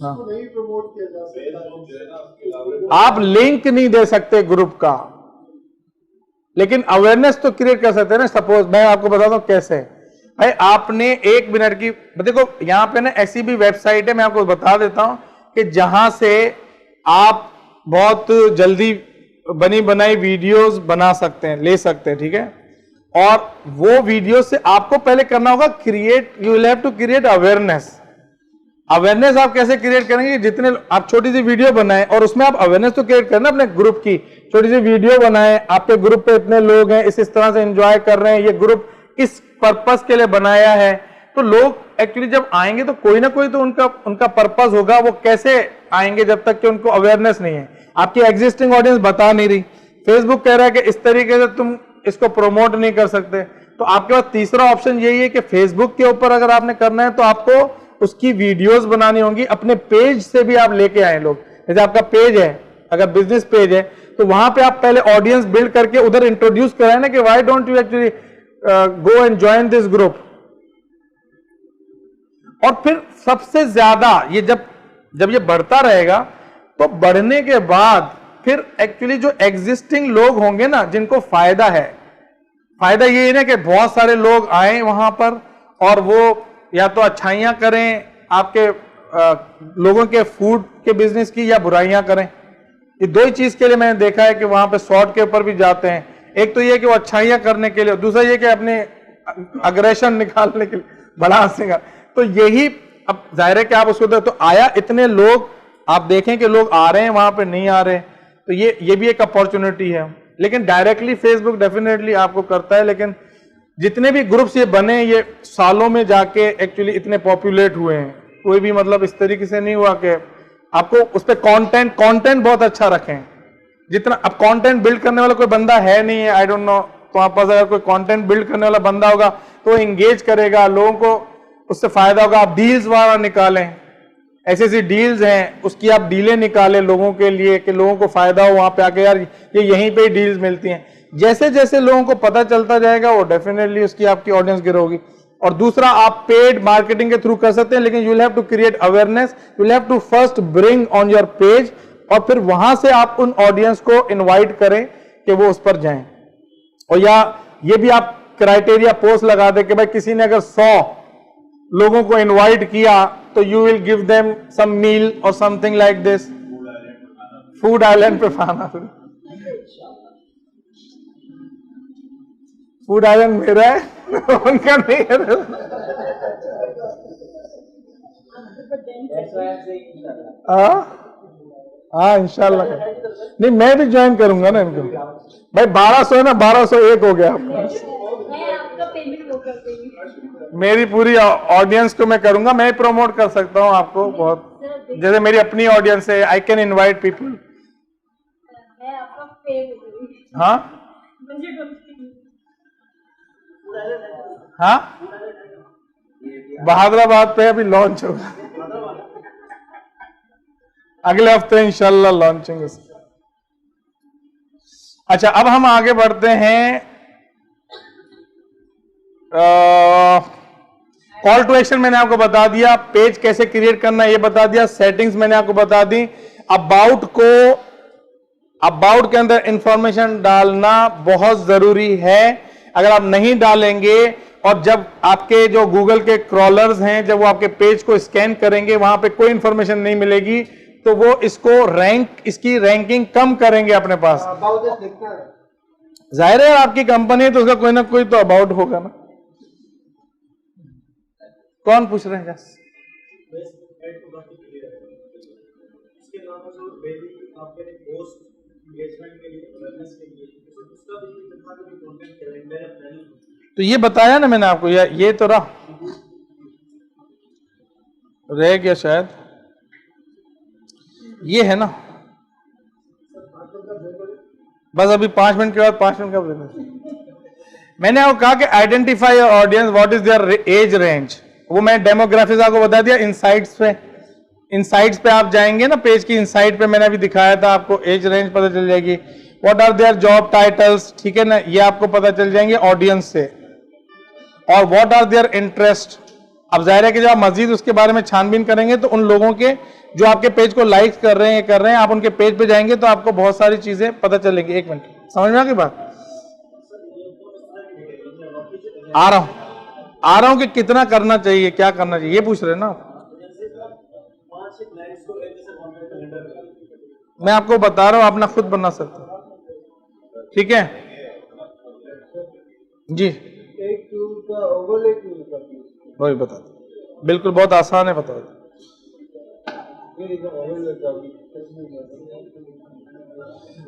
हाँ। आप लिंक नहीं दे सकते ग्रुप का, लेकिन अवेयरनेस तो क्रिएट कर सकते हैं ना। सपोज मैं आपको बताता हूं कैसे। भाई आपने 1 मिनट की देखो यहां पे ना ऐसी भी वेबसाइट है, मैं आपको बता देता हूं कि जहां से आप बहुत जल्दी बनी बनाई वीडियोस बना सकते हैं, ले सकते हैं, ठीक है। और वो वीडियो से आपको पहले करना होगा create, you will have to create awareness. Awareness आप कैसे क्रिएट करेंगे? जितने आप छोटी सी वीडियो बनाएं और उसमें आप अवेयरनेस तो क्रिएट करना अपने ग्रुप की। छोटी सी वीडियो बनाएं, आपके ग्रुप पे इतने लोग हैं, इस तरह से एंजॉय कर रहे हैं, ये ग्रुप इस पर्पस के लिए बनाया है। तो लोग एक्चुअली जब आएंगे तो कोई ना कोई तो उनका पर्पस होगा। वो कैसे आएंगे जब तक कि उनको अवेयरनेस नहीं है। आपकी एग्जिस्टिंग ऑडियंस बता नहीं रही, फेसबुक कह रहा है कि इस तरीके से तुम इसको प्रमोट नहीं कर सकते। तो आपके पास तीसरा ऑप्शन यही है कि फेसबुक के ऊपर अगर आपने करना है तो आपको उसकी वीडियोस बनानी होंगी। अपने पेज से भी आप लेके आए लोग। जैसे आपका पेज है, अगर बिजनेस पेज है तो वहां पे आप पहले ऑडियंस बिल्ड करके उधर इंट्रोड्यूस कराए ना कि why don't you actually go and join this group. और फिर सबसे ज्यादा ये जब ये बढ़ता रहेगा तो बढ़ने के बाद फिर एक्चुअली जो एग्जिस्टिंग लोग होंगे ना जिनको फायदा है, फायदा ये है ना कि बहुत सारे लोग आए वहां पर और वो या तो अच्छाइयां करें आपके लोगों के फूड के बिजनेस की या बुराइयां करें। ये दो ही चीज के लिए मैंने देखा है कि वहां पे शॉर्ट के ऊपर भी जाते हैं। एक तो ये कि वो अच्छाइयां करने के लिए, दूसरा ये कि अपने अग्रेशन निकालने के लिए बड़ा हंसेगा। तो यही अब जाहिर है कि आप उसको तो आया इतने लोग, आप देखें कि लोग आ रहे हैं वहां पे नहीं आ रहे, तो ये भी एक अपॉर्चुनिटी है। लेकिन डायरेक्टली फेसबुक डेफिनेटली आपको करता है, लेकिन जितने भी ग्रुप्स ये बने ये सालों में जाके एक्चुअली इतने पॉपुलेट हुए हैं। कोई भी मतलब इस तरीके से नहीं हुआ कि आपको उस पर कंटेंट बहुत अच्छा रखें। जितना अब कंटेंट बिल्ड करने वाला कोई बंदा है नहीं है, आई डोंट नो, तो आप पास अगर कोई कंटेंट बिल्ड करने वाला बंदा होगा तो एंगेज करेगा, लोगों को उससे फायदा होगा। आप डील्स वहां निकालें, ऐसी ऐसी डील्स हैं उसकी आप डीलें निकालें लोगों के लिए कि लोगों को फायदा हो वहां पे आके, यार ये यहीं पे ही डील्स मिलती हैं। जैसे जैसे लोगों को पता चलता जाएगा वो डेफिनेटली उसकी आपकी ऑडियंस ग्रो होगी। और दूसरा आप पेड मार्केटिंग के थ्रू कर सकते हैं, लेकिन you will have to create awareness, you will have to first bring on your page और फिर वहां से आप उन ऑडियंस को इनवाइट करें कि वो उस पर जाएं। और या ये भी आप क्राइटेरिया पोस्ट लगा दे कि भाई किसी ने अगर 100 लोगों को इनवाइट किया तो you will give them some meal और something like this. Food island पे खाना, फूड आइलैंड मेरा है उनका नहीं है। हाँ इंशाल्लाह। नहीं मैं भी ज्वाइन करूंगा ना इनको। भाई 1200 है ना, 1201 हो गया आपका पेमेंट वो कर देंगे। मेरी पूरी ऑडियंस को मैं करूंगा, मैं प्रमोट कर सकता हूँ आपको बहुत। जैसे मेरी अपनी ऑडियंस है, आई कैन इनवाइट पीपल। हाँ हाँ बहादुराबाद पे अभी लॉन्च होगा, अगले हफ्ते इंशाल्लाह लॉन्चिंग है। अच्छा अब हम आगे बढ़ते हैं। कॉल टू एक्शन मैंने आपको बता दिया, पेज कैसे क्रिएट करना है ये बता दिया, सेटिंग्स मैंने आपको बता दी। अबाउट के अंदर इंफॉर्मेशन डालना बहुत जरूरी है। अगर आप नहीं डालेंगे और जब आपके जो गूगल के क्रॉलर्स हैं जब वो आपके पेज को स्कैन करेंगे वहां पे कोई इंफॉर्मेशन नहीं मिलेगी तो वो इसकी रैंकिंग कम करेंगे अपने पास। अबाउट दिस लिखना है। जाहिर है आपकी कंपनी है तो उसका कोई ना कोई तो अबाउट होगा ना। कौन पूछ रहे हैं? इसके अलावा जो डेली आपके पोस्ट एंगेजमेंट के लिए अवेयरनेस के लिए उसका भी कितना भी कंटेंट कैलेंडर है प्लानिंग तो ये बताया ना मैंने आपको, ये तो रह गया शायद, ये है ना। बस अभी 5 मिनट के बाद 5 मिनट का देना। मैंने आपको कहा कि identify your audience, what is their age range, वो मैं डेमोग्राफिक्स आपको बता दिया। इनसाइट्स पे आप जाएंगे ना, पेज की इनसाइट पे मैंने अभी दिखाया था आपको, एज रेंज पता चल जाएगी। What are their job titles, ठीक है ना, ये आपको पता चल जाएंगे ऑडियंस से। और व्हाट आर देयर इंटरेस्ट, अब जाहिर है कि जब आप मजीद उसके बारे में छानबीन करेंगे तो उन लोगों के जो आपके पेज को लाइक कर रहे हैं आप उनके पेज पे जाएंगे तो आपको बहुत सारी चीजें पता चलेंगी। 1 मिनट, समझ में आ गई बात? आ रहा हूं कि कितना करना चाहिए, क्या करना चाहिए, ये पूछ रहे हैं ना। मैं आपको बता रहा हूं, आप ना खुद बना सकते हो, ठीक है जी। एक टूल का ओवरले टूल का वही बता दो, बिल्कुल बहुत आसान है, बता दो।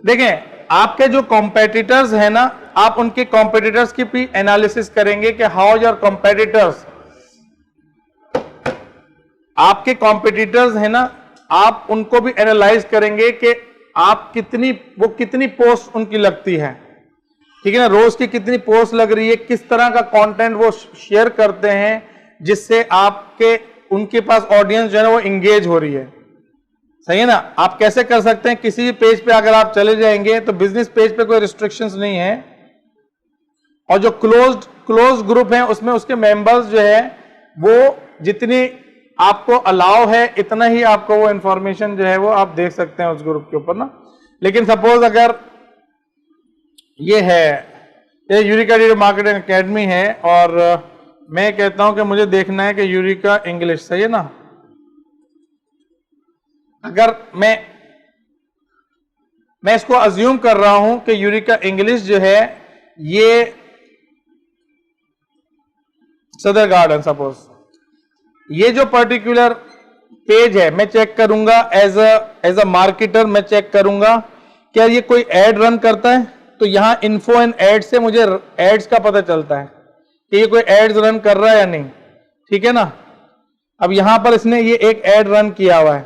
देखें, आपके जो कॉम्पिटिटर्स हैं ना, आप उनके कॉम्पिटिटर्स की भी एनालिसिस करेंगे कि हाउ योर कॉम्पिटिटर्स, आपके कॉम्पिटिटर्स हैं ना, आप उनको भी एनालाइज करेंगे कि आप कितनी पोस्ट उनकी लगती है, ठीक है ना, रोज की कितनी पोस्ट लग रही है, किस तरह का कंटेंट वो शेयर करते हैं जिससे उनके पास ऑडियंस जो है ना वो इंगेज हो रही है। सही है ना। आप कैसे कर सकते हैं, किसी भी पेज पे अगर आप चले जाएंगे तो बिजनेस पेज पे कोई रिस्ट्रिक्शंस नहीं है, और जो क्लोज ग्रुप है उसमें उसके मेंबर्स जो है वो जितनी आपको अलाउ है इतना ही आपको वो इंफॉर्मेशन जो है वो आप देख सकते हैं उस ग्रुप के ऊपर ना। लेकिन सपोज अगर ये यूरिका डिजिटल मार्केटिंग एकेडमी है और मैं कहता हूं कि मुझे देखना है कि यूरिका इंग्लिश, सही है ना, अगर मैं इसको अज्यूम कर रहा हूं कि यूरिका इंग्लिश जो है ये सदर गार्डन, सपोज ये जो पर्टिकुलर पेज है मैं चेक करूंगा एज अ मार्केटर, मैं चेक करूंगा क्या ये कोई एड रन करता है, तो यहां इन्फो एंड एड से मुझे एड्स का पता चलता है कि ये कोई एड्स रन कर रहा है या नहीं, ठीक है ना। अब यहां पर इसने ये एक एड रन किया हुआ है,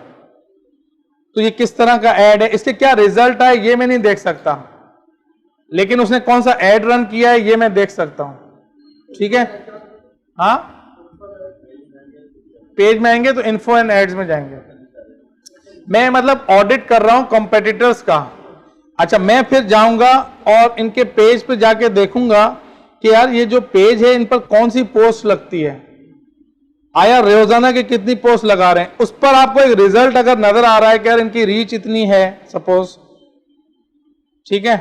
तो ये किस तरह का एड है, इसके क्या रिजल्ट है ये मैं नहीं देख सकता, लेकिन उसने कौन सा एड रन किया है ये मैं देख सकता हूं, ठीक है। हाँ, पेज में आएंगे तो इन्फो एंड एड्स में जाएंगे, मैं मतलब ऑडिट कर रहा हूं कॉम्पिटिटर्स का। अच्छा, मैं फिर जाऊंगा और इनके पेज पे जाके देखूंगा कि यार ये जो पेज है इन पर कौन सी पोस्ट लगती है, आया रोजाना की कितनी पोस्ट लगा रहे हैं, उस पर आपको एक रिजल्ट अगर नजर आ रहा है कि यार इनकी रीच इतनी है सपोज, ठीक है।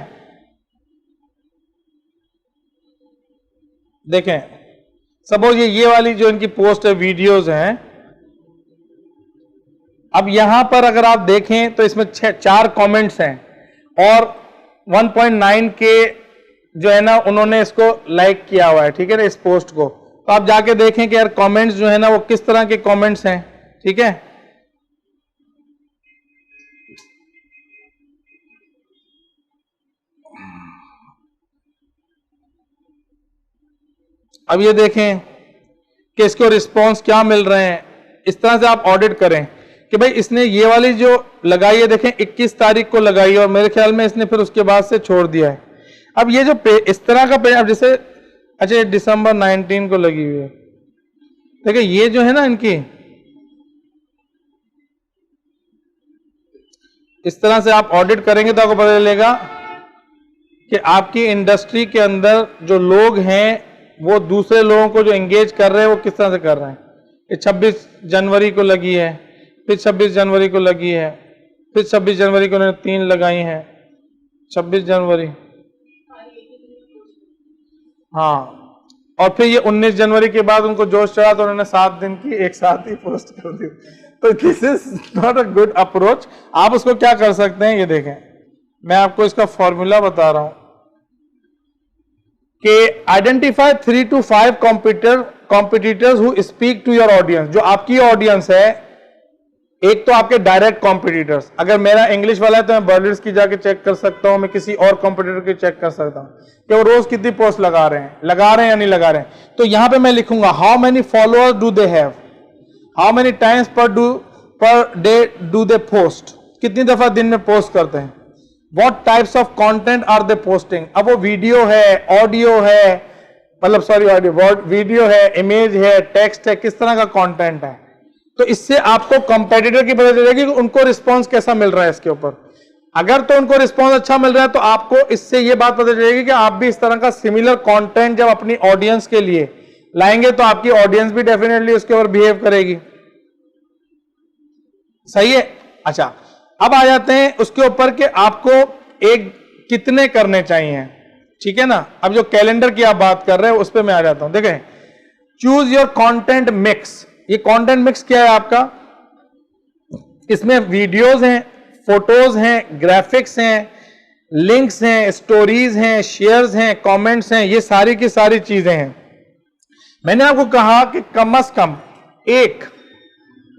देखें सपोज ये वाली जो इनकी पोस्ट है, वीडियोस हैं, अब यहां पर अगर आप देखें तो इसमें 4 कमेंट्स हैं और 1.9 के जो है ना उन्होंने इसको लाइक किया हुआ है, ठीक है ना, इस पोस्ट को। तो आप जाके देखें कि यार कमेंट्स जो है ना वो किस तरह के कमेंट्स हैं, ठीक है। अब ये देखें कि इसको रिस्पॉन्स क्या मिल रहे हैं, इस तरह से आप ऑडिट करें कि भाई इसने ये वाली जो लगाई है, देखें 21 तारीख को लगाई है और मेरे ख्याल में इसने फिर उसके बाद से छोड़ दिया है। अब ये जो इस तरह का पेज, अब जैसे अच्छा ये दिसंबर 19 को लगी हुई है, देखिए ये जो है ना इनकी इस तरह से आप ऑडिट करेंगे तो आपको पता चलेगा कि आपकी इंडस्ट्री के अंदर जो लोग हैं वो दूसरे लोगों को जो एंगेज कर रहे हैं वो किस तरह से कर रहे हैं। ये 26 जनवरी को लगी है, फिर 26 जनवरी को लगी है, फिर 26 जनवरी को उन्होंने 3 लगाई हैं, 26 जनवरी, हाँ, और फिर ये 19 जनवरी के बाद उनको जोश चढ़ा तो उन्होंने 7 दिन की एक साथ ही पोस्ट कर दी। तो this is not a good approach. आप उसको क्या कर सकते हैं, ये देखें, मैं आपको इसका फॉर्मूला बता रहा हूं कि identify 3 to 5 competitors who speak to your audience. जो आपकी ऑडियंस है, एक तो आपके डायरेक्ट कॉम्पिटिटर्स, अगर मेरा इंग्लिश वाला है तो मैं बर्डर्स की जाके चेक कर सकता हूं, मैं किसी और कॉम्पिटिटर की चेक कर सकता हूं कि वो रोज कितनी पोस्ट लगा रहे हैं या नहीं लगा रहे हैं। तो यहां पे मैं लिखूंगा how many followers do they have, how many times per day do they post, कितनी दफा दिन में पोस्ट करते हैं, what types of content are they posting. अब वो वीडियो है, ऑडियो है, मतलब सॉरी ऑडियो, वीडियो है, इमेज है, टेक्स्ट है, किस तरह का कंटेंट है। तो इससे आपको कंपेटिटर की पता चलेगी कि उनको रिस्पांस कैसा मिल रहा है इसके ऊपर। अगर तो उनको रिस्पांस अच्छा मिल रहा है तो आपको इससे ये बात पता चलेगी कि आप भी इस तरह का सिमिलर कंटेंट जब अपनी ऑडियंस के लिए लाएंगे तो आपकी ऑडियंस भी डेफिनेटली उसके ऊपर बिहेव करेगी। सही है। अच्छा, अब आ जाते हैं उसके ऊपर कि आपको एक कितने करने चाहिए, ठीक है ना। अब जो कैलेंडर की आप बात कर रहे हैं उस पर मैं आ जाता हूं। देखें, चूज योर कंटेंट मिक्स। ये कंटेंट मिक्स क्या है आपका, इसमें वीडियोस हैं, फोटोज हैं, ग्राफिक्स हैं, लिंक्स हैं, स्टोरीज हैं, शेयर्स हैं, कमेंट्स हैं, ये सारी की सारी चीजें हैं। मैंने आपको कहा कि कम से कम एक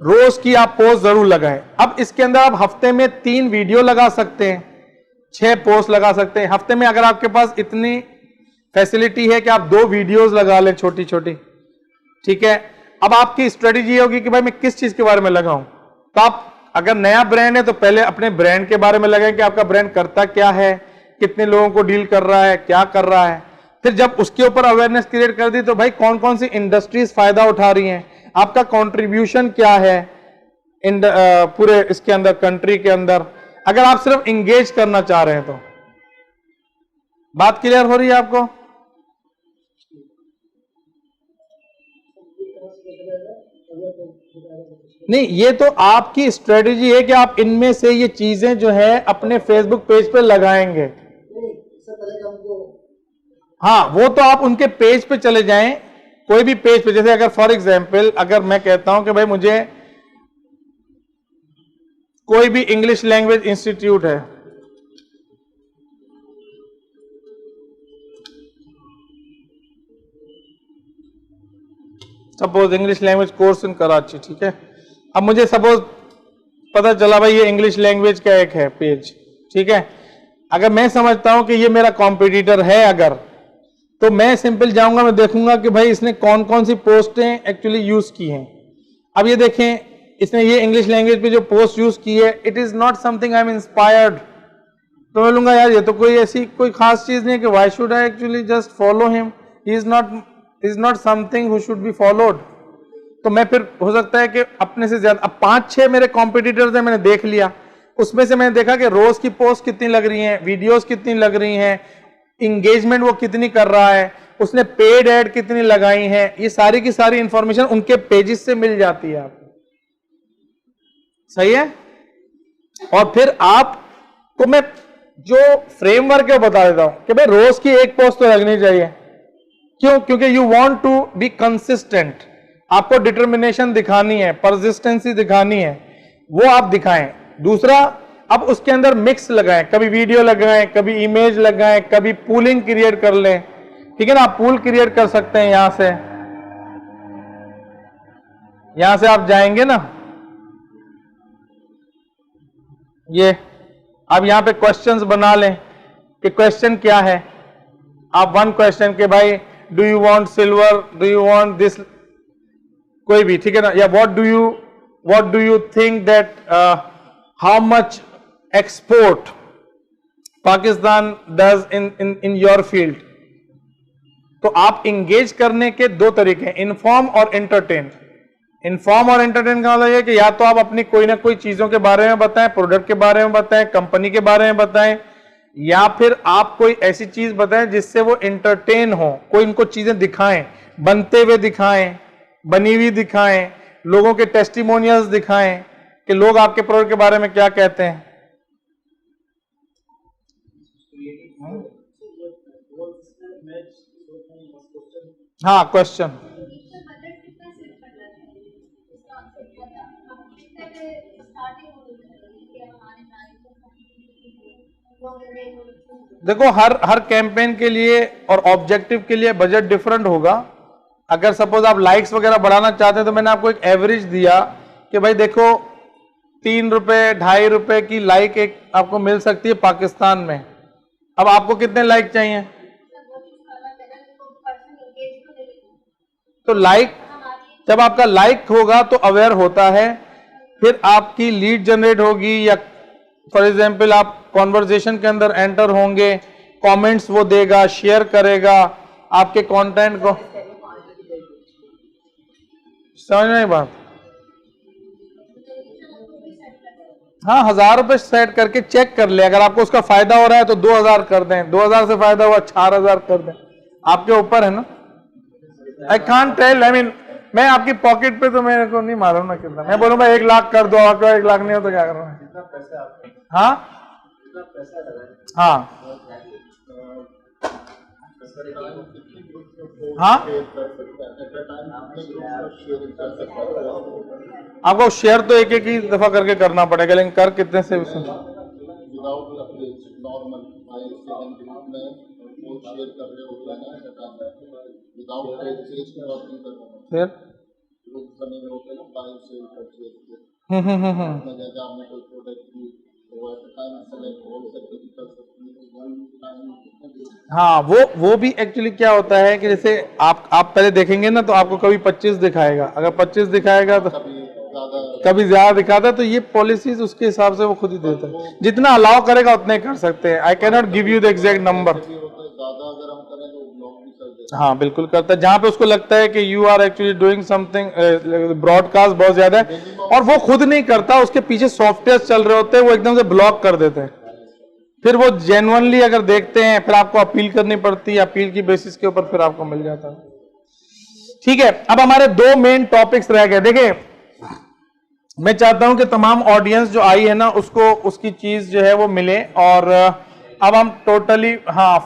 रोज की आप पोस्ट जरूर लगाएं। अब इसके अंदर आप हफ्ते में 3 वीडियो लगा सकते हैं, 6 पोस्ट लगा सकते हैं। हफ्ते में अगर आपके पास इतनी फैसिलिटी है कि आप 2 वीडियोस लगा लें छोटी छोटी, ठीक है। अब आपकी स्ट्रेटेजी होगी कि भाई मैं किस चीज के बारे में लगाऊं। तो आप अगर नया ब्रांड है तो पहले अपने ब्रांड के बारे में लगाएं कि आपका ब्रांड करता क्या है, कितने लोगों को डील कर रहा है, क्या कर रहा है। फिर जब उसके ऊपर अवेयरनेस क्रिएट कर दी तो भाई कौन कौन सी इंडस्ट्रीज फायदा उठा रही हैं, आपका कंट्रीब्यूशन क्या है पूरे इसके अंदर, कंट्री के अंदर। अगर आप सिर्फ इंगेज करना चाह रहे हैं तो बात क्लियर हो रही है आपको। नहीं, ये तो आपकी स्ट्रेटेजी है कि आप इनमें से ये चीजें जो है अपने फेसबुक पेज पे लगाएंगे। हाँ, वो तो आप उनके पेज पे चले जाएं, कोई भी पेज पे। जैसे अगर फॉर एग्जांपल अगर मैं कहता हूं कि भाई मुझे कोई भी इंग्लिश लैंग्वेज इंस्टीट्यूट है, suppose English language course in Karachi, ठीक है। अब मुझे सपोज पता चला भाई ये इंग्लिश लैंग्वेज का एक है पेज, ठीक है। अगर मैं समझता हूं कि ये मेरा कॉम्पिटिटर है अगर, तो मैं सिंपल जाऊंगा, मैं देखूंगा कि भाई इसने कौन कौन सी पोस्टें एक्चुअली यूज की हैं। अब ये देखें, इसने ये इंग्लिश लैंग्वेज पे जो पोस्ट यूज की है, it is not something I am inspired. तो मैं लूंगा यार ये तो कोई ऐसी कोई खास चीज नहीं है कि why should I actually just follow him, he is not something who should be followed. तो मैं फिर हो सकता है कि अपने से ज्यादा, अब 5-6 मेरे कॉम्पिटिटर्स हैं, मैंने देख लिया, उसमें से मैंने देखा कि रोज की पोस्ट कितनी लग रही हैं, वीडियोस कितनी लग रही हैं, इंगेजमेंट वो कितनी कर रहा है, उसने पेड ऐड कितनी लगाई हैं, ये सारी की सारी इंफॉर्मेशन उनके पेजेस से मिल जाती है आपको। सही है। और फिर आपको मैं जो फ्रेमवर्क है वो बता देता हूं कि भाई रोज की एक पोस्ट तो लगनी चाहिए। क्यों? क्योंकि you want to be consistent, आपको डिटर्मिनेशन दिखानी है, परसिस्टेंसी दिखानी है, वो आप दिखाएं। दूसरा, अब उसके अंदर मिक्स लगाएं, कभी वीडियो लगाएं, कभी इमेज लगाएं, कभी पूलिंग क्रिएट कर लें, ठीक है ना। आप पूल क्रिएट कर सकते हैं, यहां से आप जाएंगे ना, ये अब यहां पे क्वेश्चंस बना लें कि क्वेश्चन क्या है। आप 1 क्वेश्चन के भाई do you want silver, do you want this, कोई भी, ठीक है ना। या what do you think that how much export Pakistan does in your field. तो आप इंगेज करने के 2 तरीके हैं, इन्फॉर्म और एंटरटेन। इन्फॉर्म और एंटरटेन का मतलब है कि या तो आप अपनी कोई ना कोई चीजों के बारे में बताएं, प्रोडक्ट के बारे में बताएं, कंपनी के बारे में बताएं, या फिर आप कोई ऐसी चीज बताएं जिससे वो एंटरटेन हो, कोई इनको चीजें दिखाएं, बनते हुए दिखाएं, बनी हुई दिखाएं, लोगों के टेस्टिमोनियल्स दिखाएं कि लोग आपके प्रोडक्ट के बारे में क्या कहते हैं। हाँ, क्वेश्चन। देखो हर कैंपेन के लिए और ऑब्जेक्टिव के लिए बजट डिफरेंट होगा। अगर सपोज आप लाइक्स वगैरह बढ़ाना चाहते हैं तो मैंने आपको एक एवरेज दिया कि भाई देखो 3 रुपए 2.5 रुपए की लाइक एक आपको मिल सकती है पाकिस्तान में। अब आपको कितने लाइक चाहिए? तो लाइक, जब आपका लाइक होगा तो अवेयर होता है, फिर आपकी लीड जनरेट होगी, या फॉर एग्जाम्पल आप कॉन्वर्जेशन के अंदर एंटर होंगे, कमेंट्स वो देगा, शेयर करेगा आपके कंटेंट को। समझ में बात? हाँ, 1000 रुपए सेट करके चेक कर ले, अगर आपको उसका फायदा हो रहा है तो 2000 कर दें, 2000 से फायदा हुआ 4000 कर दें, आपके ऊपर है ना। I can't tell, I mean मैं आपकी पॉकेट पे तो मेरे को नहीं मालूम ना कितना, मैं बोलूँ भाई 1 लाख कर दो, आपको 1 लाख नहीं हो तो क्या करूँ? हाँ हाँ हाँ, आपको शेयर तो एक एक ही दफा करके करना पड़ेगा, लेकिन कर कितने से फिर हाँ, वो भी एक्चुअली क्या होता है कि जैसे आप पहले देखेंगे ना तो आपको कभी 25 दिखाएगा, अगर 25 दिखाएगा तो कभी ज्यादा दिखाता है, तो ये पॉलिसीज उसके हिसाब से वो खुद ही देता है, जितना अलाउ करेगा उतने कर सकते हैं। I can not give you the exact number. हाँ बिल्कुल करता है, जहां पे उसको लगता है कि you are actually doing something, broadcast बहुत ज्यादा है, और वो खुद नहीं करता, उसके पीछे सॉफ्टवेयर चल रहे होते हैं, वो एकदम से ब्लॉक कर देते हैं। फिर वो जेन्युइनली अगर देखते हैं, फिर आपको अपील करनी पड़ती है, अपील की बेसिस के ऊपर फिर आपको मिल जाता है। ठीक है, अब हमारे 2 मेन टॉपिक्स रह गए। देखिए, मैं चाहता हूं कि तमाम ऑडियंस जो आई है ना उसको उसकी चीज जो है वो मिले, और अब हम टोटली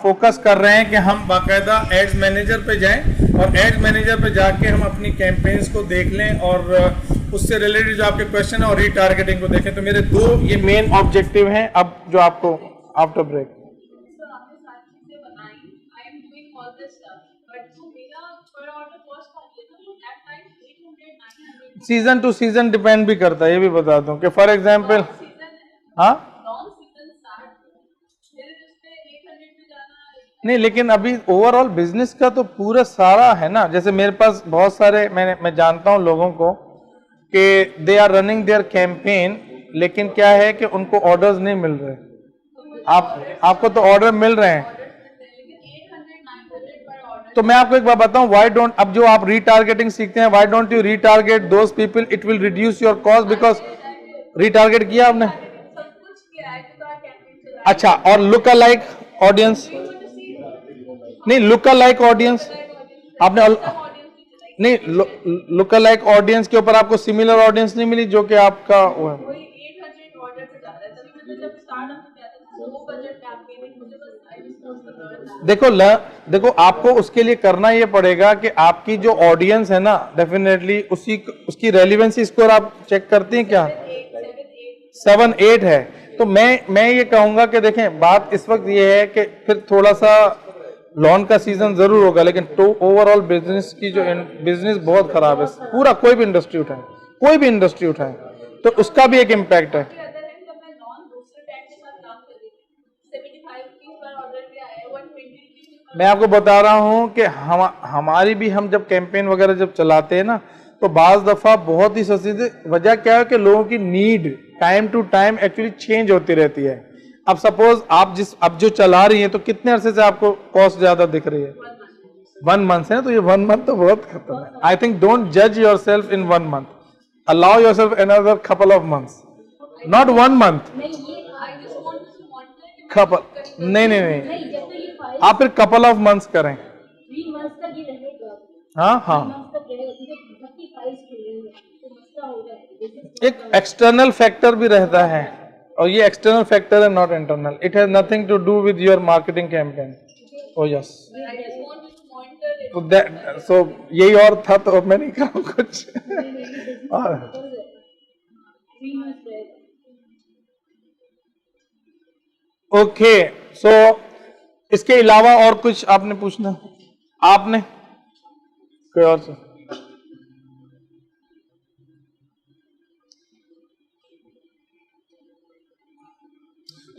फोकस कर रहे हैं कि हम बाकायदा एड्स मैनेजर पे जाएं, और एड्स मैनेजर पे जाके हम अपनी कैंपेन्स को देख लें, और उससे रिलेटेड जो आपके क्वेश्चन है और रीटारगेटिंग को देखें। तो मेरे 2 ये मेन ऑब्जेक्टिव हैं अब जो आपको after break. Season to season depend भी करता है, ये भी बता दूं कि फॉर एग्जांपल नहीं, लेकिन अभी ओवरऑल बिजनेस का तो पूरा सारा है ना। जैसे मेरे पास बहुत सारे मैं जानता हूं लोगों को कि they are running their campaign, लेकिन क्या है कि उनको ऑर्डर्स नहीं मिल रहे। आपको तो ऑर्डर मिल रहे हैं, तो मैं आपको एक बात बताऊं, व्हाई डोंट, अब जो आप रीटारगेटिंग सीखते हैं, why don't you retarget those people, it will reduce your cost, because retarget किया आपने। अच्छा, और लुक अलाइक ऑडियंस नहीं, लुक अलाइक ऑडियंस आपने नहीं, लुक अलाइक ऑडियंस के ऊपर आपको सिमिलर ऑडियंस नहीं मिली जो कि आपका वो है। देखो आपको उसके लिए करना ये पड़ेगा कि आपकी जो ऑडियंस है ना, डेफिनेटली उसकी रेलिवेंसी स्कोर आप चेक करती हैं क्या? 7-8 है। तो मैं ये कहूंगा कि देखें, बात इस वक्त ये है कि फिर थोड़ा सा लॉन का सीजन जरूर होगा, लेकिन तो ओवरऑल बिजनेस की जो बिजनेस बहुत खराब है पूरा, कोई भी इंडस्ट्री उठाए तो उसका भी एक इम्पैक्ट है। मैं आपको बता रहा हूं कि हमारी भी, हम जब कैंपेन वगैरह जब चलाते हैं ना, तो बाज दफा बहुत ही सस्ती थी। वजह क्या है कि लोगों की need time to time actually change होती रहती है। अब सपोज आप अब जो चला रही हैं, तो कितने अरसे से आपको कॉस्ट ज्यादा दिख रही है? 1 मंथ से ना, तो ये 1 मंथ तो बहुत खत्म है। आई थिंक डोंट जज your self in 1 month, allow your self another couple of months, not 1 month, couple नहीं नहीं नहीं, नहीं, जब तो ये 5 आप फिर कपल ऑफ मंथ्स करें। 3 मंथ्स तक ये रहेगा, हाँ 3 हाँ, मंथ्स तक रहेगा, क्योंकि 30 फाइल्स खेलेंगे तो मसला हो जाएगा। एक एक्सटर्नल फैक्टर भी रहता है, और ये एक्सटर्नल फैक्टर है, not internal. It has nothing to do with your marketing campaign. Oh yes, तो दैट, सो यही और था, तो मैं नहीं कहूँ कुछ। और 3 मंथ्स रहेगा। ओके, सो इसके अलावा और कुछ आपने पूछना? आपने कोई और से?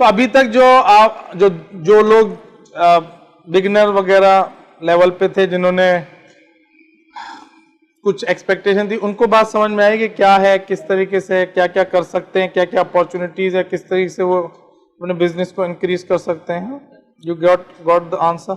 तो अभी तक जो आप जो लोग बिगिनर वगैरह लेवल पे थे, जिन्होंने कुछ एक्सपेक्टेशन थी, उनको बात समझ में आई कि क्या है, किस तरीके से क्या क्या कर सकते हैं, क्या क्या अपॉर्चुनिटीज है, किस तरीके से वो अपने बिजनेस को इंक्रीज कर सकते हैं? You got the answer?